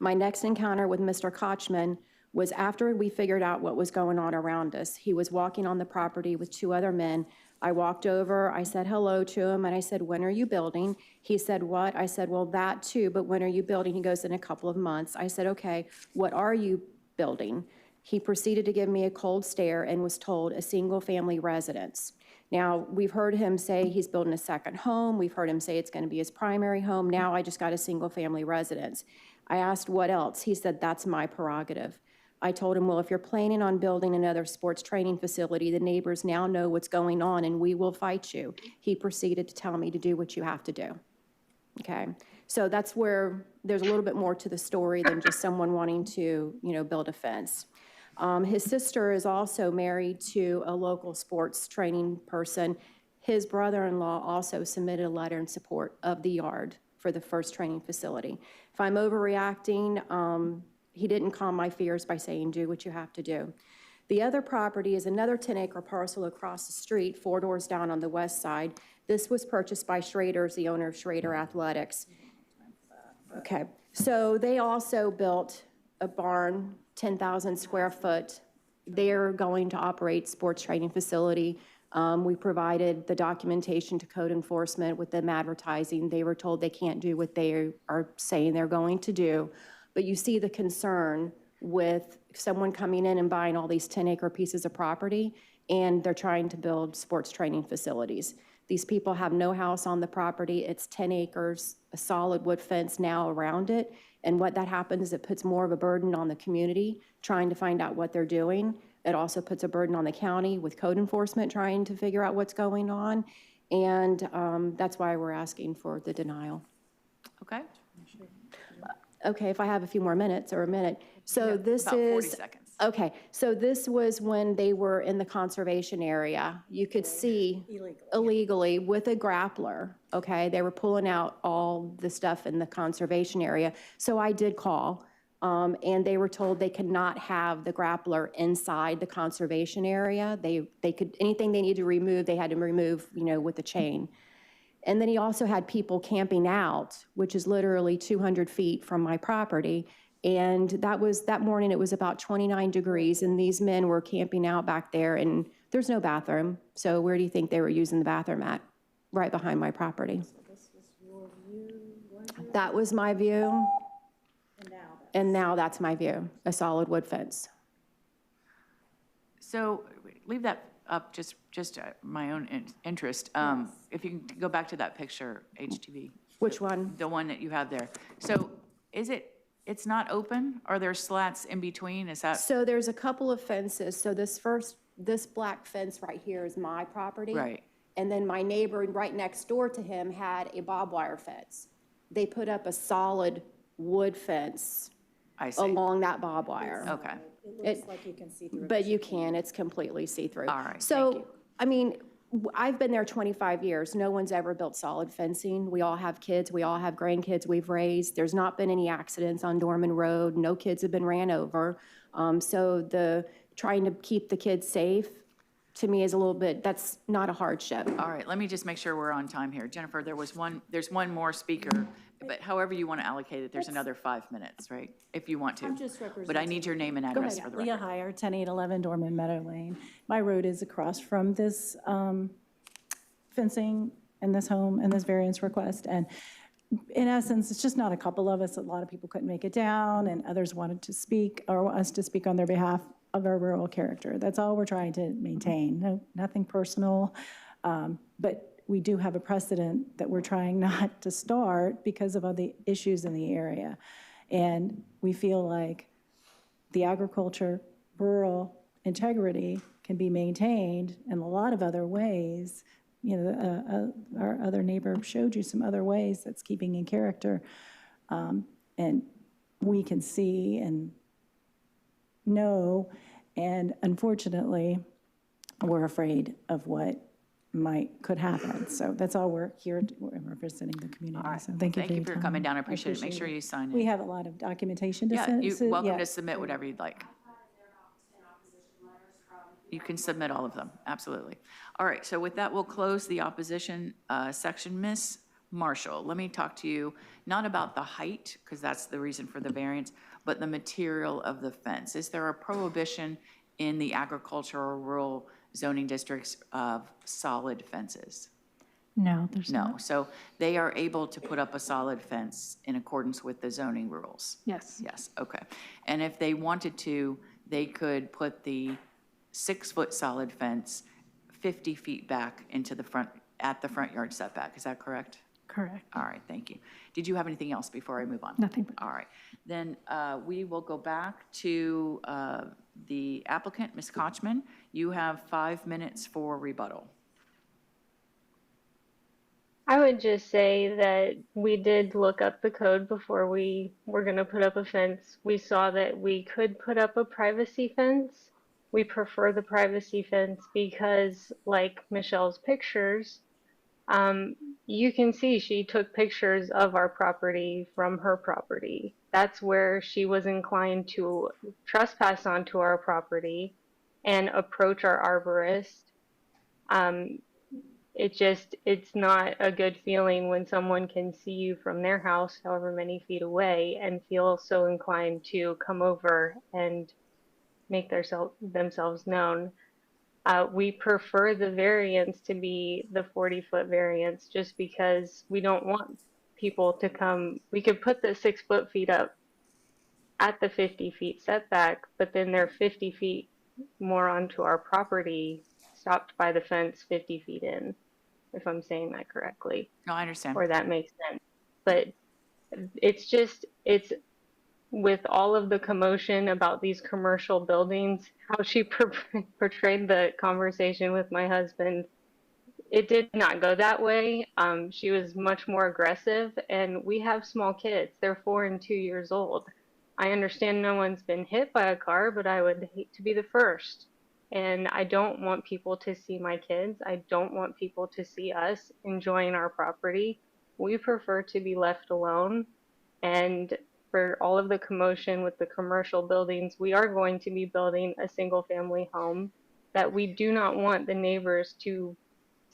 My next encounter with Mr. Kochman was after we figured out what was going on around us. He was walking on the property with 2 other men. I walked over, I said hello to him, and I said, "When are you building?" He said, "What?" I said, "Well, that too, but when are you building?" He goes, "In a couple of months." I said, "Okay, what are you building?" He proceeded to give me a cold stare and was told a single-family residence. Now, we've heard him say he's building a second home. We've heard him say it's going to be his primary home. Now I just got a single-family residence. I asked what else. He said, "That's my prerogative." I told him, "Well, if you're planning on building another sports training facility, the neighbors now know what's going on and we will fight you." He proceeded to tell me to do what you have to do. Okay, so that's where there's a little bit more to the story than just someone wanting to, build a fence. His sister is also married to a local sports training person. His brother-in-law also submitted a letter in support of the yard for the first training facility. If I'm overreacting, he didn't calm my fears by saying, "Do what you have to do." The other property is another 10-acre parcel across the street, 4 doors down on the west side. This was purchased by Schrader's, the owner of Schrader Athletics. Okay, so they also built a barn, 10,000 square foot. They're going to operate sports training facility. We provided the documentation to code enforcement with them advertising. They were told they can't do what they are saying they're going to do. But you see the concern with someone coming in and buying all these 10-acre pieces of property, and they're trying to build sports training facilities. These people have no house on the property. It's 10 acres, a solid wood fence now around it. And what that happens is it puts more of a burden on the community trying to find out what they're doing. It also puts a burden on the county with code enforcement trying to figure out what's going on. And that's why we're asking for the denial. Okay. Okay, if I have a few more minutes or a minute. So this about 40 is, seconds. okay, so this was when they were in the conservation area. You could see illegally with a grappler, okay? They were pulling out all the stuff in the conservation area. So I did call, and they were told they could not have the grappler inside the conservation area. They could, anything they needed to remove, they had to remove, with the chain. And then he also had people camping out, which is literally 200 feet from my property. And that morning, it was about 29 degrees, and these men were camping out back there, and there's no bathroom. So where do you think they were using the bathroom at? Right behind my property. So this was your view? That was my view. And now that's my view, a solid wood fence. So leave that up, just my own interest. If you can go back to that picture, HTV. Which one? The one that you have there. So it's not open? Are there slats in between? Is that, So there's a couple of fences. So this black fence right here is my property. right? And then my neighbor right next door to him had a barbed wire fence. They put up a solid wood fence I see. along that barbed wire. Okay. It looks like you can see through. But you can, it's completely see-through. All right, thank So, you. I mean, I've been there 25 years. No one's ever built solid fencing. We all have kids, we all have grandkids we've raised. There's not been any accidents on Dorman Road. No kids have been ran over. So trying to keep the kids safe, to me, is a little bit, that's not a hardship. All right, let me just make sure we're on time here. Jennifer, there's one more speaker, but however you want to allocate it, there's another 5 minutes, right? If you want to. I'm just representing. But I need your name and address for the Leah record. Heyer, 10811 Dorman Meadow Lane. My road is across from this fencing and this home and this variance request. And in essence, it's just not a couple of us. A lot of people couldn't make it down, and others wanted to speak or want us to speak on their behalf of our rural character. That's all we're trying to maintain. No, nothing personal. But we do have a precedent that we're trying not to start because of all the issues in the area. And we feel like the agriculture, rural integrity can be maintained in a lot of other ways. You know, our other neighbor showed you some other ways that's keeping in character. And we can see and know, and unfortunately, we're afraid of what could happen. So that's all we're here, we're representing the community. All right. So thank you Thank you for your coming time. down. I appreciate it. Make sure you sign in. We have a lot of documentation to Yeah, send. you're welcome yeah. to submit whatever you'd like. You can submit all of them, absolutely. All right, so with that, we'll close the opposition section. Ms. Marshall, let me talk to you, not about the height, because that's the reason for the variance, but the material of the fence. Is there a prohibition in the agricultural rural zoning districts of solid fences? No, there's No, not. so they are able to put up a solid fence in accordance with the zoning rules? Yes. Yes, okay. And if they wanted to, they could put the 6-foot solid fence 50 feet back into the front, at the front yard setback, is that correct? Correct. All right, thank you. Did you have anything else before I move on? Nothing. All right, then we will go back to the applicant, Ms. Kochman. You have 5 minutes for rebuttal. I would just say that we did look up the code before we were going to put up a fence. We saw that we could put up a privacy fence. We prefer the privacy fence because, like Michelle's pictures, you can see she took pictures of our property from her property. That's where she was inclined to trespass onto our property and approach our arborist. It's not a good feeling when someone can see you from their house however many feet away and feel so inclined to come over and make themselves known. We prefer the variance to be the 40-foot variance just because we don't want people to come. We could put the 6 feet up at the 50 feet setback, but then they're 50 feet more onto our property, stopped by the fence 50 feet in, if I'm saying that correctly. No, I understand. Or that makes sense. But it's with all of the commotion about these commercial buildings, how she portrayed the conversation with my husband, it did not go that way. She was much more aggressive, and we have small kids. They're 4 and 2 years old. I understand no one's been hit by a car, but I would hate to be the first. And I don't want people to see my kids. I don't want people to see us enjoying our property. We prefer to be left alone. And for all of the commotion with the commercial buildings, we are going to be building a single-family home that we do not want the neighbors to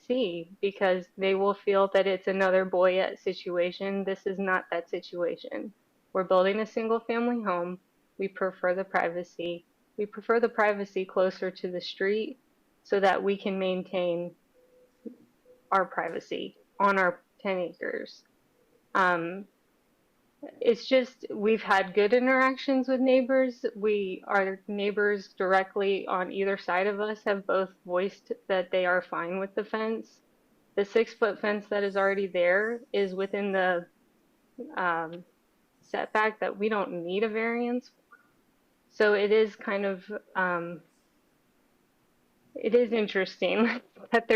see because they will feel that it's another Boyette situation. This is not that situation. We're building a single-family home. We prefer the privacy. We prefer the privacy closer to the street so that we can maintain our privacy on our 10 acres. It's just, we've had good interactions with neighbors. Our neighbors directly on either side of us have both voiced that they are fine with the fence. The 6-foot fence that is already there is within the setback that we don't need a variance for. So it is kind of, it is interesting that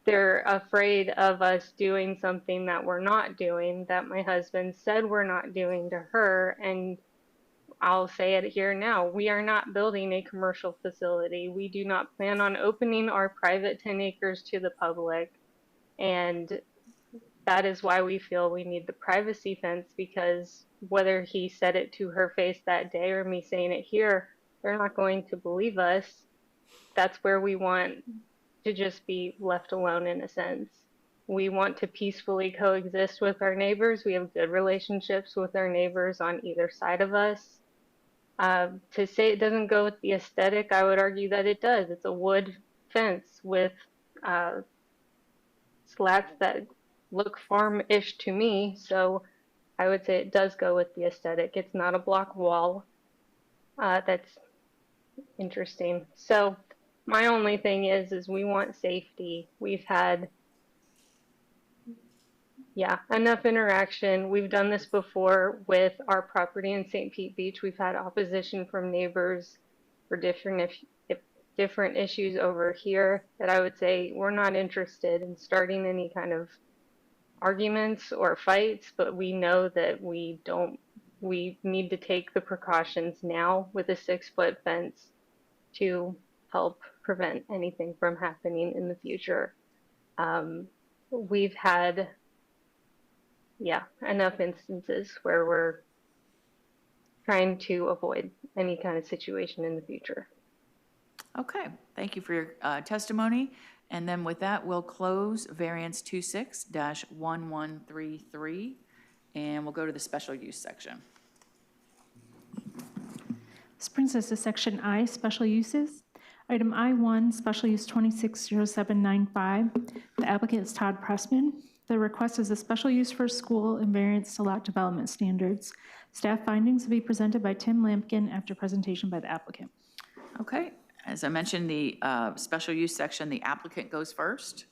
they're afraid of us doing something that we're not doing, that my husband said we're not doing to her. And I'll say it here now, we are not building a commercial facility. We do not plan on opening our private 10 acres to the public. And that is why we feel we need the privacy fence, because whether he said it to her face that day or me saying it here, they're not going to believe us. That's where we want to just be left alone in a sense. We want to peacefully coexist with our neighbors. We have good relationships with our neighbors on either side of us. To say it doesn't go with the aesthetic, I would argue that it does. It's a wood fence with slats that look farm-ish to me, so I would say it does go with the aesthetic. It's not a block wall. That's interesting. So my only thing is we want safety. We've had, enough interaction. We've done this before with our property in St. Pete Beach. We've had opposition from neighbors for different issues over here that I would say we're not interested in starting any kind of arguments or fights, but we know that we need to take the precautions now with a 6-foot fence to help prevent anything from happening in the future. We've had, enough instances where we're trying to avoid any kind of situation in the future. Okay, thank you for your testimony. And then with that, we'll close variance 26-1133, and we'll go to the special use section. This brings us to section I, special uses. Item I1, special use 260795. The applicant is Todd Pressman. The request is a special use for a school and variance to lot development standards. Staff findings will be presented by Tim Lampkin after presentation by the applicant. Okay, as I mentioned, the special use section, the applicant goes first.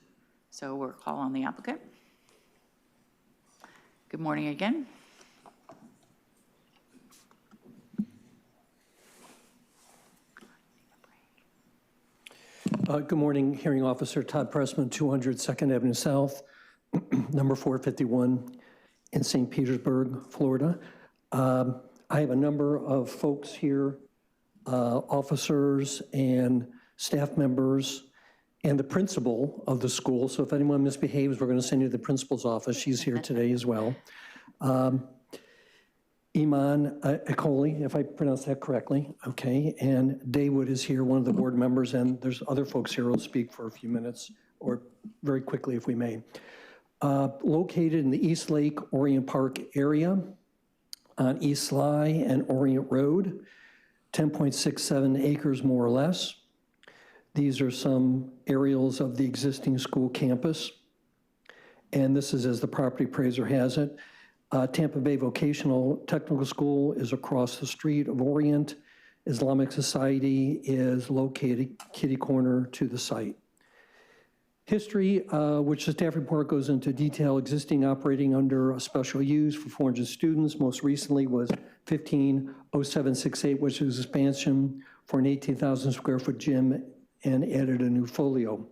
So we'll call on the applicant. Good morning again. Good morning, hearing officer Todd Pressman, 200 2nd Avenue South, number 451 in St. Petersburg, Florida. I have a number of folks here, officers and staff members, and the principal of the school. So if anyone misbehaves, we're going to send you to the principal's office. She's here today as well. Iman Akoli, if I pronounce that correctly, okay, and Daywood is here, one of the board members, and there's other folks here who will speak for a few minutes, or very quickly if we may. Located in the East Lake Orient Park area on East Sly and Orient Road, 10.67 acres more or less. These are some aerials of the existing school campus, and this is as the property appraiser has it. Tampa Bay Vocational Technical School is across the street of Orient. Islamic Society is located kitty corner to the site. History, which the staff report goes into detail, existing operating under a special use for 400 students. Most recently was 150768, which is expansion for an 18,000 square foot gym and added a new folio.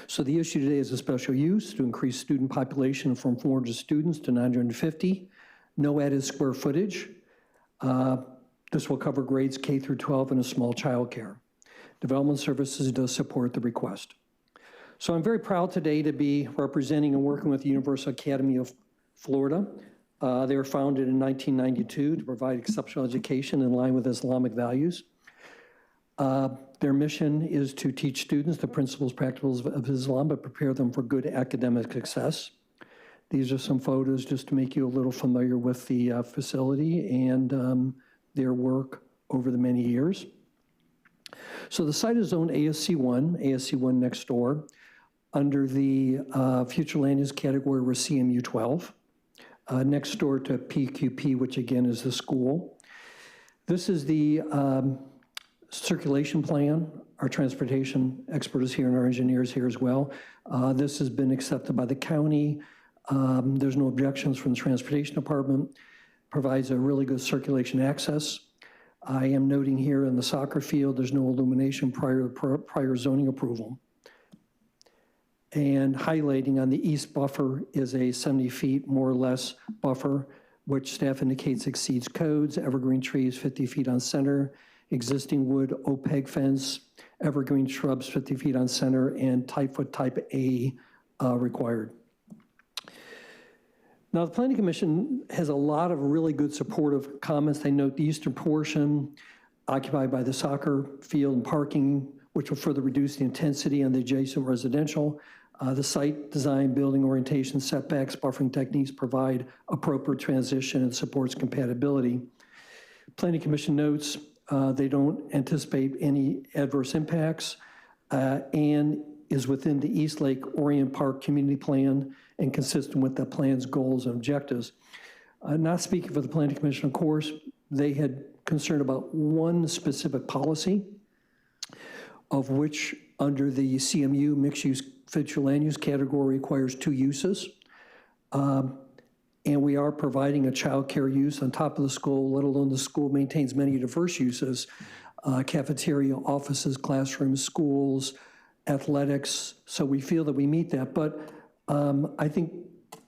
So the issue today is a special use to increase student population from 400 students to 950. No added square footage. This will cover grades K through 12 and a small childcare. Development Services does support the request. So I'm very proud today to be representing and working with the University Academy of Florida. They were founded in 1992 to provide exceptional education in line with Islamic values. Their mission is to teach students the principles, practicals of Islam, but prepare them for good academic success. These are some photos just to make you a little familiar with the facility and their work over the many years. So the site is zoned ASC1 next door, under the future land use category we're CMU 12, next door to PQP, which again is the school. This is the circulation plan. Our transportation expert is here and our engineers here as well. This has been accepted by the county. There's no objections from the transportation department. provides a really good circulation access. I am noting here in the soccer field, there's no illumination prior zoning approval. And highlighting on the east buffer is a 70 feet more or less buffer, which staff indicates exceeds codes, evergreen trees 50 feet on center, existing wood OPEG fence, evergreen shrubs 50 feet on center, and type A required. Now, the Planning Commission has a lot of really good supportive comments. They note the eastern portion occupied by the soccer field and parking, which will further reduce the intensity on the adjacent residential. The site design, building orientation, setbacks, buffering techniques provide appropriate transition and supports compatibility. Planning Commission notes they don't anticipate any adverse impacts and is within the East Lake Orient Park Community Plan and consistent with the plan's goals and objectives. Not speaking for the Planning Commission, of course, they had concern about one specific policy, of which under the CMU mixed-use future land use category requires 2 uses. And we are providing a child care use on top of the school, let alone the school maintains many diverse uses, cafeteria, offices, classrooms, schools, athletics. So we feel that we meet that. But I think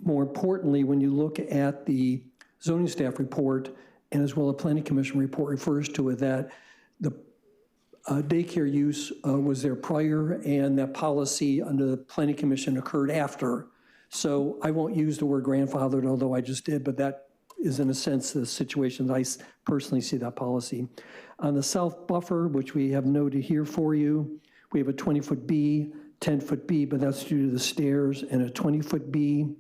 more importantly, when you look at the zoning staff report and as well the Planning Commission report refers to it, that the daycare use was there prior and that policy under the Planning Commission occurred after. So I won't use the word grandfathered, although I just did, but that is in a sense the situation that I personally see that policy. On the south buffer, which we have noted here for you, we have a 20-foot B, 10-foot B, but that's due to the stairs, and a 20-foot B.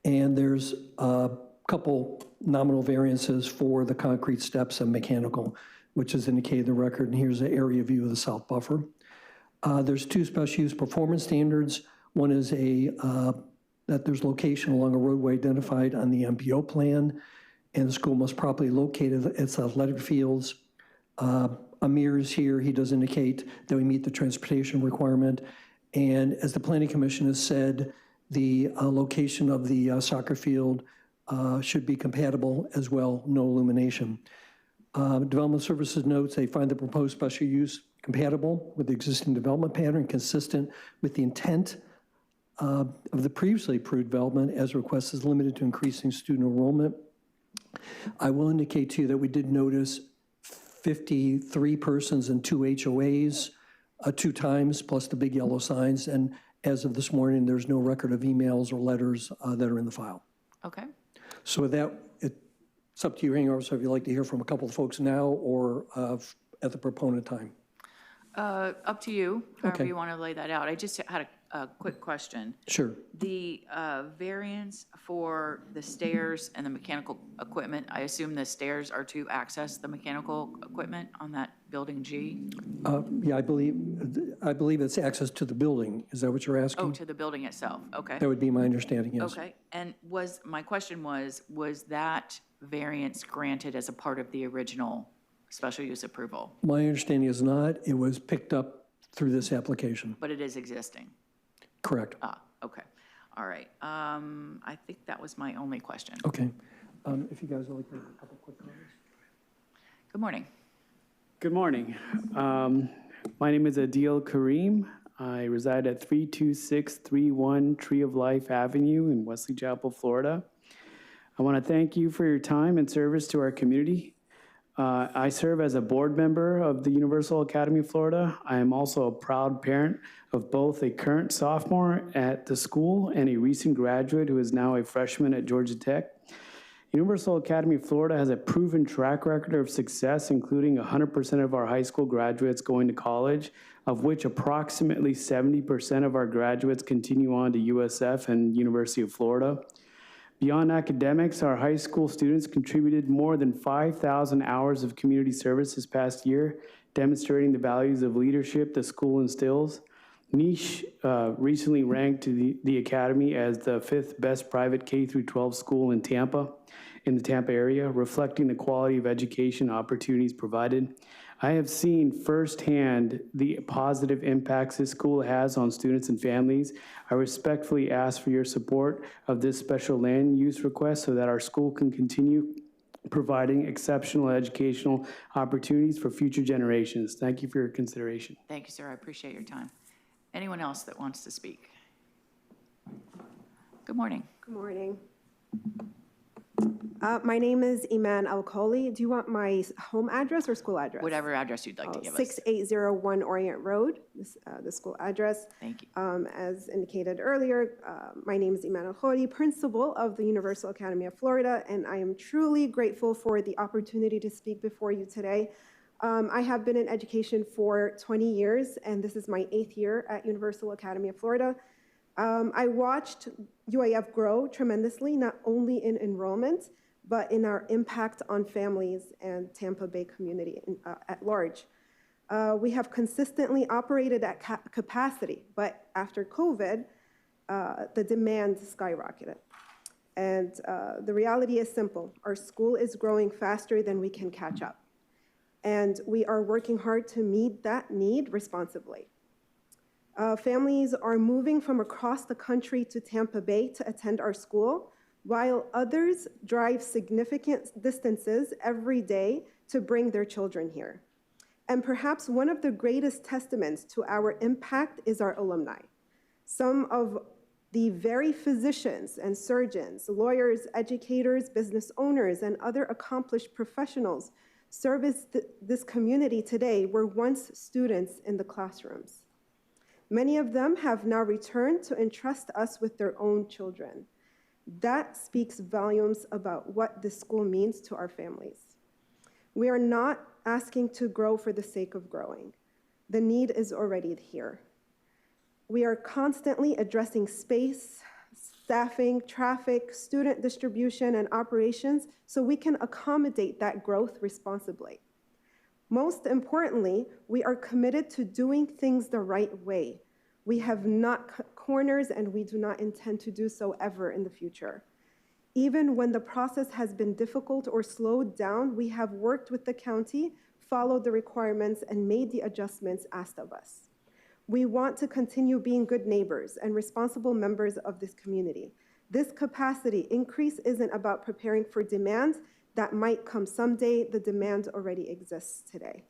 And there's a couple nominal variances for the concrete steps and mechanical, which is indicated in the record, and here's an area view of the south buffer. There's 2 special use performance standards. One is that there's location along a roadway identified on the MPO plan, and the school must properly locate its athletic fields. Amir is here. He does indicate that we meet the transportation requirement. And as the Planning Commission has said, the location of the soccer field should be compatible as well, no illumination. Development Services notes they find the proposed special use compatible with the existing development pattern, consistent with the intent of the previously approved development as request is limited to increasing student enrollment. I will indicate to you that we did notice 53 persons and 2 HOAs 2 times, plus the big yellow signs. And as of this morning, there's no record of emails or letters that are in the file. Okay. So with that, it's up to you, Hearing Officer, if you'd like to hear from a couple of folks now or at the proponent time. Up to you, however Okay. you want to lay that out. I just had a quick question. Sure. The variance for the stairs and the mechanical equipment, I assume the stairs are to access the mechanical equipment on that building G? Yeah, I believe it's access to the building. Is that what you're asking? Oh, to the building itself, okay. That would be my understanding, yes. Okay, and my question was that variance granted as a part of the original special use approval? My understanding is not. It was picked up through this application. But it is existing? Correct. Okay. All right. I think that was my only question. Okay. If you guys would like to make a couple quick comments. Good morning. Good morning. My name is Adil Kareem. I reside at 32631 Tree of Life Avenue in Wesley Chapel, Florida. I want to thank you for your time and service to our community. I serve as a board member of the Universal Academy of Florida. I am also a proud parent of both a current sophomore at the school and a recent graduate who is now a freshman at Georgia Tech. Universal Academy of Florida has a proven track record of success, including 100% of our high school graduates going to college, of which approximately 70% of our graduates continue on to USF and University of Florida. Beyond academics, our high school students contributed more than 5,000 hours of community service this past year, demonstrating the values of leadership the school instills. Niche recently ranked the Academy as the 5th best private K-12 school in Tampa in the Tampa area, reflecting the quality of education opportunities provided. I have seen firsthand the positive impacts this school has on students and families. I respectfully ask for your support of this special land use request so that our school can continue providing exceptional educational opportunities for future generations. Thank you for your consideration. Thank you, sir. I appreciate your time. Anyone else that wants to speak? Good morning. Good morning. My name is Iman Al-Kholi. Do you want my home address or school address? Whatever address you'd like to give us. 6801 Orient Road, the school address. Thank you. As indicated earlier, my name is Iman Al-Kholi, principal of the Universal Academy of Florida, and I am truly grateful for the opportunity to speak before you today. I have been in education for 20 years, and this is my 8th year at Universal Academy of Florida. I watched UAF grow tremendously, not only in enrollment, but in our impact on families and Tampa Bay community at large. We have consistently operated at capacity, but after COVID, the demand skyrocketed. And the reality is simple. Our school is growing faster than we can catch up. And we are working hard to meet that need responsibly. Families are moving from across the country to Tampa Bay to attend our school, while others drive significant distances every day to bring their children here. And perhaps one of the greatest testaments to our impact is our alumni. Some of the very physicians and surgeons, lawyers, educators, business owners, and other accomplished professionals service this community today were once students in the classrooms. Many of them have now returned to entrust us with their own children. That speaks volumes about what this school means to our families. We are not asking to grow for the sake of growing. The need is already here. We are constantly addressing space, staffing, traffic, student distribution, and operations so we can accommodate that growth responsibly. Most importantly, we are committed to doing things the right way. We have not cut corners, and we do not intend to do so ever in the future. Even when the process has been difficult or slowed down, we have worked with the county, followed the requirements, and made the adjustments asked of us. We want to continue being good neighbors and responsible members of this community. This capacity increase isn't about preparing for demand that might come someday. The demand already exists today.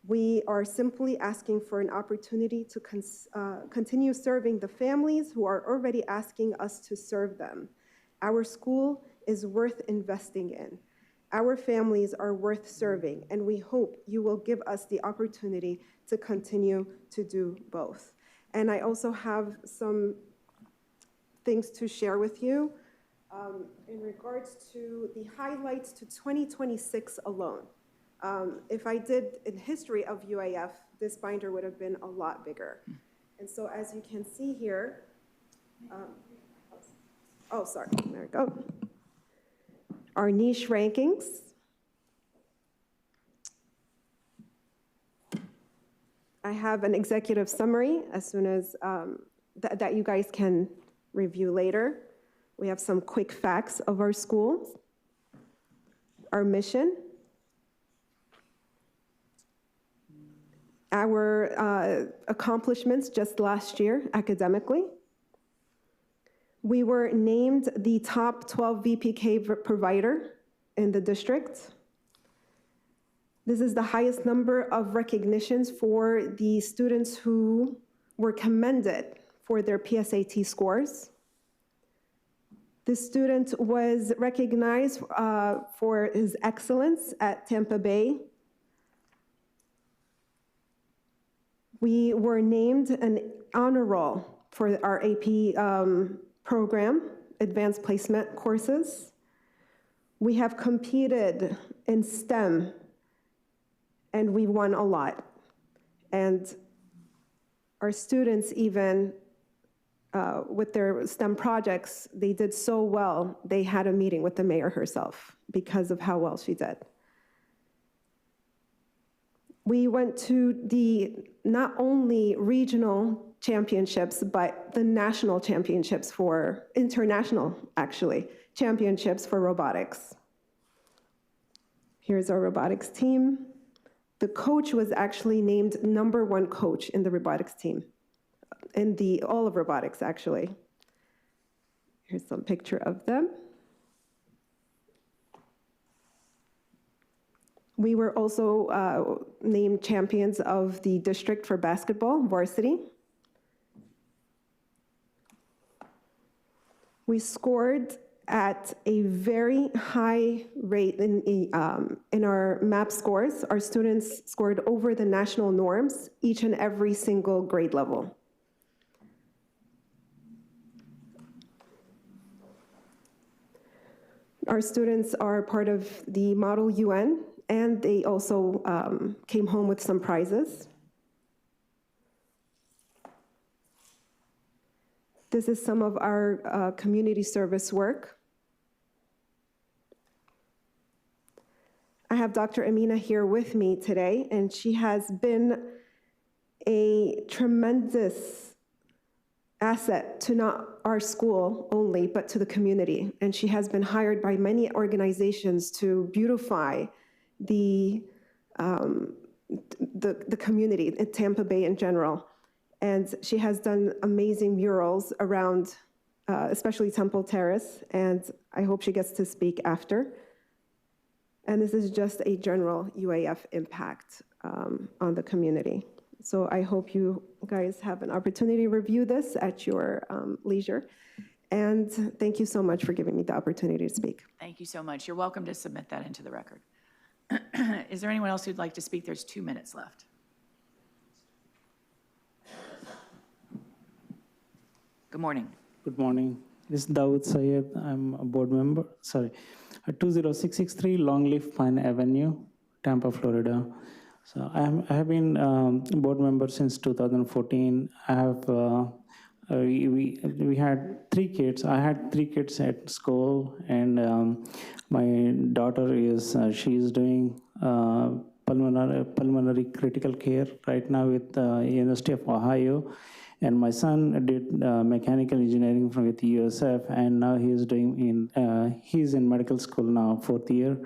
We are simply asking for an opportunity to continue serving the families who are already asking us to serve them. Our school is worth investing in. Our families are worth serving, and we hope you will give us the opportunity to continue to do both. And I also have some things to share with you in regards to the highlights to 2026 alone. If I did in history of UAF, this binder would have been a lot bigger. And so as you can see here, oh, sorry, there we go. Our niche rankings. I have an executive summary as soon as that you guys can review later. We have some quick facts of our schools, our mission, our accomplishments just last year academically. We were named the top 12 VPK provider in the district. This is the highest number of recognitions for the students who were commended for their PSAT scores. This student was recognized for his excellence at Tampa Bay. We were named an honor roll for our AP program, advanced placement courses. We have competed in STEM, and we won a lot. And our students even, with their STEM projects, they did so well, they had a meeting with the mayor herself because of how well she did. We went to the not only regional championships, but the national championships for international, actually, championships for robotics. Here's our robotics team. The coach was actually named #1 coach in the robotics team, in all of robotics, actually. Here's some picture of them. We were also named champions of the district for basketball, varsity. We scored at a very high rate in our MAP scores. Our students scored over the national norms, each and every single grade level. Our students are part of the Model UN, and they also came home with some prizes. This is some of our community service work. I have Dr. Amina here with me today, and she has been a tremendous asset to not our school only, but to the community. And she has been hired by many organizations to beautify the community in Tampa Bay in general. And she has done amazing murals around, especially Temple Terrace, and I hope she gets to speak after. And this is just a general UAF impact on the community. So I hope you guys have an opportunity to review this at your leisure. And thank you so much for giving me the opportunity to speak. Thank you so much. You're welcome to submit that into the record. Is there anyone else who'd like to speak? There's 2 minutes left. Good morning. Good morning. This is Dawood Sayed. I'm a board member. Sorry. 20663 Longleaf Pine Avenue, Tampa, Florida. So I have been board member since 2014. I have we had 3 kids. I had 3 kids at school, and my daughter is she is doing pulmonary critical care right now with University of Ohio. And my son did mechanical engineering with USF, and now he is doing he's in medical school now, 4th year.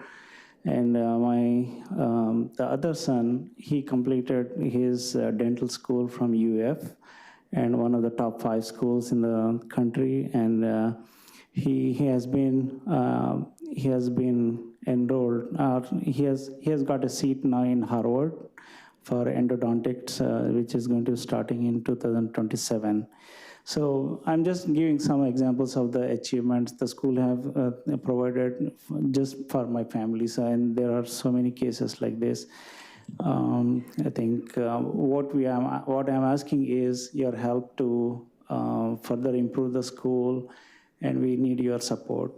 And the other son, he completed his dental school from UF, and one of the top 5 schools in the country. And he has been enrolled. He has got a seat now in Harvard for endodontics, which is going to starting in 2027. So I'm just giving some examples of the achievements the school have provided just for my family. So, and there are so many cases like this. I think what I'm asking is your help to further improve the school, and we need your support.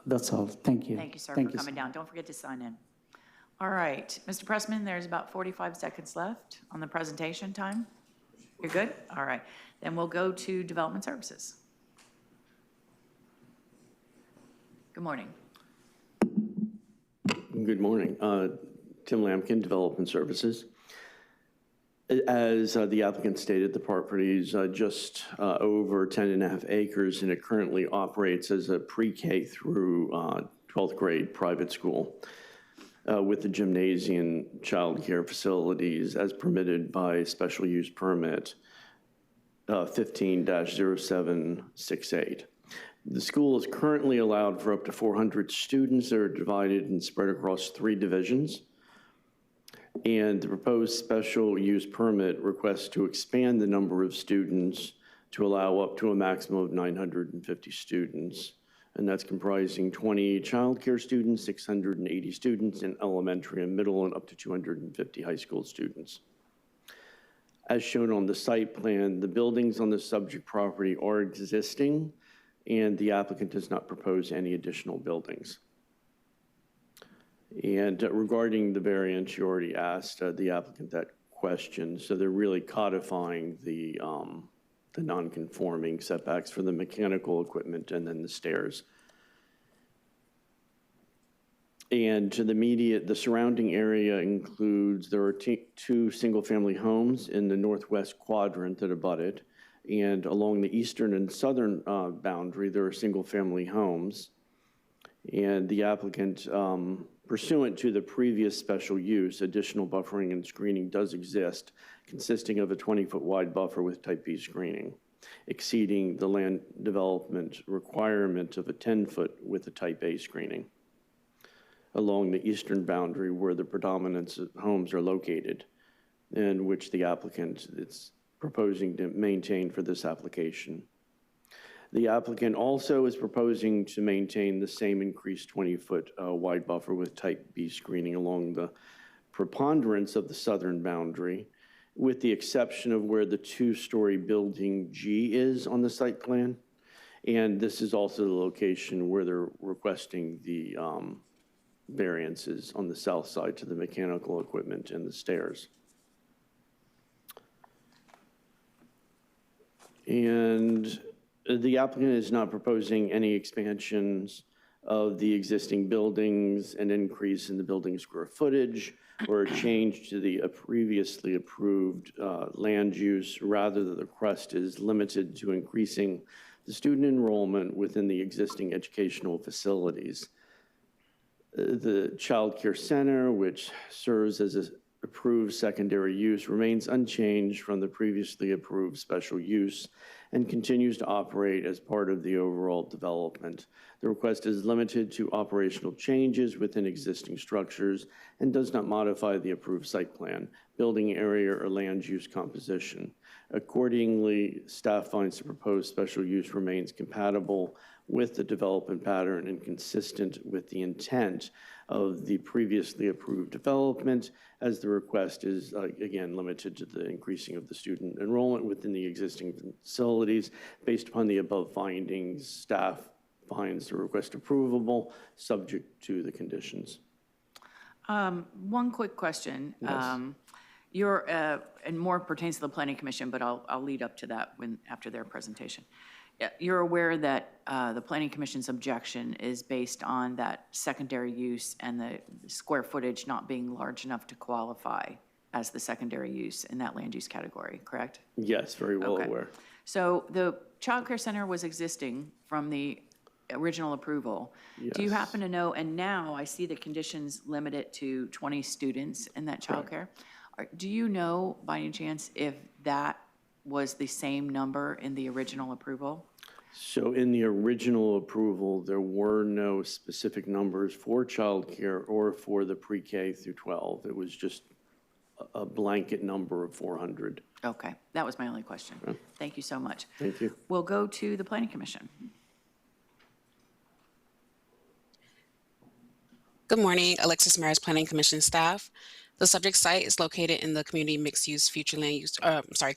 That's all. Thank you. Thank you, sir, for coming down. Don't forget to sign in. All right, Mr. Pressman, there's about 45 seconds left on the presentation time. You're good? All right. Then we'll go to Development Services. Good morning. Good morning. Tim Lampkin, Development Services. As the applicant stated, the property is just over 10.5 acres, and it currently operates as a pre-K through 12th grade private school. With the gymnasium, child care facilities as permitted by special use permit 15-0768. The school is currently allowed for up to 400 students that are divided and spread across 3 divisions. And the proposed special use permit requests to expand the number of students to allow up to a maximum of 950 students. And that's comprising 20 child care students, 680 students in elementary and middle, and up to 250 high school students. As shown on the site plan, the buildings on the subject property are existing, and the applicant does not propose any additional buildings. And regarding the variance, you already asked the applicant that question. So they're really codifying the non-conforming setbacks for the mechanical equipment and then the stairs. And to the surrounding area includes, there are 2 single-family homes in the northwest quadrant that abut it, and along the eastern and southern boundary, there are single-family homes. And the applicant, pursuant to the previous special use, additional buffering and screening does exist, consisting of a 20-foot wide buffer with type B screening, exceeding the land development requirement of a 10-foot with a type A screening along the eastern boundary where the predominance of homes are located, and which the applicant is proposing to maintain for this application. The applicant also is proposing to maintain the same increased 20-foot wide buffer with type B screening along the preponderance of the southern boundary, with the exception of where the 2-story building G is on the site plan. And this is also the location where they're requesting the variances on the south side to the mechanical equipment and the stairs. And the applicant is not proposing any expansions of the existing buildings, an increase in the building square footage, or a change to the previously approved land use. Rather, the request is limited to increasing the student enrollment within the existing educational facilities. The child care center, which serves as an approved secondary use, remains unchanged from the previously approved special use and continues to operate as part of the overall development. The request is limited to operational changes within existing structures and does not modify the approved site plan, building area, or land use composition. Accordingly, staff finds the proposed special use remains compatible with the development pattern and consistent with the intent of the previously approved development, as the request is, again, limited to the increasing of the student enrollment within the existing facilities. Based upon the above findings, staff finds the request approvable, subject to the conditions. One quick question. Yes. And more pertains to the Planning Commission, but I'll lead up to that after their presentation. You're aware that the Planning Commission's objection is based on that secondary use and the square footage not being large enough to qualify as the secondary use in that land use category, correct? Yes, very well Okay. aware. So the child care center was existing from the original approval. Do you Yes. happen to know, and now I see the conditions limit it to 20 students in that child care. Do you know by any chance if that was the same number in the original approval? So in the original approval, there were no specific numbers for childcare or for the pre-K through 12. It was just a blanket number of 400. Okay, that was my only question. Okay. Thank you so much. Thank you. We'll go to the Planning Commission. Good morning, Alexis Maris, Planning Commission staff. The subject site is located in the Community Mixed Use Future Land Use,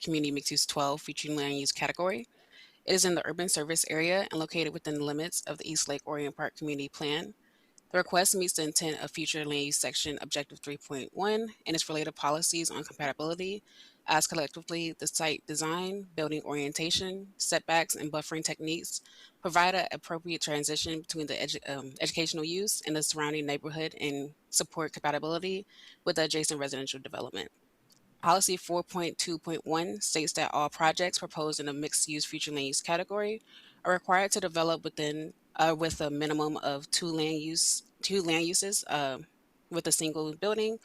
Community Mixed Use 12 Future Land Use category. It is in the urban service area and located within the limits of the East Lake Orient Park Community Plan. The request meets the intent of Future Land Use Section Objective 3.1 and its related policies on compatibility, as collectively the site design, building orientation, setbacks, and buffering techniques provide an appropriate transition between the educational use and the surrounding neighborhood and support compatibility with the adjacent residential development. Policy 4.2.1 states that all projects proposed in a mixed-use future land use category are required to develop within with a minimum of two land uses with a single building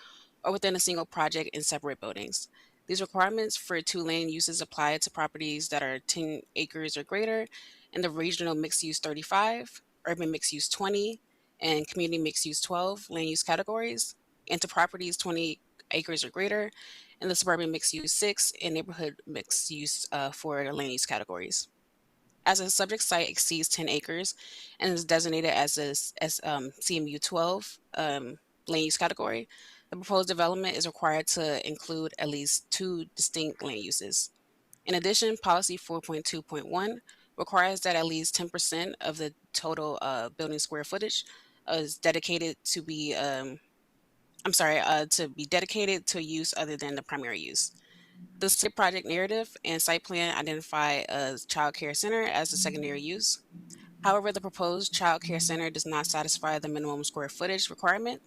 or within a single project in separate buildings. These requirements for two land uses apply to properties that are 10 acres or greater in the regional mixed use 35, urban mixed use 20, and community mixed use 12 land use categories, and to properties 20 acres or greater in the suburban mixed use 6 and neighborhood mixed use 4 land use categories. As a subject site exceeds 10 acres and is designated as a CMU 12 land use category, the proposed development is required to include at least 2 distinct land uses. In addition, policy 4.2.1 requires that at least 10% of the total building square footage is dedicated to be dedicated to use other than the primary use. The site project narrative and site plan identify a child care center as the secondary use. However, the proposed child care center does not satisfy the minimum square footage requirement.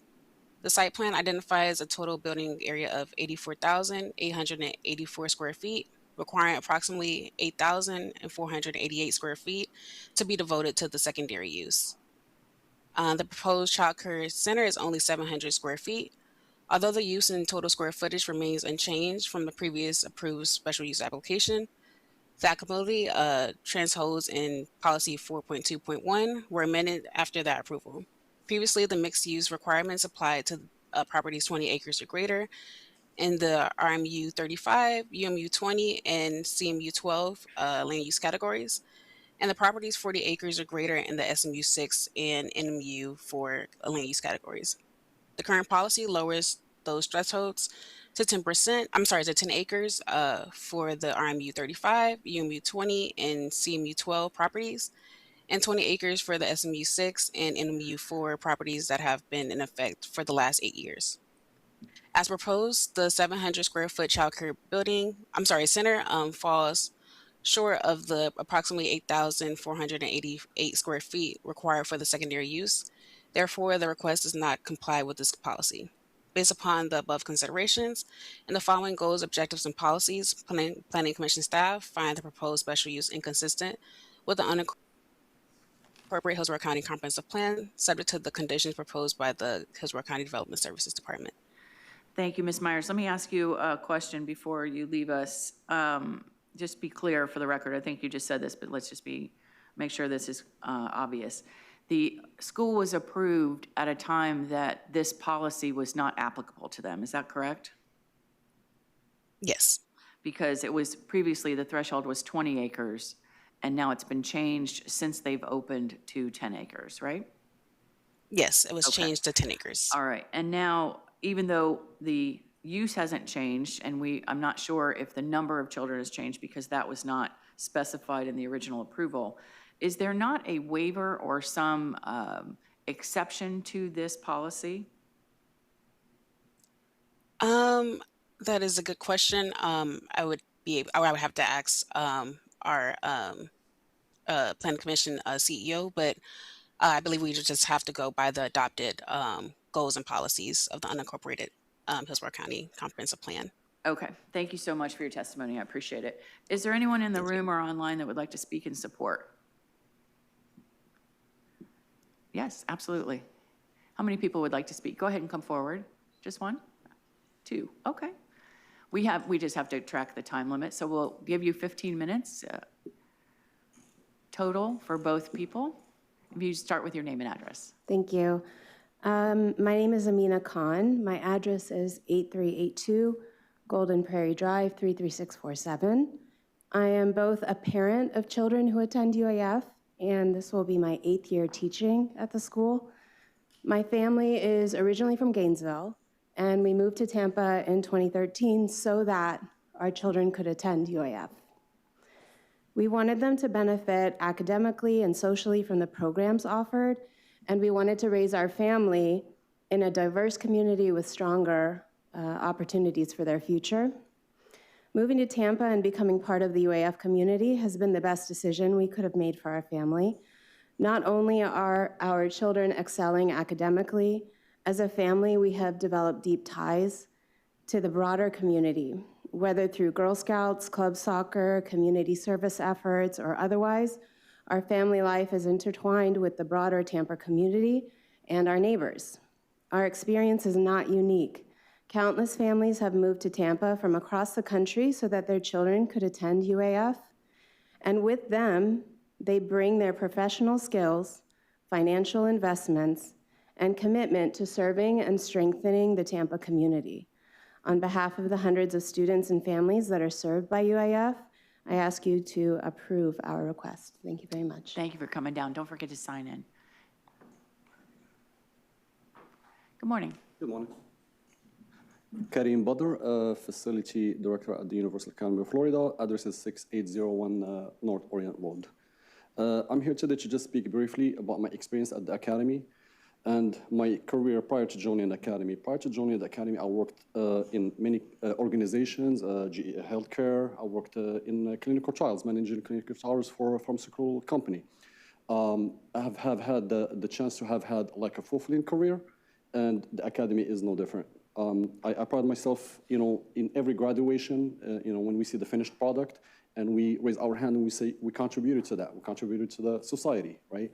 The site plan identifies a total building area of 84,884 square feet, requiring approximately 8,488 square feet to be devoted to the secondary use. The proposed child care center is only 700 square feet. Although the use and total square footage remains unchanged from the previous approved special use application, the applicability thresholds in policy 4.2.1 were amended after that approval. Previously, the mixed use requirements applied to properties 20 acres or greater in the RMU 35, UMU 20, and CMU 12 land use categories, and the properties 40 acres or greater in the SMU 6 and NMU 4 land use categories. The current policy lowers those thresholds to 10%, to 10 acres for the RMU 35, UMU 20, and CMU 12 properties, and 20 acres for the SMU 6 and NMU 4 properties that have been in effect for the last 8 years. As proposed, the 700 square foot childcare center falls short of the approximately 8,488 square feet required for the secondary use. Therefore, the request does not comply with this policy. Based upon the above considerations and the following goals, objectives, and policies, Planning Commission staff find the proposed special use inconsistent with the unincorporated Hillsborough County Comprehensive Plan, subject to the conditions proposed by the Hillsborough County Development Services Department. Thank you, Ms. Myers. Let me ask you a question before you leave us. Just be clear for the record. I think you just said this, but let's just make sure this is obvious. The school was approved at a time that this policy was not applicable to them. Is that correct? Yes. Because it was previously the threshold was 20 acres, and now it's been changed since they've opened to 10 acres, right? Yes, it was changed to 10 acres. All right. And now, even though the use hasn't changed, and I'm not sure if the number of children has changed because that was not specified in the original approval, is there not a waiver or some exception to this policy? That is a good question. I would have to ask our Planning Commission CEO, but I believe we just have to go by the adopted goals and policies of the unincorporated Hillsborough County Comprehensive Plan. Okay, thank you so much for your testimony. I appreciate it. Is there anyone in the room or online that would like to speak in support? Yes, absolutely. How many people would like to speak? Go ahead and come forward. Just one? Two, okay. We just have to track the time limit, so we'll give you 15 minutes total for both people. If you start with your name and address. Thank you. My name is Amina Khan. My address is 8382 Golden Prairie Drive, 33647. I am both a parent of children who attend UAF, and this will be my 8th year teaching at the school. My family is originally from Gainesville, and we moved to Tampa in 2013 so that our children could attend UAF. We wanted them to benefit academically and socially from the programs offered, and we wanted to raise our family in a diverse community with stronger opportunities for their future. Moving to Tampa and becoming part of the UAF community has been the best decision we could have made for our family. Not only are our children excelling academically, as a family we have developed deep ties to the broader community, whether through Girl Scouts, club soccer, community service efforts, or otherwise. Our family life is intertwined with the broader Tampa community and our neighbors. Our experience is not unique. Countless families have moved to Tampa from across the country so that their children could attend UAF. And with them, they bring their professional skills, financial investments, and commitment to serving and strengthening the Tampa community. On behalf of the hundreds of students and families that are served by UAF, I ask you to approve our request. Thank you very much. Thank you for coming down. Don't forget to sign in. Good morning. Good morning. Karim Badr, Facility Director at the University of County of Florida. Address is 6801 North Orient Road. I'm here today to just speak briefly about my experience at the Academy and my career prior to joining the Academy. Prior to joining the Academy, I worked in many organizations, GE Healthcare. I worked in clinical trials, managing clinical trials for a pharmaceutical company. I have had the chance to have had like a fulfilling career, and the Academy is no different. I pride myself, in every graduation, when we see the finished product and we raise our hand and we say we contributed to that, we contributed to the society, right?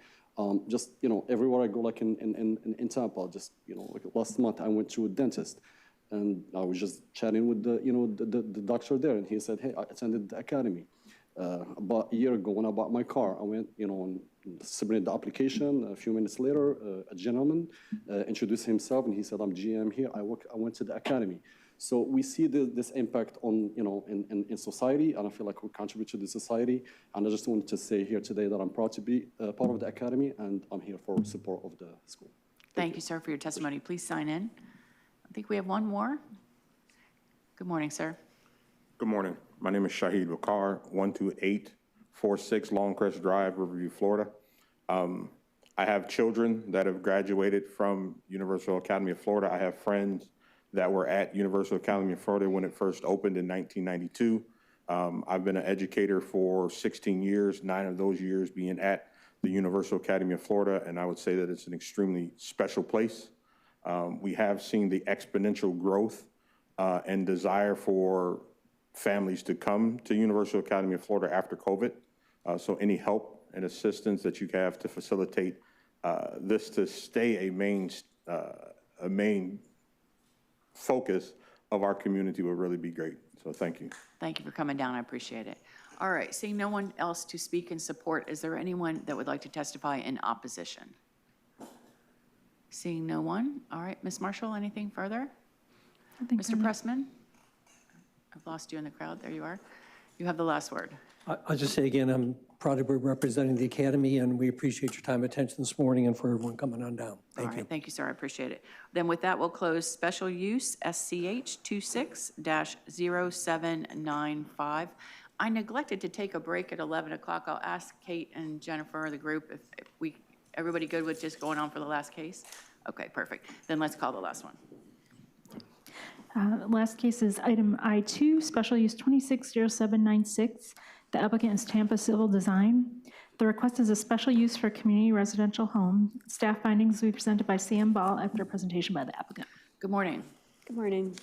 Just, everywhere I go, like in Tampa, just, like last month I went to a dentist and I was just chatting with the doctor there, and he said, hey, I attended the academy. About a year ago when I bought my car, I went, and submitted the application. A few minutes later, a gentleman introduced himself and he said, I'm GM here. I went to the academy. So we see this impact on, in society, and I feel like we contribute to the society. And I just wanted to say here today that I'm proud to be part of the academy, and I'm here for support of the school. Thank you, sir, for your testimony. Please sign in. I think we have one more. Good morning, sir. Good morning. My name is Shahid Wakar, 12846 Longcrest Drive, Riverview, Florida. I have children that have graduated from Universal Academy of Florida. I have friends that were at Universal Academy of Florida when it first opened in 1992. I've been an educator for 16 years, 9 of those years being at the Universal Academy of Florida, and I would say that it's an extremely special place. We have seen the exponential growth and desire for families to come to Universal Academy of Florida after COVID. So any help and assistance that you have to facilitate this to stay a main focus of our community would really be great. So thank you. Thank you for coming down. I appreciate it. All right, seeing no one else to speak in support, is there anyone that would like to testify in opposition? Seeing no one. All right, Ms. Marshall, anything further? Mr. Pressman? I've lost you in the crowd. There you are. You have the last word. I'll just say again, I'm proud to be representing the Academy, and we appreciate your time and attention this morning and for everyone coming on down. Thank you. Thank you, sir. I appreciate it. Then with that, we'll close special use SCH 26-0795. I neglected to take a break at 11 o'clock. I'll ask Kate and Jennifer, the group, if everybody good with just going on for the last case? Okay, perfect. Then let's call the last one. Last case is item I2, special use 260796. The applicant is Tampa Civil Design. The request is a special use for community residential home. Staff findings will be presented by Sam Ball after a presentation by the applicant. Good morning. Good morning.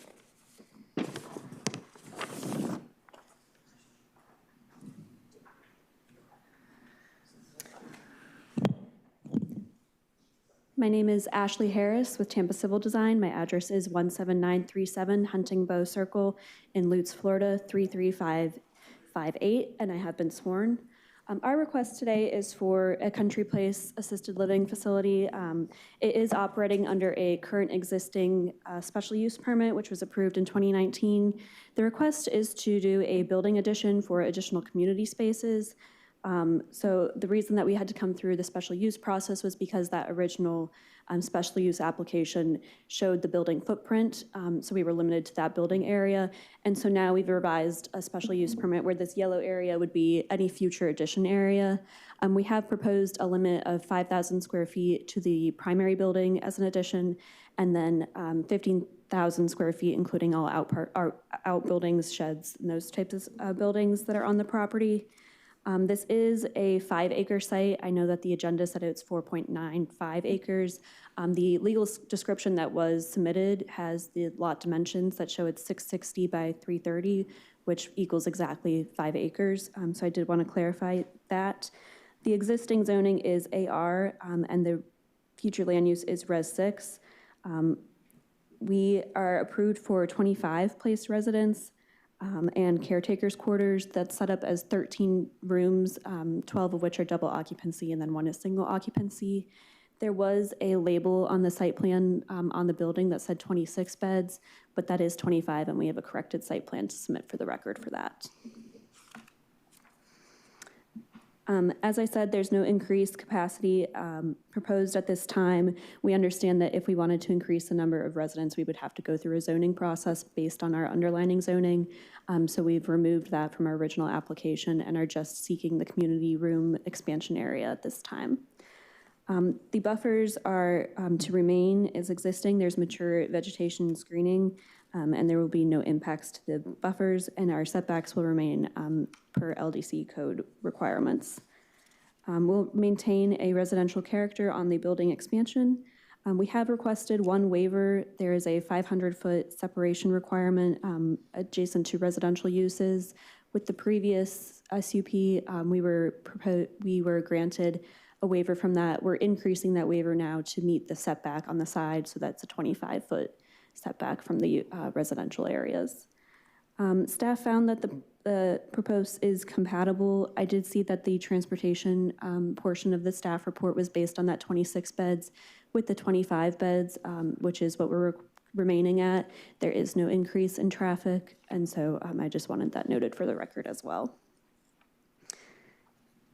My name is Ashley Harris with Tampa Civil Design. My address is 17937 Hunting Bow Circle in Lutz, Florida, 33558, and I have been sworn. Our request today is for a Country Place assisted living facility. It is operating under a current existing special use permit, which was approved in 2019. The request is to do a building addition for additional community spaces. So the reason that we had to come through the special use process was because that original special use application showed the building footprint, so we were limited to that building area. And so now we've revised a special use permit where this yellow area would be any future addition area. We have proposed a limit of 5,000 square feet to the primary building as an addition, and then 15,000 square feet, including all outbuildings, sheds, and those types of buildings that are on the property. This is a 5-acre site. I know that the agenda said it's 4.95 acres. The legal description that was submitted has the lot dimensions that show it's 660 by 330, which equals exactly 5 acres. So I did want to clarify that. The existing zoning is AR, and the future land use is Res 6. We are approved for 25 place residents. And caretakers' quarters that's set up as 13 rooms, 12 of which are double occupancy, and then 1 is single occupancy. There was a label on the site plan on the building that said 26 beds, but that is 25, and we have a corrected site plan to submit for the record for that. As I said, there's no increased capacity proposed at this time. We understand that if we wanted to increase the number of residents, we would have to go through a zoning process based on our underlining zoning. So we've removed that from our original application and are just seeking the community room expansion area at this time. The buffers are to remain as existing. There's mature vegetation screening, and there will be no impacts to the buffers, and our setbacks will remain per LDC code requirements. We'll maintain a residential character on the building expansion. We have requested 1 waiver. There is a 500-foot separation requirement adjacent to residential uses. With the previous SUP, we were granted a waiver from that. We're increasing that waiver now to meet the setback on the side, so that's a 25-foot setback from the residential areas. Staff found that the proposed is compatible. I did see that the transportation portion of the staff report was based on that 26 beds with the 25 beds, which is what we're remaining at. There is no increase in traffic, and so I just wanted that noted for the record as well.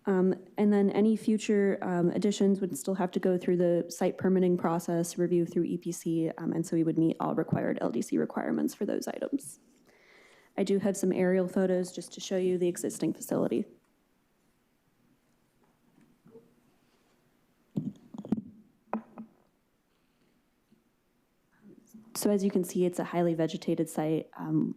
And then any future additions would still have to go through the site permitting process, review through EPC, and so we would meet all required LDC requirements for those items. I do have some aerial photos just to show you the existing facility. So as you can see, it's a highly vegetated site.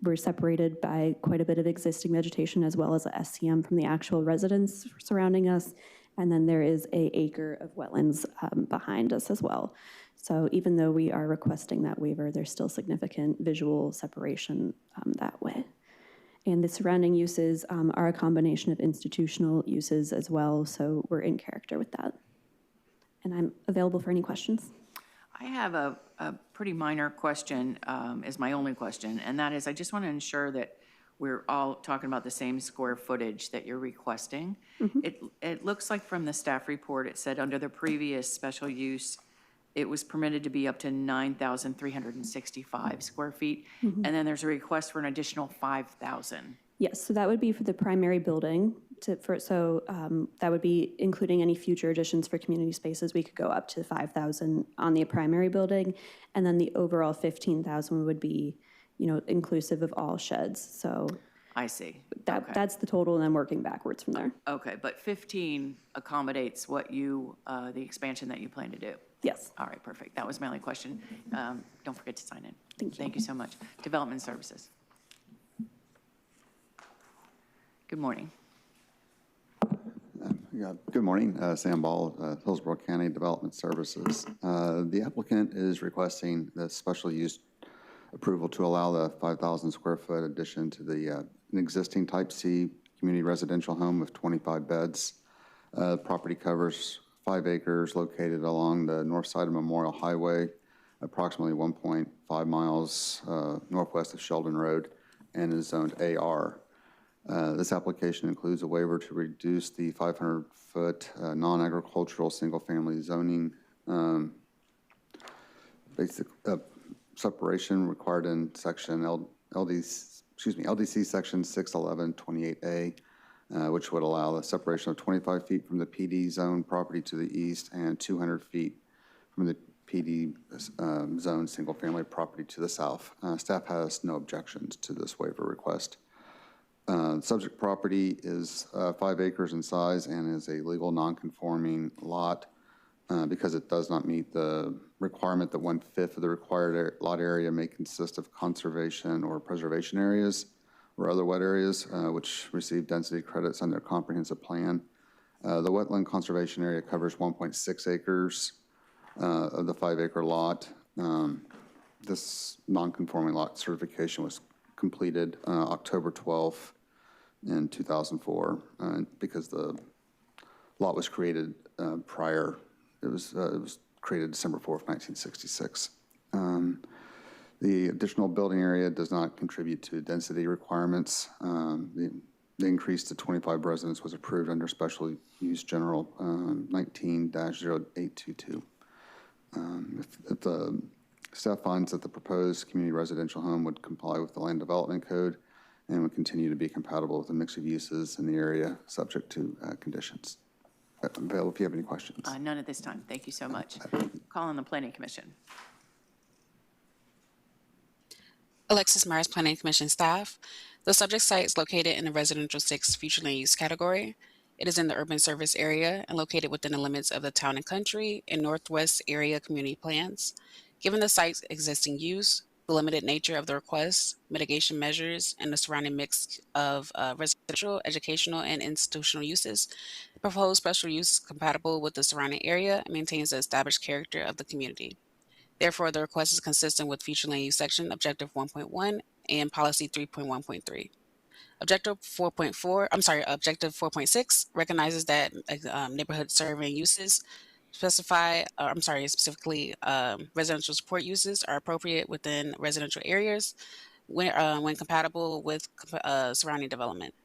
We're separated by quite a bit of existing vegetation as well as a SCM from the actual residents surrounding us. And then there is an acre of wetlands behind us as well. So even though we are requesting that waiver, there's still significant visual separation that way. And the surrounding uses are a combination of institutional uses as well, so we're in character with that. And I'm available for any questions. I have a pretty minor question, is my only question, and that is I just want to ensure that we're all talking about the same square footage that you're requesting. It looks like from the staff report, it said under the previous special use, it was permitted to be up to 9,365 square feet, and then there's a request for an additional 5,000. Yes, so that would be for the primary building. That would be including any future additions for community spaces. We could go up to 5,000 on the primary building, and then the overall 15,000 would be, inclusive of all sheds. So I see. That's the total, and then working backwards from there. Okay, but 15 accommodates what you, the expansion that you plan to do? Yes. All right, perfect. That was my only question. Don't forget to sign in. Thank you so much. Development Services. Good morning. Good morning, Sam Ball, Hillsborough County Development Services. The applicant is requesting the special use approval to allow the 5,000 square foot addition to the an existing type C community residential home with 25 beds. Property covers 5 acres located along the north side of Memorial Highway, approximately 1.5 miles northwest of Sheldon Road, and is zoned AR. This application includes a waiver to reduce the 500-foot non-agricultural single-family zoning basic separation required in section LDC section 61128A, which would allow the separation of 25 feet from the PD zone property to the east and 200 feet from the PD zone single-family property to the south. Staff has no objections to this waiver request. Subject property is 5 acres in size and is a legal non-conforming lot because it does not meet the requirement that 1/5 of the required lot area may consist of conservation or preservation areas or other wet areas which receive density credits under a comprehensive plan. The wetland conservation area covers 1.6 acres of the 5-acre lot. This non-conforming lot certification was completed October 12th in 2004 because the lot was created prior. It was created December 4th, 1966. The additional building area does not contribute to density requirements. The increase to 25 residents was approved under Special Use General 19-0822. If the staff finds that the proposed community residential home would comply with the Land Development Code and would continue to be compatible with the mix of uses in the area subject to conditions. Available if you have any questions. None at this time. Thank you so much. Call on the Planning Commission. Alexis Myers, Planning Commission staff. The subject site is located in the Residential 6 Future Land Use category. It is in the urban service area and located within the limits of the Town and Country and Northwest Area Community Plans. Given the site's existing use, the limited nature of the request, mitigation measures, and the surrounding mix of residential, educational, and institutional uses, the proposed special use is compatible with the surrounding area and maintains the established character of the community. Therefore, the request is consistent with Future Land Use Section Objective 1.1 and Policy 3.1.3. Objective 4.6 recognizes that neighborhood serving uses specifically residential support uses are appropriate within residential areas when compatible with surrounding development.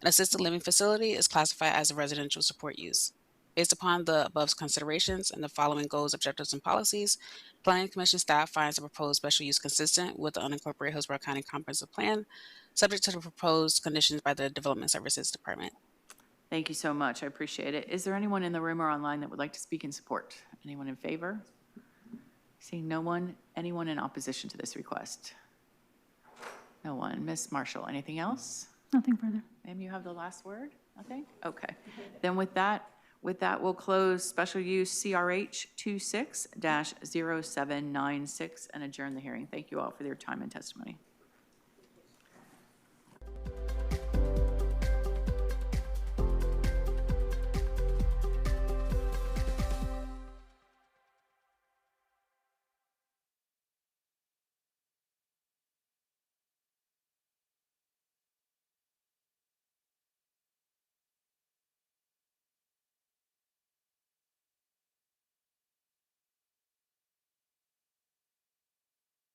An assisted living facility is classified as a residential support use. Based upon the above considerations and the following goals, objectives, and policies, Planning Commission staff finds the proposed special use consistent with the unincorporated Hillsborough County Comprehensive Plan, subject to the proposed conditions by the Development Services Department. Thank you so much. I appreciate it. Is there anyone in the room or online that would like to speak in support? Anyone in favor? Seeing no one. Anyone in opposition to this request? No one. Ms. Marshall, anything else? Nothing further. Ma'am, you have the last word? Nothing? Okay. Then with that, we'll close special use CRH 26-0796 and adjourn the hearing. Thank you all for your time and testimony.